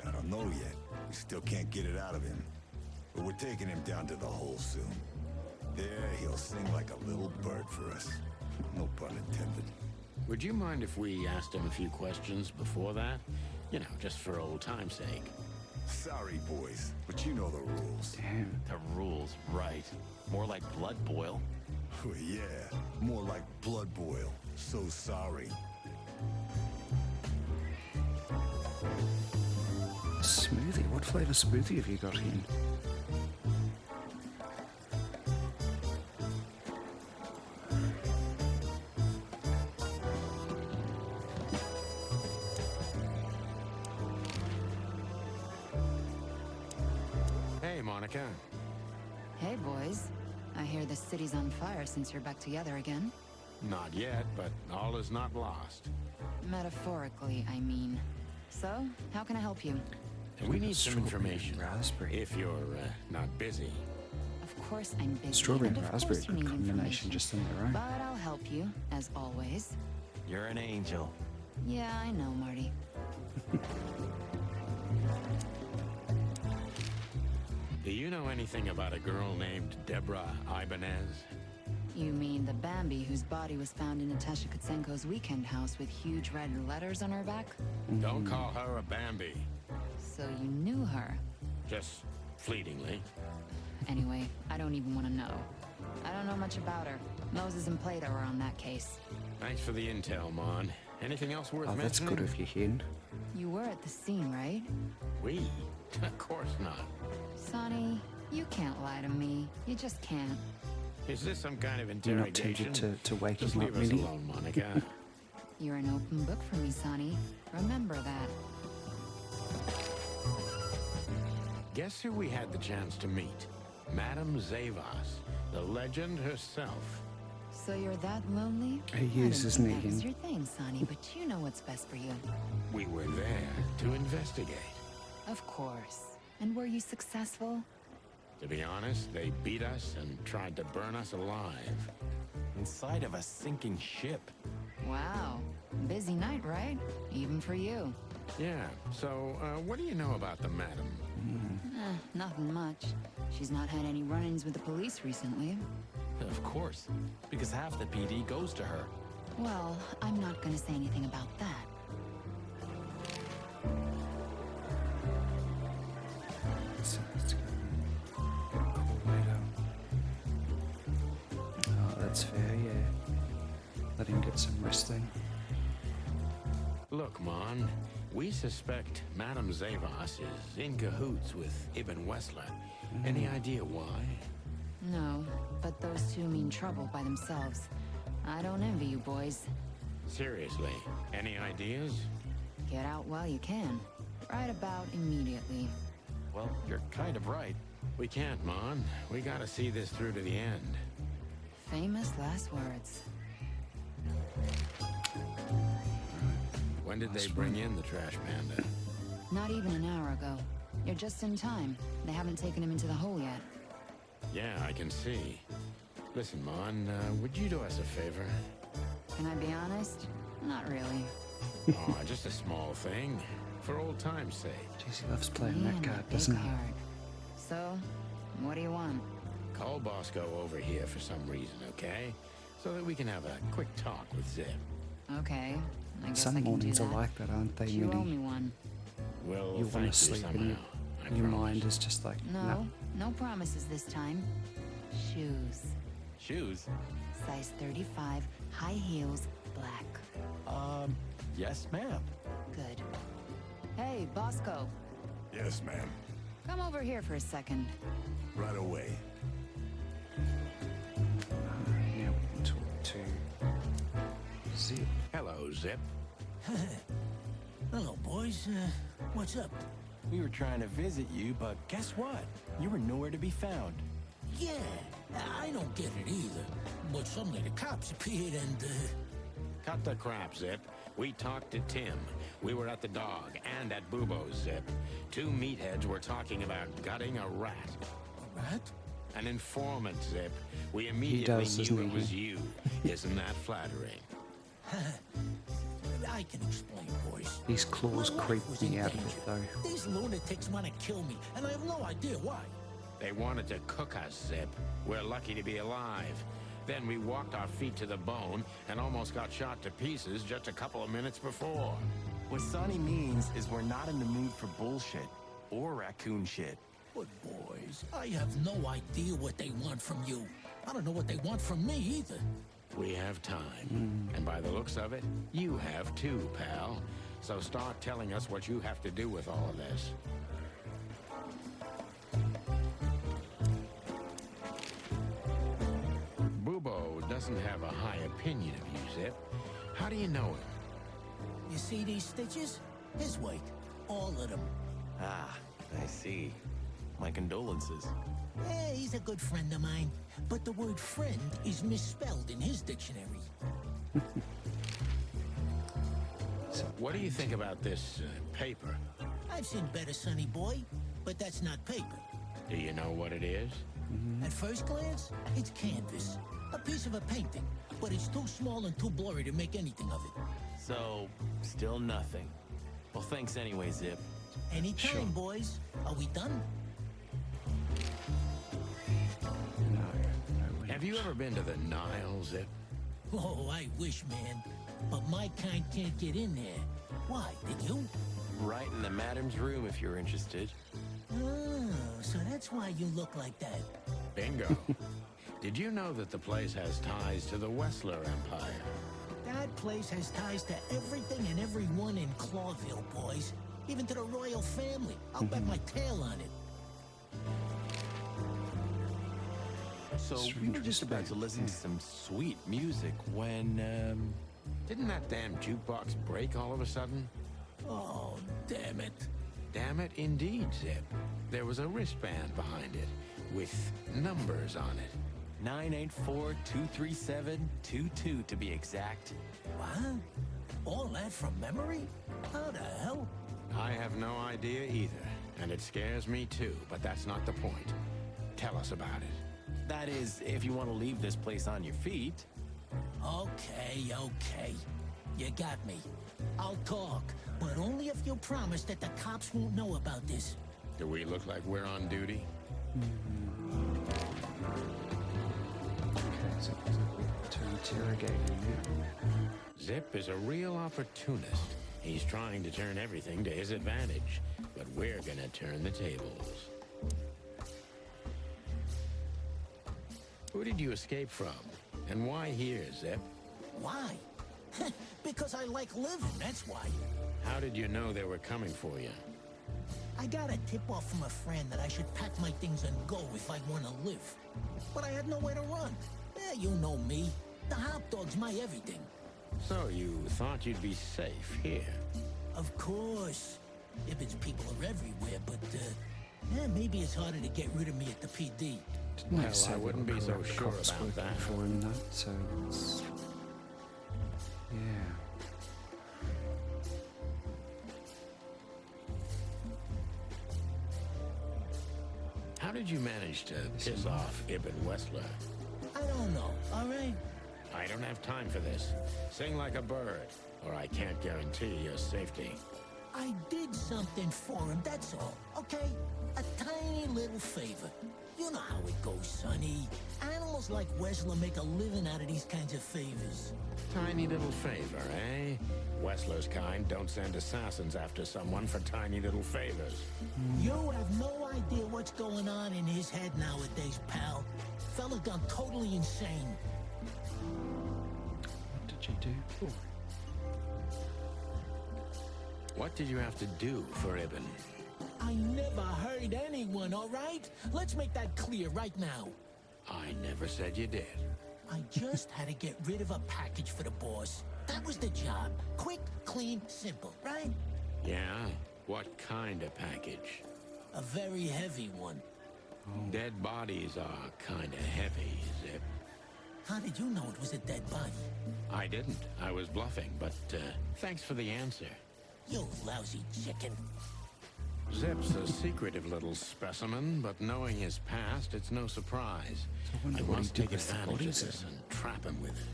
I don't know yet. We still can't get it out of him. But we're taking him down to the hole soon. There, he'll sing like a little bird for us. No pun intended. Would you mind if we asked him a few questions before that? You know, just for old time's sake. Sorry, boys, but you know the rules. Damn. The rules, right. More like blood boil. Oh, yeah, more like blood boil. So sorry. Smoothie? What flavour smoothie have you got in? Hey, Monica. Hey, boys. I hear the city's on fire since you're back together again. Not yet, but all is not lost. Metaphorically, I mean. So, how can I help you? We need some Strawberry information. and raspberry. If you're not busy. Of course I'm busy. Strawberry and of raspberry, course you good need combination information. just on their own. But I'll help you, as always. You're an angel. Yeah, I know, Marty. Do you know anything about a girl named Deborah Ibanez? You mean the Bambi whose body was found in Natasha Kutsenko's weekend house with huge red letters on her back? Don't call her a Bambi. So you knew her. Just fleetingly. Anyway, I don't even want to know. I don't know much about her. Moses and Plato are on that case. Thanks for the intel, Mon. Anything else worth Oh, that's mentioning? good of you, Hin. You were at the scene, right? We? Of course not. Sonny, you can't lie to me. You just can't. Is this some kind of You're not interrogation? tempted to wake Just him up, leave us Minnie? alone, Monica. You're an open book for me, Sonny. Remember that. Guess who we had the chance to meet? Madame Zavas, the legend herself. So you're that lonely? He I is, didn't isn't think he, that was Hin? your thing, Sonny, but you know what's best for you. We were there to investigate. Of course. And were you successful? To be honest, they beat us and tried to burn us alive. Inside of a sinking ship. Wow. Busy night, right? Even for you. Yeah, so what do you know about the madam? Nothing much. She's not had any run-ins with the police recently. Of course, because half the PD goes to her. Well, I'm not gonna say anything about that. So let's go. Call later. Oh, that's fair, yeah. Let him get some rest then. Look, Mon, we suspect Madame Zavas is in cahoots with Ibn Wessler. Any idea why? No, but those two mean trouble by themselves. I don't envy you boys. Seriously, any ideas? Get out while you can. Right about immediately. Well, you're kind of right. We can't, Mon. We gotta see this through to the end. Famous last words. When did they bring in the trash panda? Not even an hour ago. You're just in time. They haven't taken him into the hole yet. Yeah, I can see. Listen, Mon, would you do us a favor? Can I be honest? Not really. Oh, just a small thing. For old time's sake. Jeez, he loves playing Man, that card, big doesn't he? heart. So, what do you want? Call Bosco over here for some reason, okay? So that we can have a quick talk with Zip. Okay, I guess Some I can mornings do are that. like that, aren't they, But you owe Minnie? me one. Well, You want to sleep and your mind is just like, No, no promises this time. Shoes. Shoes? Size 35, high heels, black. Yes, ma'am. Good. Hey, Bosco. Yes, ma'am. Come over here for a second. Right away. Now we can talk to Zip. Hello, Zip. Hello, boys. What's up? We were trying to visit you, but guess what? You were nowhere to be found. Yeah, I don't get it either. But suddenly the cops appeared and, Cut the crap, Zip. We talked to Tim. We were at the dog and at Bubo's, Zip. Two meatheads were talking about gutting a rat. A rat? An informant, Zip. We immediately does, knew doesn't it he? was you. Isn't that flattering? I can explain, boys. These claws My wife creep was me in out of it, danger. though. These lunatics want to kill me, and I have no idea why. They wanted to cook us, Zip. We're lucky to be alive. Then we walked our feet to the bone and almost got shot to pieces just a couple of minutes before. What Sonny means is we're not in the mood for bullshit or raccoon shit. But boys, I have no idea what they want from you. I don't know what they want from me either. We have time. And by the looks of it, you have too, pal. So start telling us what you have to do with all of this. Bubo doesn't have a high opinion of you, Zip. How do you know him? You see these stitches? His work. All of them. Ah, I see. My condolences. Yeah, he's a good friend of mine. But the word friend is misspelled in his dictionary. What do you think about this paper? I've seen better, Sonny boy, but that's not paper. Do you know what it is? At first glance, it's canvas. A piece of a painting, but it's too small and too blurry to make anything of it. So, still nothing. Well, thanks anyway, Zip. Anytime, boys. Are we done? Have you ever been to the Nile, Zip? Oh, I wish, man. But my kind can't get in there. Why, did you? Right in the madam's room if you're interested. Oh, so that's why you look like that. Bingo. Did you know that the place has ties to the Wessler Empire? That place has ties to everything and everyone in Clawville, boys. Even to the royal family. I'll bet my tail on it. So we were just about to listen to some sweet music when, Didn't that damn jukebox break all of a sudden? Oh, damn it. Damn it, indeed, Zip. There was a wristband behind it, with numbers on it. 984-237-22 to be exact. What? All that from memory? How the hell? I have no idea either, and it scares me too, but that's not the point. Tell us about it. That is, if you want to leave this place on your feet. Okay. You got me. I'll talk, but only if you promise that the cops won't know about this. Do we look like we're on duty? Okay, so to interrogate him. Zip is a real opportunist. He's trying to turn everything to his advantage, but we're gonna turn the tables. Who did you escape from? And why here, Zip? Why? Because I like living, that's why. How did you know they were coming for you? I got a tip-off from a friend that I should pack my things and go if I want to live. But I had nowhere to run. You know me. The hot dog's my everything. So you thought you'd be safe here? Of course. Ibben's people are everywhere, but, Yeah, maybe it's harder to get rid of me at the PD. Didn't Well, they say I wouldn't be so corrupt sure cops about working that. for him, though? So it's... Yeah. How did you manage to piss off Ibn Wessler? I don't know, all right? I don't have time for this. Sing like a bird, or I can't guarantee your safety. I did something for him, that's all, okay? A tiny little favor. You know how it goes, Sonny. Animals like Wessler make a living out of these kinds of favors. Tiny little favor, eh? Wessler's kind don't send assassins after someone for tiny little favors. You have no idea what's going on in his head nowadays, pal. Fella's gone totally insane. What did you do for him? What did you have to do for Ibn? I never hurt anyone, all right? Let's make that clear right now. I never said you did. I just had to get rid of a package for the boss. That was the job. Quick, clean, simple, right? Yeah? What kind of package? A very heavy one. Dead bodies are kinda heavy, Zip. How did you know it was a dead body? I didn't. I was bluffing, but thanks for the answer. You lousy chicken. Zip's a secretive little specimen, but knowing his past, it's no surprise. I wonder I what he must did take with the advantage of bodies this then. and trap him with it.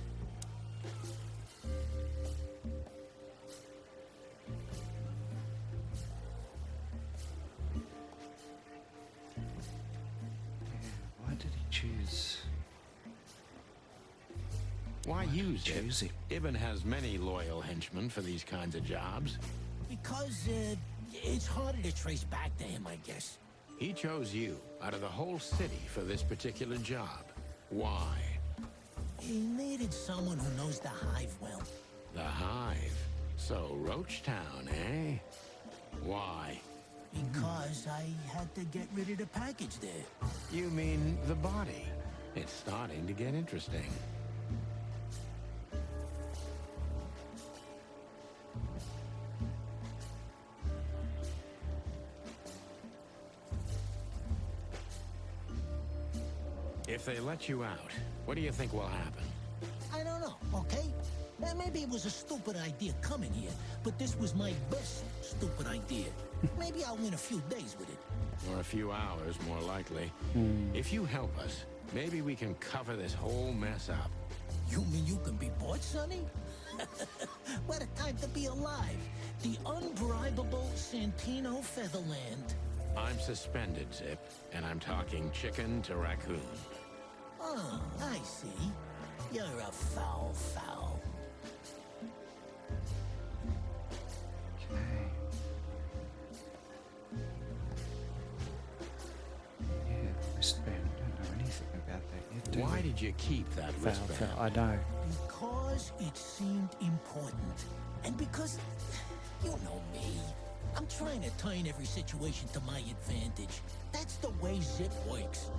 Why did he choose? Why use choose it? him? Ibn has many loyal henchmen for these kinds of jobs. Because, it's harder to trace back to him, I guess. He chose you out of the whole city for this particular job. Why? He needed someone who knows the Hive well. The Hive. So, Roachtown, eh? Why? Because I had to get rid of the package there. You mean the body? It's starting to get interesting. If they let you out, what do you think will happen? I don't know, okay? Maybe it was a stupid idea coming here, but this was my best stupid idea. Maybe I'll win a few days with it. Or a few hours, more likely. If you help us, maybe we can cover this whole mess up. You mean you can be bought, Sonny? What a time to be alive. The unbribable Santino Featherland. I'm suspended, Zip, and I'm talking chicken to raccoon. Oh, I see. You're a foul. Okay. Yeah, wristband. I don't know anything about that yet, do Why we? did you keep that Foul, wristband? foul. I know. Because it seemed important. And because, you know me, I'm trying to turn every situation to my advantage. That's the way Zip works.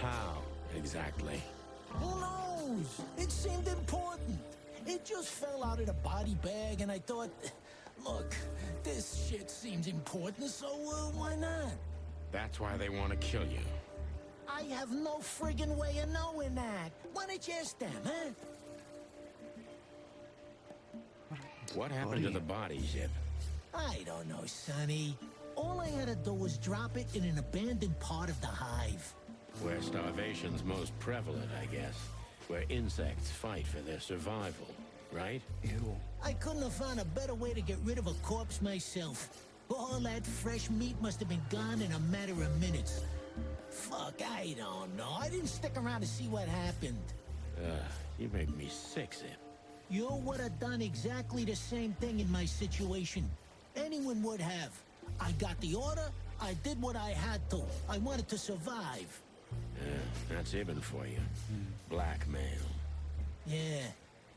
How, exactly? Who knows? It seemed important. It just fell out of the body bag, and I thought, look, this shit seems important, so why not? That's why they want to kill you. I have no friggin' way of knowing that. Why don't you ask them, huh? What happened to the body, Zip? I don't know, Sonny. All I had to do was drop it in an abandoned part of the Hive. Where starvation's most prevalent, I guess. Where insects fight for their survival, right? Ew. I couldn't have found a better way to get rid of a corpse myself. All that fresh meat must have been gone in a matter of minutes. Fuck, I don't know. I didn't stick around to see what happened. You make me sick, Zip. You would have done exactly the same thing in my situation. Anyone would have. I got the order, I did what I had to. I wanted to survive. That's Ibn for you. Blackmail. Yeah,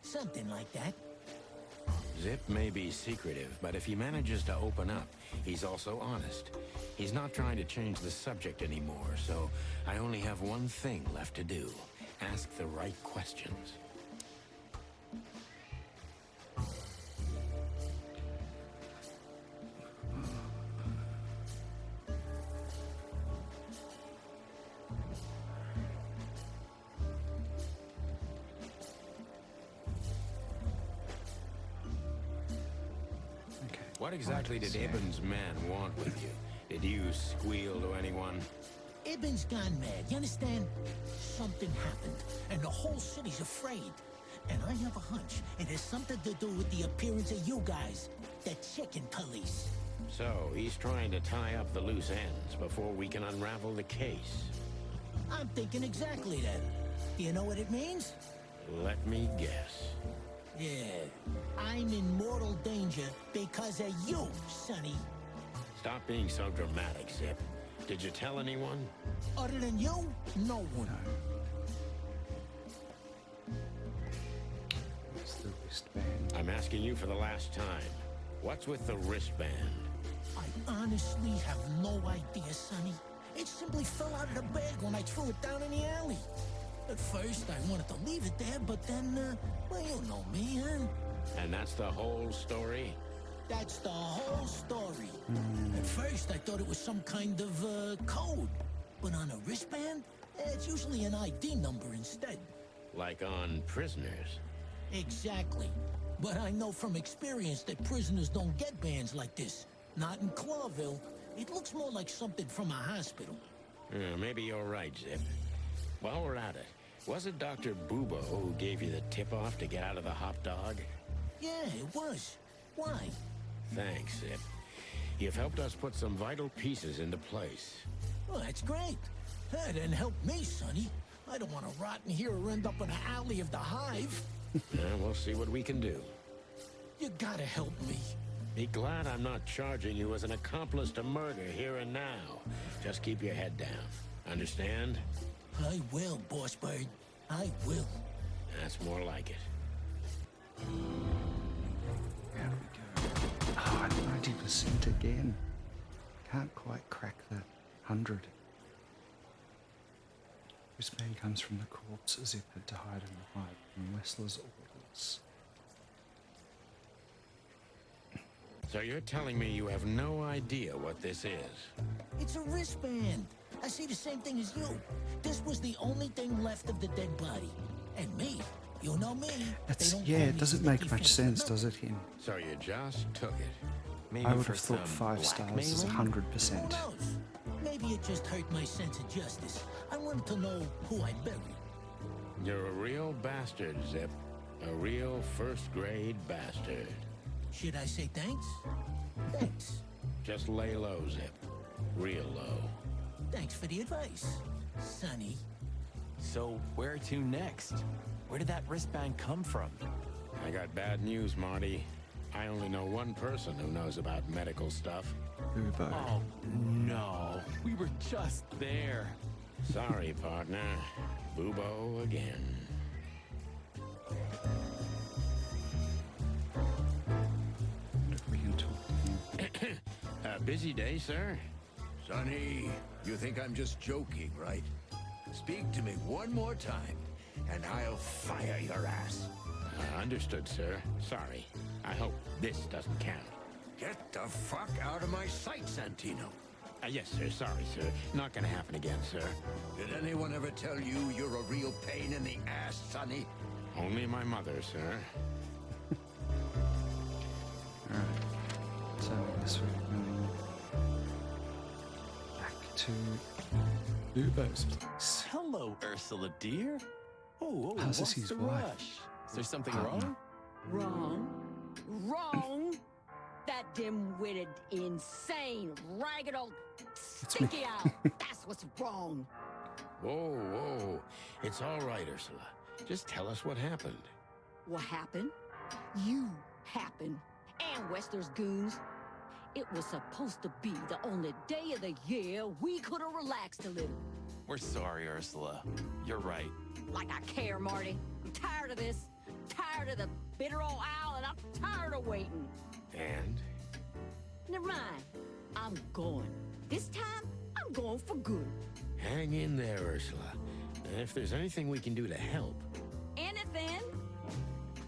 something like that. Zip may be secretive, but if he manages to open up, he's also honest. He's not trying to change the subject anymore, so I only have one thing left to do. Ask the right questions. What exactly did Ibn's man want with you? Did you squeal to anyone? Ibn's gone mad, you understand? Something happened, and the whole city's afraid. And I have a hunch it has something to do with the appearance of you guys, the chicken police. So, he's trying to tie up the loose ends before we can unravel the case. I'm thinking exactly that. Do you know what it means? Let me guess. Yeah, I'm in mortal danger because of you, Sonny. Stop being so dramatic, Zip. Did you tell anyone? Other than you, no one. What's the wristband? I'm asking you for the last time. What's with the wristband? I honestly have no idea, Sonny. It simply fell out of the bag when I threw it down in the alley. At first, I wanted to leave it there, but then, well, you know me, huh? And that's the whole story? That's the whole story. At first, I thought it was some kind of, code. But on a wristband, it's usually an ID number instead. Like on prisoners? Exactly. But I know from experience that prisoners don't get bands like this. Not in Clawville. It looks more like something from a hospital. Maybe you're right, Zip. While we're at it, was it Dr. Bubo who gave you the tip-off to get out of the hot dog? Yeah, it was. Why? Thanks, Zip. You've helped us put some vital pieces into place. Well, that's great. That didn't help me, Sonny. I don't want to rot in here or end up in the alley of the Hive. We'll see what we can do. You gotta help me. Be glad I'm not charging you as an accomplice to murder here and now. Just keep your head down. Understand? I will, Boss Bird. I will. That's more like it. There we go. Oh, 90% again. Can't quite crack that 100. Wristband comes from the corpse Zip had to hide in the hive from Wessler's orders. So you're telling me you have no idea what this is? It's a wristband. I see the same thing as you. This was the only thing left of the dead body. And me. You know me. That's, yeah, it doesn't make much sense, does it, him? So you just took it? Maybe I would have thought 5 stars is 100%. Who knows? Maybe it just hurt my sense of justice. I wanted to know who I buried. You're a real bastard, Zip. A real first-grade bastard. Should I say thanks? Thanks. Just lay low, Zip. Real low. Thanks for the advice, Sonny. So, where to next? Where did that wristband come from? I got bad news, Marty. I only know one person who knows about medical stuff. Bubo. Oh, no. We were just there. Sorry, partner. Bubo again. If we can talk to him. Busy day, sir? Sonny, you think I'm just joking, right? Speak to me one more time, and I'll fire your ass. Understood, sir. Sorry. I hope this doesn't count. Get the fuck out of my sight, Santino. Yes, sir. Sorry, sir. Not gonna happen again, sir. Did anyone ever tell you you're a real pain in the ass, Sonny? Only my mother, sir. Alright. So I guess we're going back to Bubo's place. Hello, Ursula, dear. Oh, How's this what's his the wife? rush? Is there something Partner. wrong? Wrong? That dim-witted, insane, ragged old sticky owl. That's what's wrong. Whoa, whoa. It's all right, Ursula. Just tell us what happened. What happened? You happened. And Wester's goons. It was supposed to be the only day of the year we could have relaxed a little. We're sorry, Ursula. You're right. Like I care, Marty. I'm tired of this. Tired of the bitter old owl, and I'm tired of waiting. And? Never mind. I'm going. This time, I'm going for good. Hang in there, Ursula. And if there's anything we can do to help. Anything?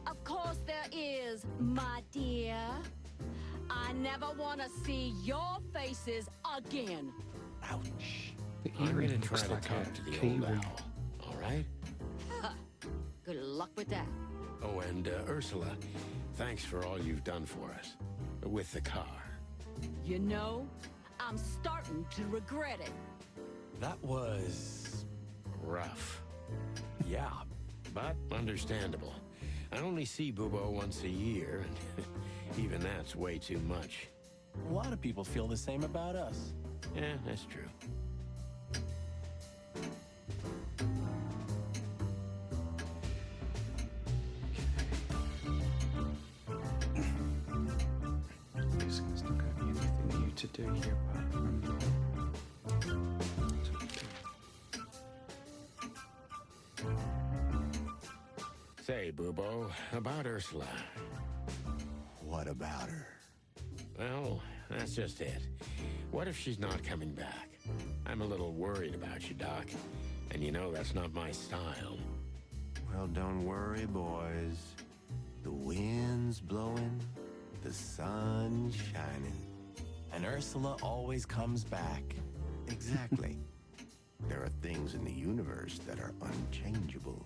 Of course there is, my dear. I never want to see your faces again. Ouch. The I'm earring gonna try looks to like talk a to the key old ring. owl. All right? Good luck with that. Oh, and Ursula, thanks for all you've done for us. with the car. You know, I'm starting to regret it. That was Rough. yeah. But understandable. I only see Bubo once a year, and even that's way too much. A lot of people feel the same about us. Yeah, that's true. Guessing there's not going to be anything new to do here apart from Say, Bubo, about Ursula. What about her? Well, that's just it. What if she's not coming back? I'm a little worried about you, Doc. And you know that's not my style. Well, don't worry, boys. The wind's blowing, the sun's shining. And Ursula always comes back. Exactly. There are things in the universe that are unchangeable.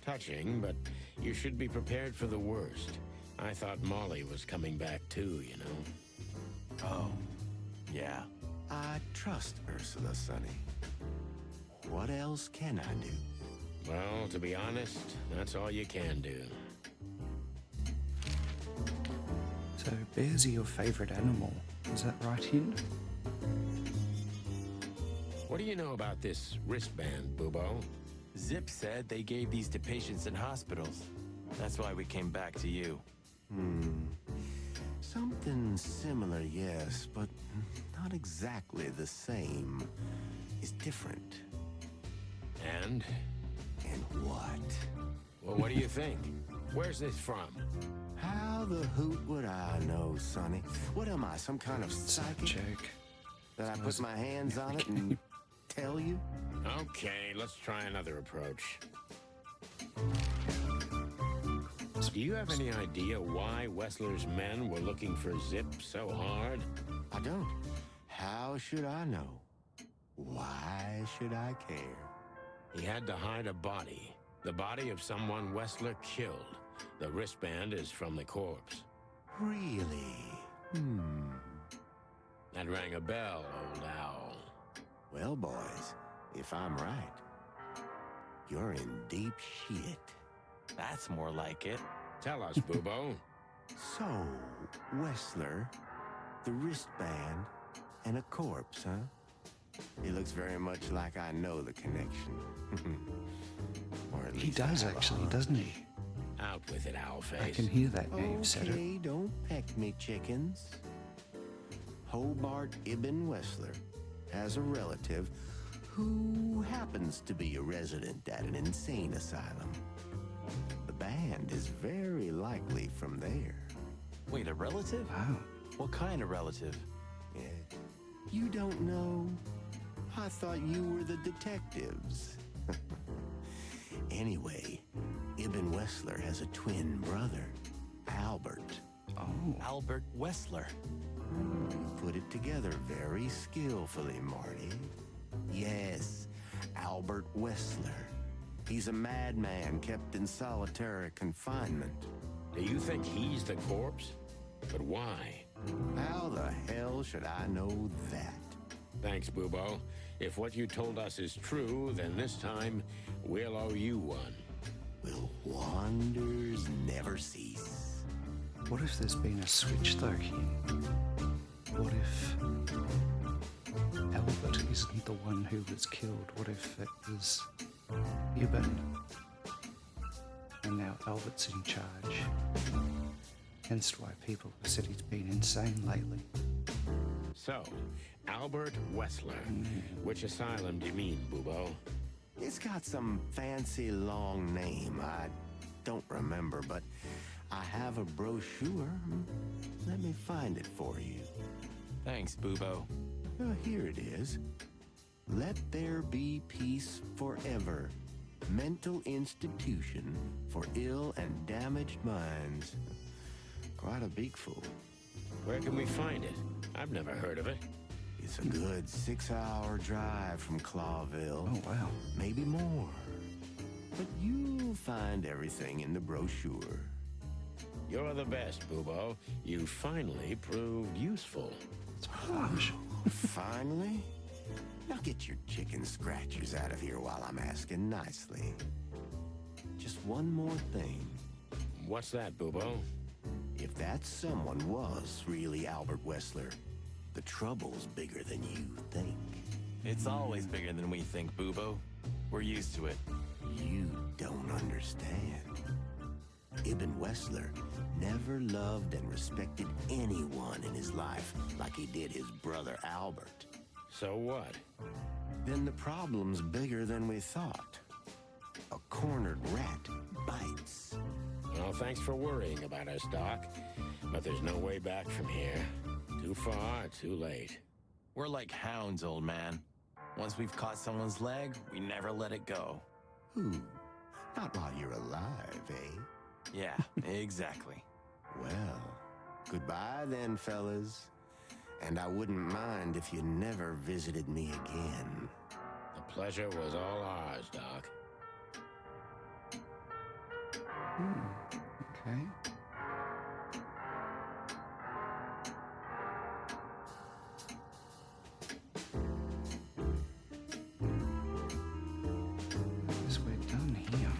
Touching, but you should be prepared for the worst. I thought Molly was coming back too, you know. Oh, yeah. I trust Ursula, Sonny. What else can I do? Well, to be honest, that's all you can do. So, bears are your favorite animal. Is that right, Hind? What do you know about this wristband, Bubo? Zip said they gave these to patients in hospitals. That's why we came back to you. Something similar, yes, but not exactly the same. It's different. And? And what? Well, what do you think? Where's this from? How the hoot would I know, Sonny? What am I, some kind of psychic? Joke. That I put my hands on it and tell you? Okay, let's try another approach. Do you have any idea why Wessler's men were looking for Zip so hard? I don't. How should I know? Why should I care? He had to hide a body. The body of someone Wessler killed. The wristband is from the corpse. Really? That rang a bell, old owl. Well, boys, if I'm right, you're in deep shit. That's more like it. Tell us, Bubo. So, Wessler, the wristband, and a corpse, huh? It looks very much like I know the connection. Or at He least does I have a actually, hunch. doesn't he? Out with it, Owlface. I can hear that now you've said it. Okay, don't peck me, chickens. Hobart Ibn Wessler has a relative who happens to be a resident at an insane asylum. The band is very likely from there. Wait, a relative? Wow. What kind of relative? Yeah. You don't know? I thought you were the detectives. Anyway, Ibn Wessler has a twin brother, Albert. Oh. Albert Wessler. You put it together very skillfully, Marty. Yes, Albert Wessler. He's a madman kept in solitary confinement. Do you think he's the corpse? But why? How the hell should I know that? Thanks, Bubo. If what you told us is true, then this time we'll owe you one. Will wonders never cease? What if there's been a switch though here? What if Albert isn't the one who was killed? What if it was Ibn? And now Albert's in charge. Hence why people have said he's been insane lately. So, Albert Wessler. Which asylum do you mean, Bubo? It's got some fancy long name. I don't remember, but I have a brochure. Let me find it for you. Thanks, Bubo. Here it is. Let There Be Peace Forever. Mental institution for ill and damaged minds. Quite a big fool. Where can we find it? I've never heard of it. It's a good 6-hour drive from Clawville. Oh, wow. Maybe more. But you'll find everything in the brochure. You're the best, Bubo. You finally proved useful. Finally? Now get your chicken scratchers out of here while I'm asking nicely. Just one more thing. What's that, Bubo? If that someone was really Albert Wessler, the trouble's bigger than you think. It's always bigger than we think, Bubo. We're used to it. You don't understand. Ibn Wessler never loved and respected anyone in his life like he did his brother Albert. So what? Then the problem's bigger than we thought. A cornered rat bites. Well, thanks for worrying about us, Doc. But there's no way back from here. Too far, too late. We're like hounds, old man. Once we've caught someone's leg, we never let it go. Ooh, not while you're alive, eh? Yeah, exactly. Well, goodbye then, fellas. And I wouldn't mind if you never visited me again. The pleasure was all ours, Doc. Okay. I guess we're done here.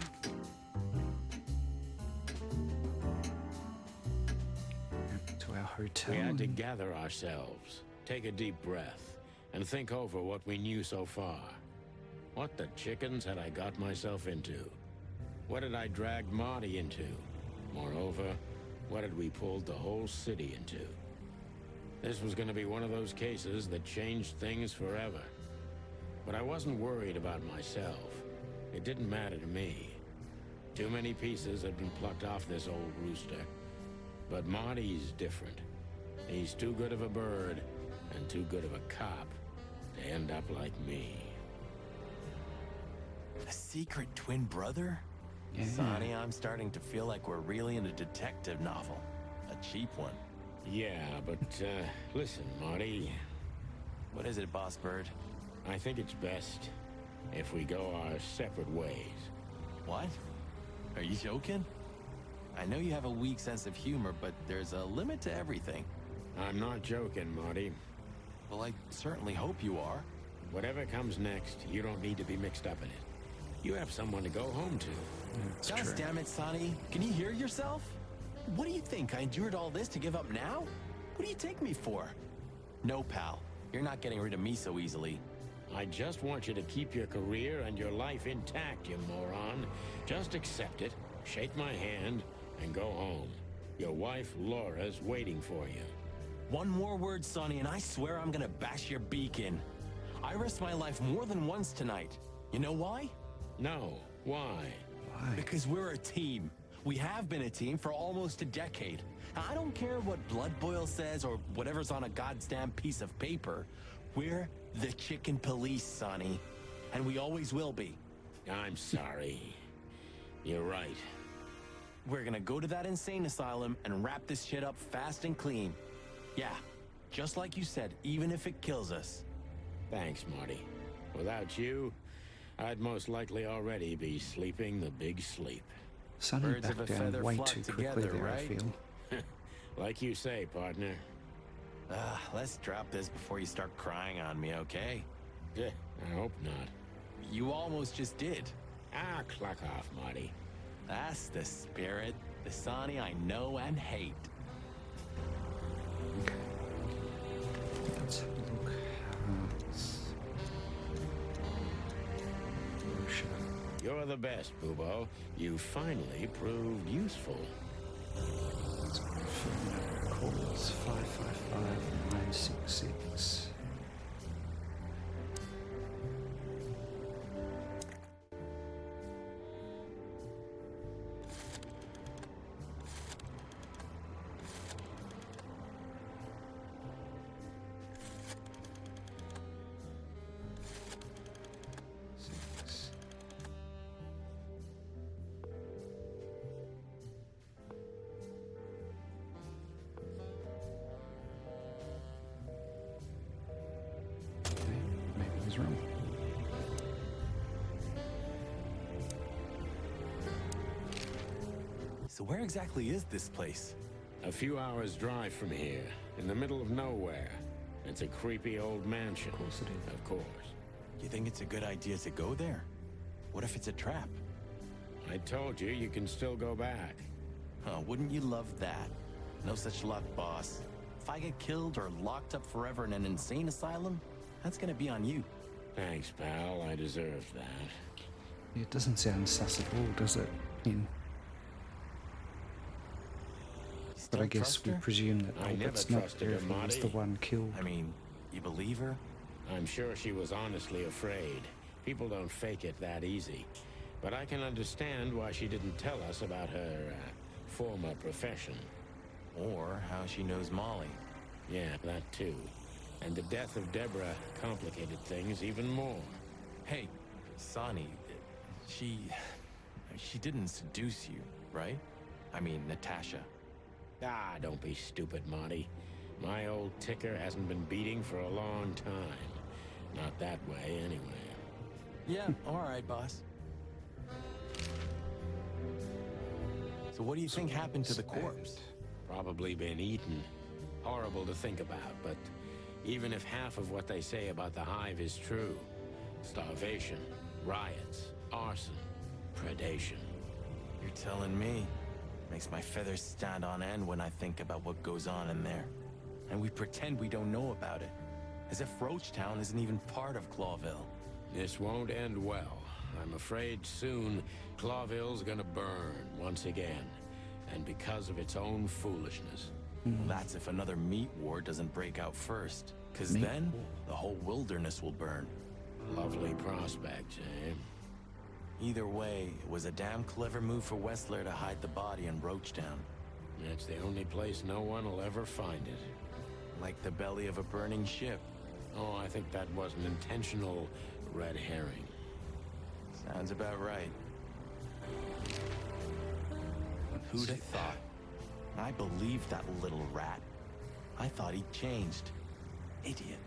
To our hotel. We had to gather ourselves, take a deep breath, and think over what we knew so far. What the chickens had I got myself into? What had I dragged Marty into? Moreover, what had we pulled the whole city into? This was going to be one of those cases that changed things forever. But I wasn't worried about myself. It didn't matter to me. Too many pieces had been plucked off this old rooster. But Marty's different. He's too good of a bird and too good of a cop to end up like me. A secret twin brother? Yeah. Sonny, I'm starting to feel like we're really in a detective novel. A cheap one. Yeah, but, listen, Marty. What is it, Boss Bird? I think it's best if we go our separate ways. What? Are you joking? I know you have a weak sense of humor, but there's a limit to everything. I'm not joking, Marty. Well, I certainly hope you are. Whatever comes next, you don't need to be mixed up in it. You have someone to go home to. That's Gosh true. damn it, Sonny. Can you hear yourself? What do you think? I endured all this to give up now? What do you take me for? No, pal. You're not getting rid of me so easily. I just want you to keep your career and your life intact, you moron. Just accept it, shake my hand, and go home. Your wife, Laura's waiting for you. One more word, Sonny, and I swear I'm gonna bash your beak in. I risked my life more than once tonight. You know why? No. Why? Why? Because we're a team. We have been a team for almost a decade. I don't care what Blood Boil says or whatever's on a goddamn piece of paper. We're the Chicken Police, Sonny. And we always will be. I'm sorry. You're right. We're gonna go to that insane asylum and wrap this shit up fast and clean. Yeah, just like you said, even if it kills us. Thanks, Marty. Without you, I'd most likely already be sleeping the big sleep. Sonny Birds of backed a down feather way flock too quickly together, there, I right? feel. Like you say, partner. Let's drop this before you start crying on me, okay? Yeah, I hope not. You almost just did. Ah, clock off, Marty. That's the spirit. The Sonny I know and hate. Okay. Let's have a look. You're the best, Bubo. You finally proved useful. Let's go phone number calls 555-966. So where exactly is this place? A few hours' drive from here, in the middle of nowhere. It's a creepy old mansion. Of course it is. Of course. You think it's a good idea to go there? What if it's a trap? I told you, you can still go back. Oh, wouldn't you love that? No such luck, boss. If I get killed or locked up forever in an insane asylum, that's gonna be on you. Thanks, pal. I deserve that. It doesn't sound sus at all, does it? But I guess we presume that I never Albert's not trusted there her, if he was Marty. the one killed. I mean, you believe her? I'm sure she was honestly afraid. People don't fake it that easy. But I can understand why she didn't tell us about her former profession. Or how she knows Molly. Yeah, that too. And the death of Deborah complicated things even more. Hey, Sonny, she didn't seduce you, right? I mean, Natasha. Ah, don't be stupid, Marty. My old ticker hasn't been beating for a long time. Not that way, anyway. Yeah, all right, boss. So what do you think happened to the corpse? Probably been eaten. Horrible to think about, but even if half of what they say about the Hive is true, starvation, riots, arson, predation. You're telling me. Makes my feathers stand on end when I think about what goes on in there. And we pretend we don't know about it. As if Roachtown isn't even part of Clawville. This won't end well. I'm afraid soon Clawville's gonna burn once again. And because of its own foolishness. Well, that's if another meat war doesn't break out first. Because Meat then, war? the whole wilderness will burn. Lovely prospect, eh? Either way, it was a damn clever move for Wessler to hide the body in Roachtown. It's the only place no one will ever find it. Like the belly of a burning ship. Oh, I think that was an intentional red herring. Sounds about right. Who'd have thought? I believed that little rat. I thought he'd changed. Idiot.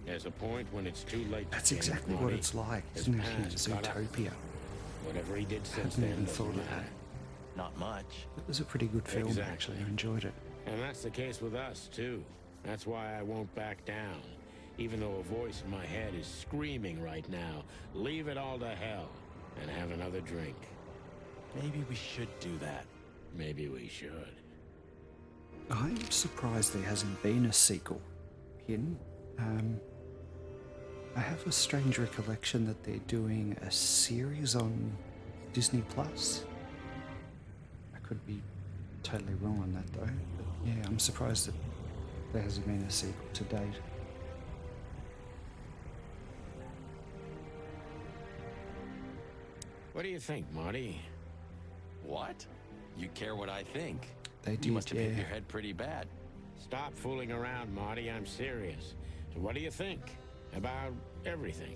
There's a point when it's too late to That's change, exactly what Marty. it's like, His isn't it, in past got up. Zootopia? Whatever he did I since hadn't then even doesn't thought of matter. that. Not much. It was a pretty good film, Exactly. actually. I enjoyed it. And that's the case with us, too. That's why I won't back down. Even though a voice in my head is screaming right now, leave it all to hell and have another drink. Maybe we should do that. Maybe we should. I'm surprised there hasn't been a sequel. I have a strange recollection that they're doing a series on Disney Plus. I could be totally wrong on that though. But yeah, I'm surprised that there hasn't been a sequel to date. What do you think, Marty? What? You care what I think? They You did, must have hit yeah. your head pretty bad. Stop fooling around, Marty. I'm serious. So what do you think about everything?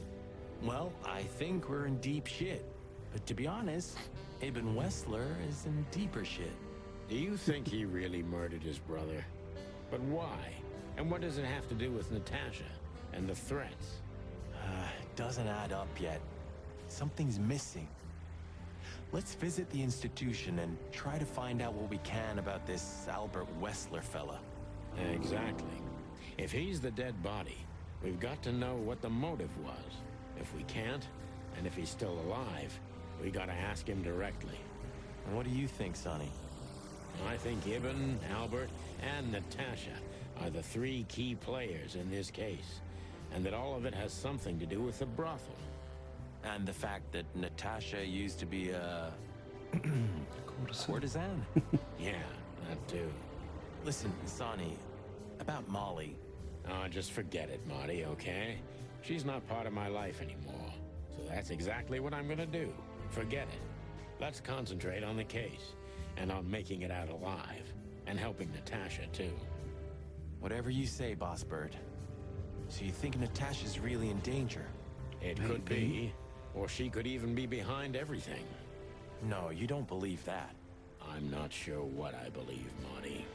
Well, I think we're in deep shit. But to be honest, Eben Wessler is in deeper shit. Do you think he really murdered his brother? But why? And what does it have to do with Natasha and the threats? It doesn't add up yet. Something's missing. Let's visit the institution and try to find out what we can about this Albert Wessler fella. Exactly. If he's the dead body, we've got to know what the motive was. If we can't, and if he's still alive, we gotta ask him directly. And what do you think, Sonny? I think Ibn, Albert, and Natasha are the three key players in this case, and that all of it has something to do with the brothel. And the fact that Natasha used to be a Courtesan. courtesan? Yeah, that too. Listen, Sonny, about Molly. Oh, just forget it, Marty, okay? She's not part of my life anymore. So that's exactly what I'm gonna do. Forget it. Let's concentrate on the case, and on making it out alive, and helping Natasha, too. Whatever you say, Boss Bird. So you think Natasha's really in danger? It could be, or she could even be behind everything. No, you don't believe that. I'm not sure what I believe, Marty.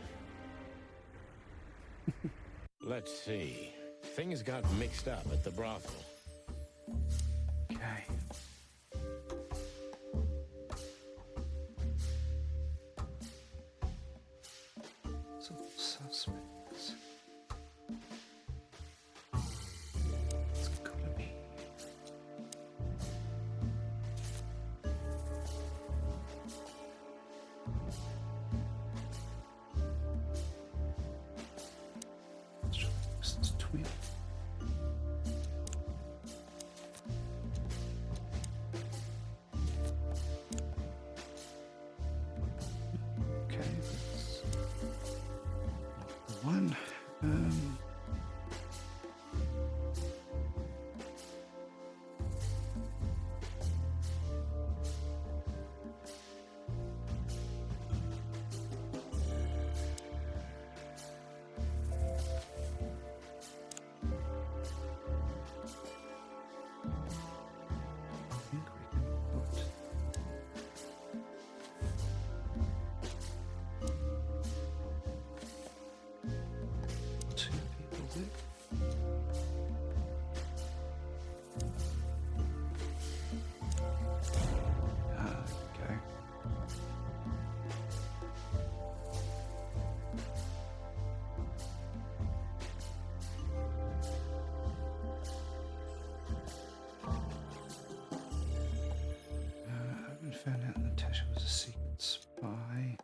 Let's see. Things got mixed up at the brothel. Okay. me. Okay, that's the one. Found out Natasha was a secret spy.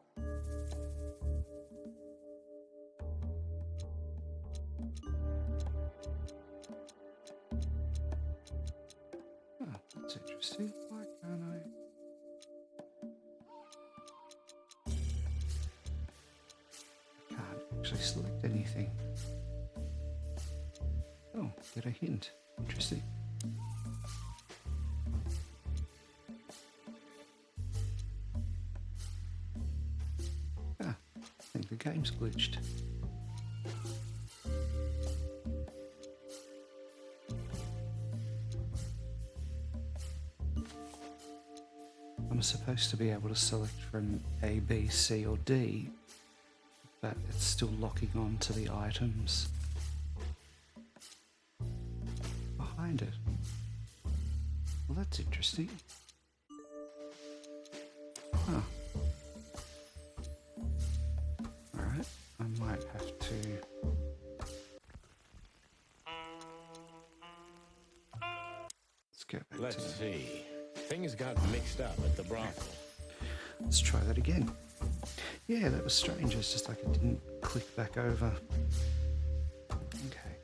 Oh, that's interesting. Why can't I can't actually select anything. Oh, get a hint. Interesting. The game's glitched. I'm supposed to be able to select from A, B, C or D, but it's still locking on to the items behind it. Well, that's interesting. Huh. I might have to... Let's go back Let's to... see. Things got mixed up at the brothel. Let's try that again. Yeah, that was strange. It's just like it didn't click back over. Okay.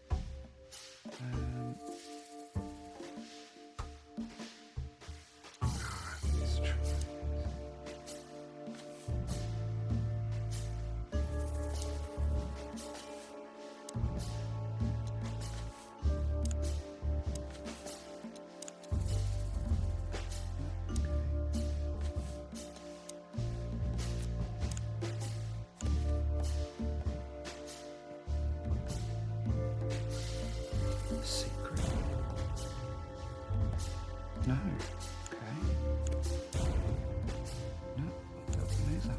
Let's try. Secret. No. Okay. No, that one either.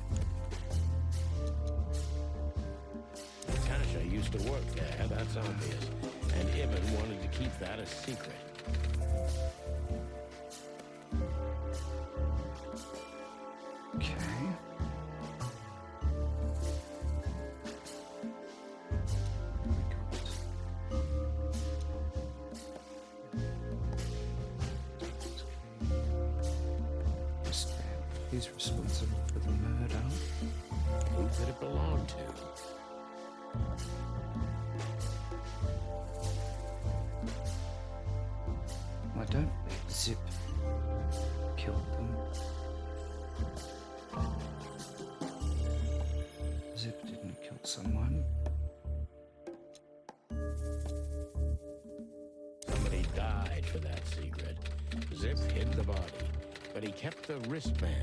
Natasha used to work there, that's obvious. And Ibn wanted to keep that a secret. Okay. He's responsible for the murder. Who did it belong to? I don't believe Zip killed them. Zip didn't kill someone. Somebody died for that secret. Zip hid the body, but he kept the wristband.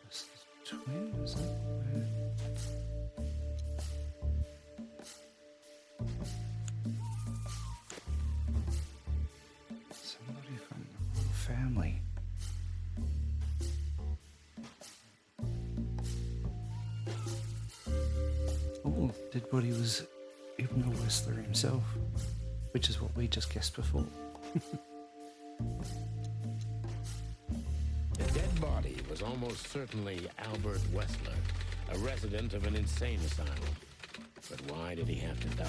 This is twin, is it? Somebody from the royal family. Oh, dead body was Ibn Whistler himself, which is what we just guessed before. The dead body was almost certainly Albert Wessler, a resident of an insane asylum. But why did he have to die?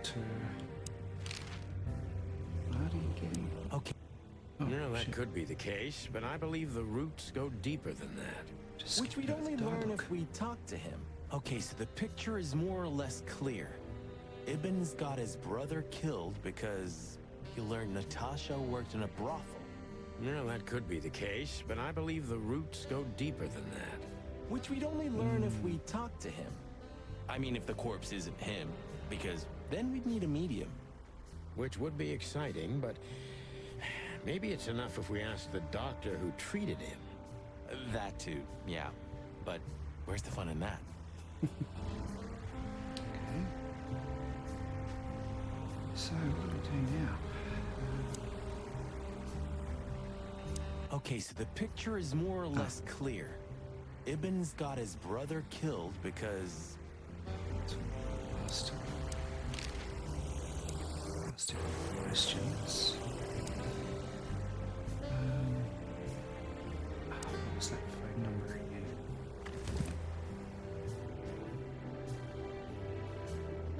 to Marty again. Okay. Oh, You know, that shit. could be the case, but I believe the roots go deeper than that. Just Which skip we'd over the only learn dialogue. if we talked to him. Okay, so the picture is more or less clear. Ibn's got his brother killed because he learned Natasha worked in a brothel. You know, that could be the case, but I believe the roots go deeper than that. Which we'd only learn if we talked to him. I mean, if the corpse isn't him, because then we'd need a medium. Which would be exciting, but maybe it's enough if we ask the doctor who treated him. That too, yeah. But where's the fun in that? Okay. So, what do we do now? Okay, so the picture is more or less clear. Ibn's got his brother killed because... Last two questions. What was that phone number again?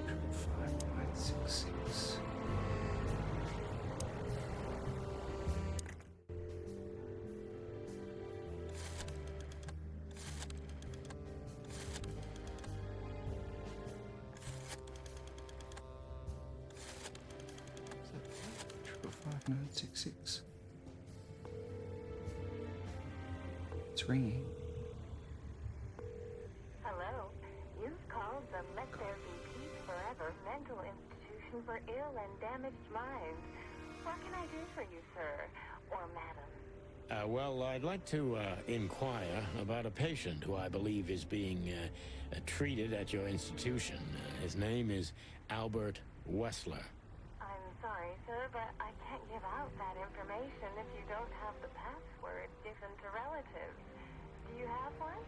Triple 5966. Triple 5966. It's ringing. Hello. You've called the Let There Be Peace Forever Mental Institution for Ill and Damaged Minds. What can I do for you, sir? Or madam? Well, I'd like to inquire about a patient who I believe is being treated at your institution. His name is Albert Wessler. I'm sorry, sir, but I can't give out that information if you don't have the password given to relatives. Do you have one?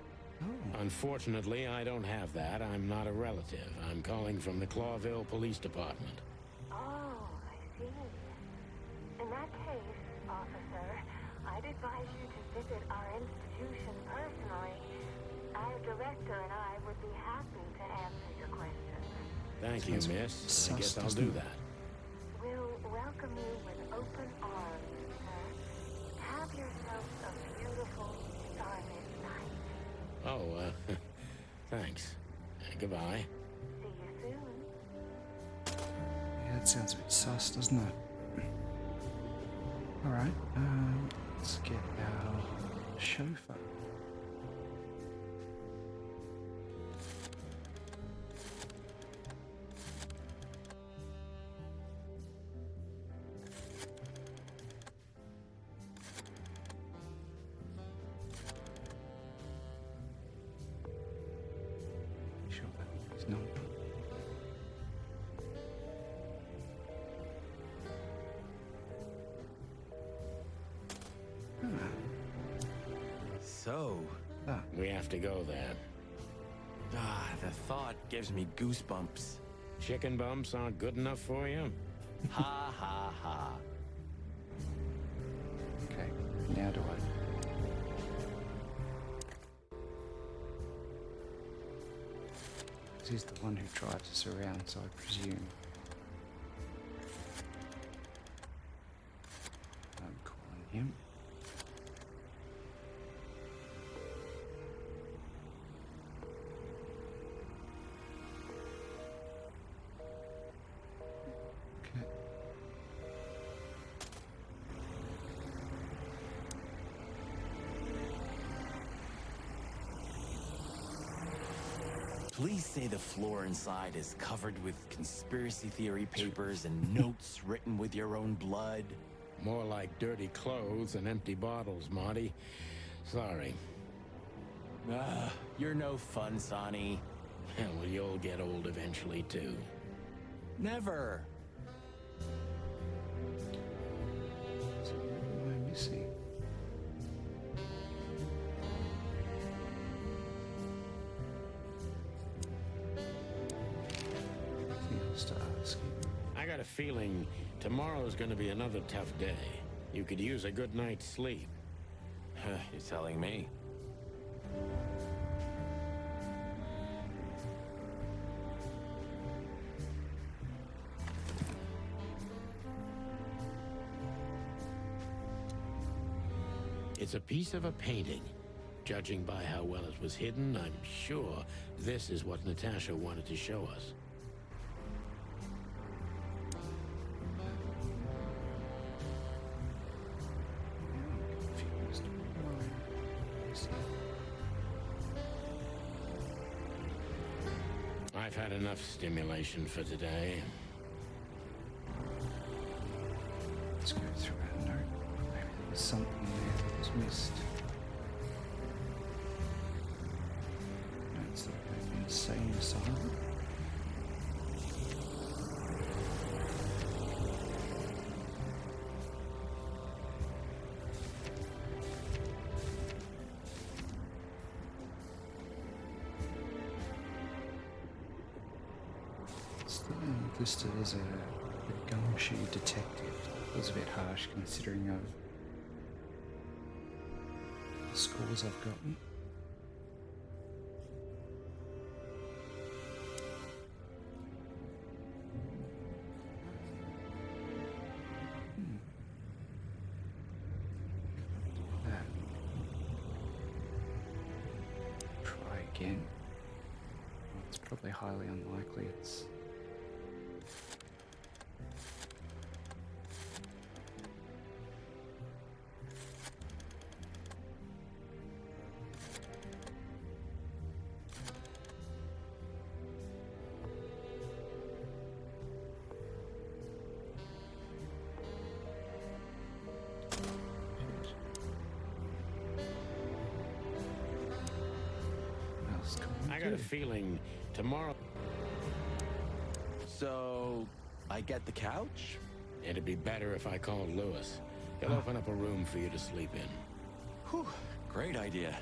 Unfortunately, I don't have that. I'm not a relative. I'm calling from the Clawville Police Department. Oh, I see. In that case, officer, I'd advise you to visit our institution personally. Our director and I would be happy to answer your questions. Thank you, miss. I guess I'll do that. We'll welcome you with open arms, sir. Have yourself a beautiful, starlit night. Oh, thanks. Goodbye. See you soon. Yeah, that sounds a bit sus, doesn't it? Alright, let's get our chauffeur. Sure that his number. So... We have to go there. the thought gives me goosebumps. Chicken bumps aren't good enough for you? Ha ha ha. Okay, now do I? He's the one who drives us around, so I presume. I'm calling him. Okay. Please say the floor inside is covered with conspiracy theory papers and notes written with your own blood. More like dirty clothes and empty bottles, Marty. Sorry. You're no fun, Sonny. Well, you'll get old eventually, too. Never. So what am I missing? Anything else to ask you? I got a feeling tomorrow's gonna be another tough day. You could use a good night's sleep. You're telling me. It's a piece of a painting. Judging by how well it was hidden, I'm sure this is what Natasha wanted to show us. I've had enough stimulation for today. Let's go through our note. Maybe there was something there that was missed. Notes that are insane asylum. Still listed as a gumshoe detective. That was a bit harsh considering of the scores I've gotten. Try again. Well, it's probably highly unlikely it's I got a feeling tomorrow... So, I get the couch? It'd be better if I called Lewis. He'll open up a room for you to sleep in. Whew, great idea.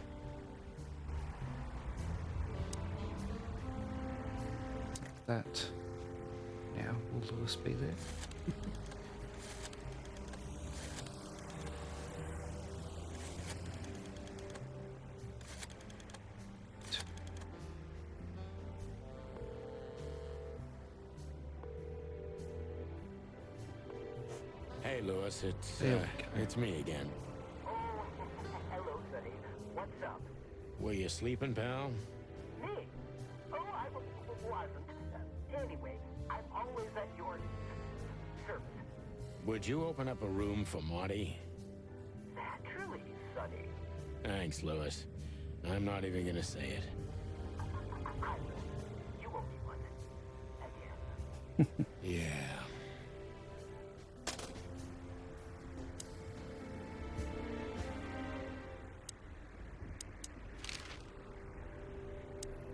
that. Now, will Lewis be there? Hey, Lewis, it's me again. Hello, Sonny. What's up? Were you sleeping, pal? Me? Oh, I wasn't. Anyway, I'm always at your service. Would you open up a room for Marty? Naturally, Sonny. Thanks, Lewis. I'm not even gonna say it. I will. You owe me one. Again. Yeah.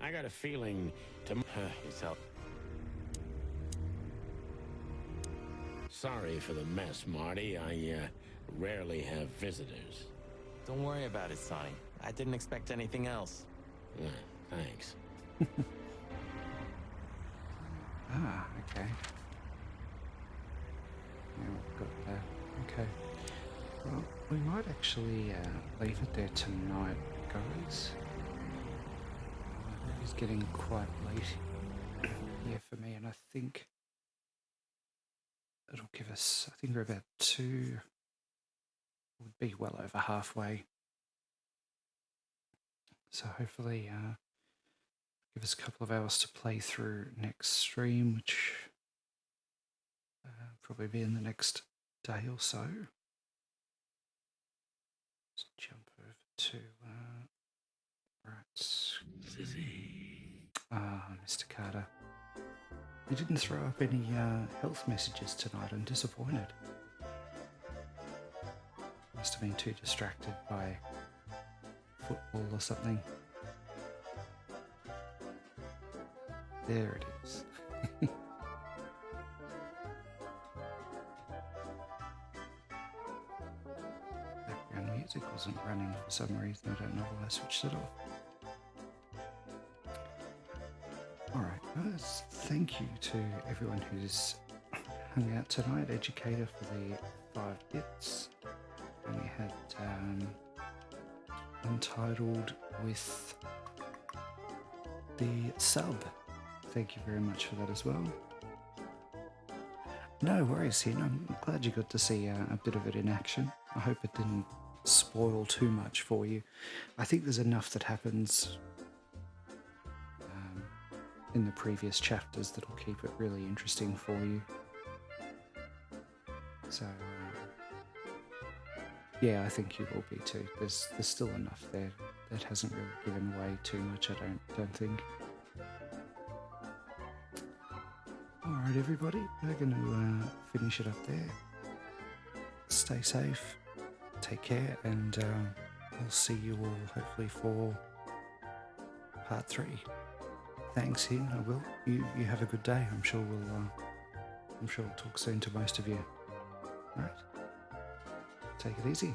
I got a feeling yourself. Sorry for the mess, Marty. I rarely have visitors. Don't worry about it, Sonny. I didn't expect anything else. Thanks. Okay. Yeah, we've got that. Okay. Well, we might actually leave it there tonight, guys. It's getting quite late here for me, and I think it'll give us, I think we're about would be well over halfway. So hopefully give us a couple of hours to play through next stream, which probably be in the next day or so. Let's jump over to Mr. Carter. You didn't throw up any health messages tonight. I'm disappointed. Must have been too distracted by football or something. There it is. Background music wasn't running for some reason. I don't know why I switched it off. Alright guys, thank you to everyone who's hung out tonight. Educator for the 5 bits. And we had Untitled with the sub. Thank you very much for that as well. No worries, Hin. I'm glad you got to see a bit of it in action. I hope it didn't spoil too much for you. I think there's enough that happens in the previous chapters that'll keep it really interesting for you. So, yeah, I think you will be too. There's still enough there that hasn't really given away too much, I don't think. Alright everybody, we're going to finish it up there. Stay safe, take care, and I'll see you all hopefully for part 3. Thanks, Hin, I will. You have a good day. I'm sure we'll talk soon to most of you. Alright. Take it easy.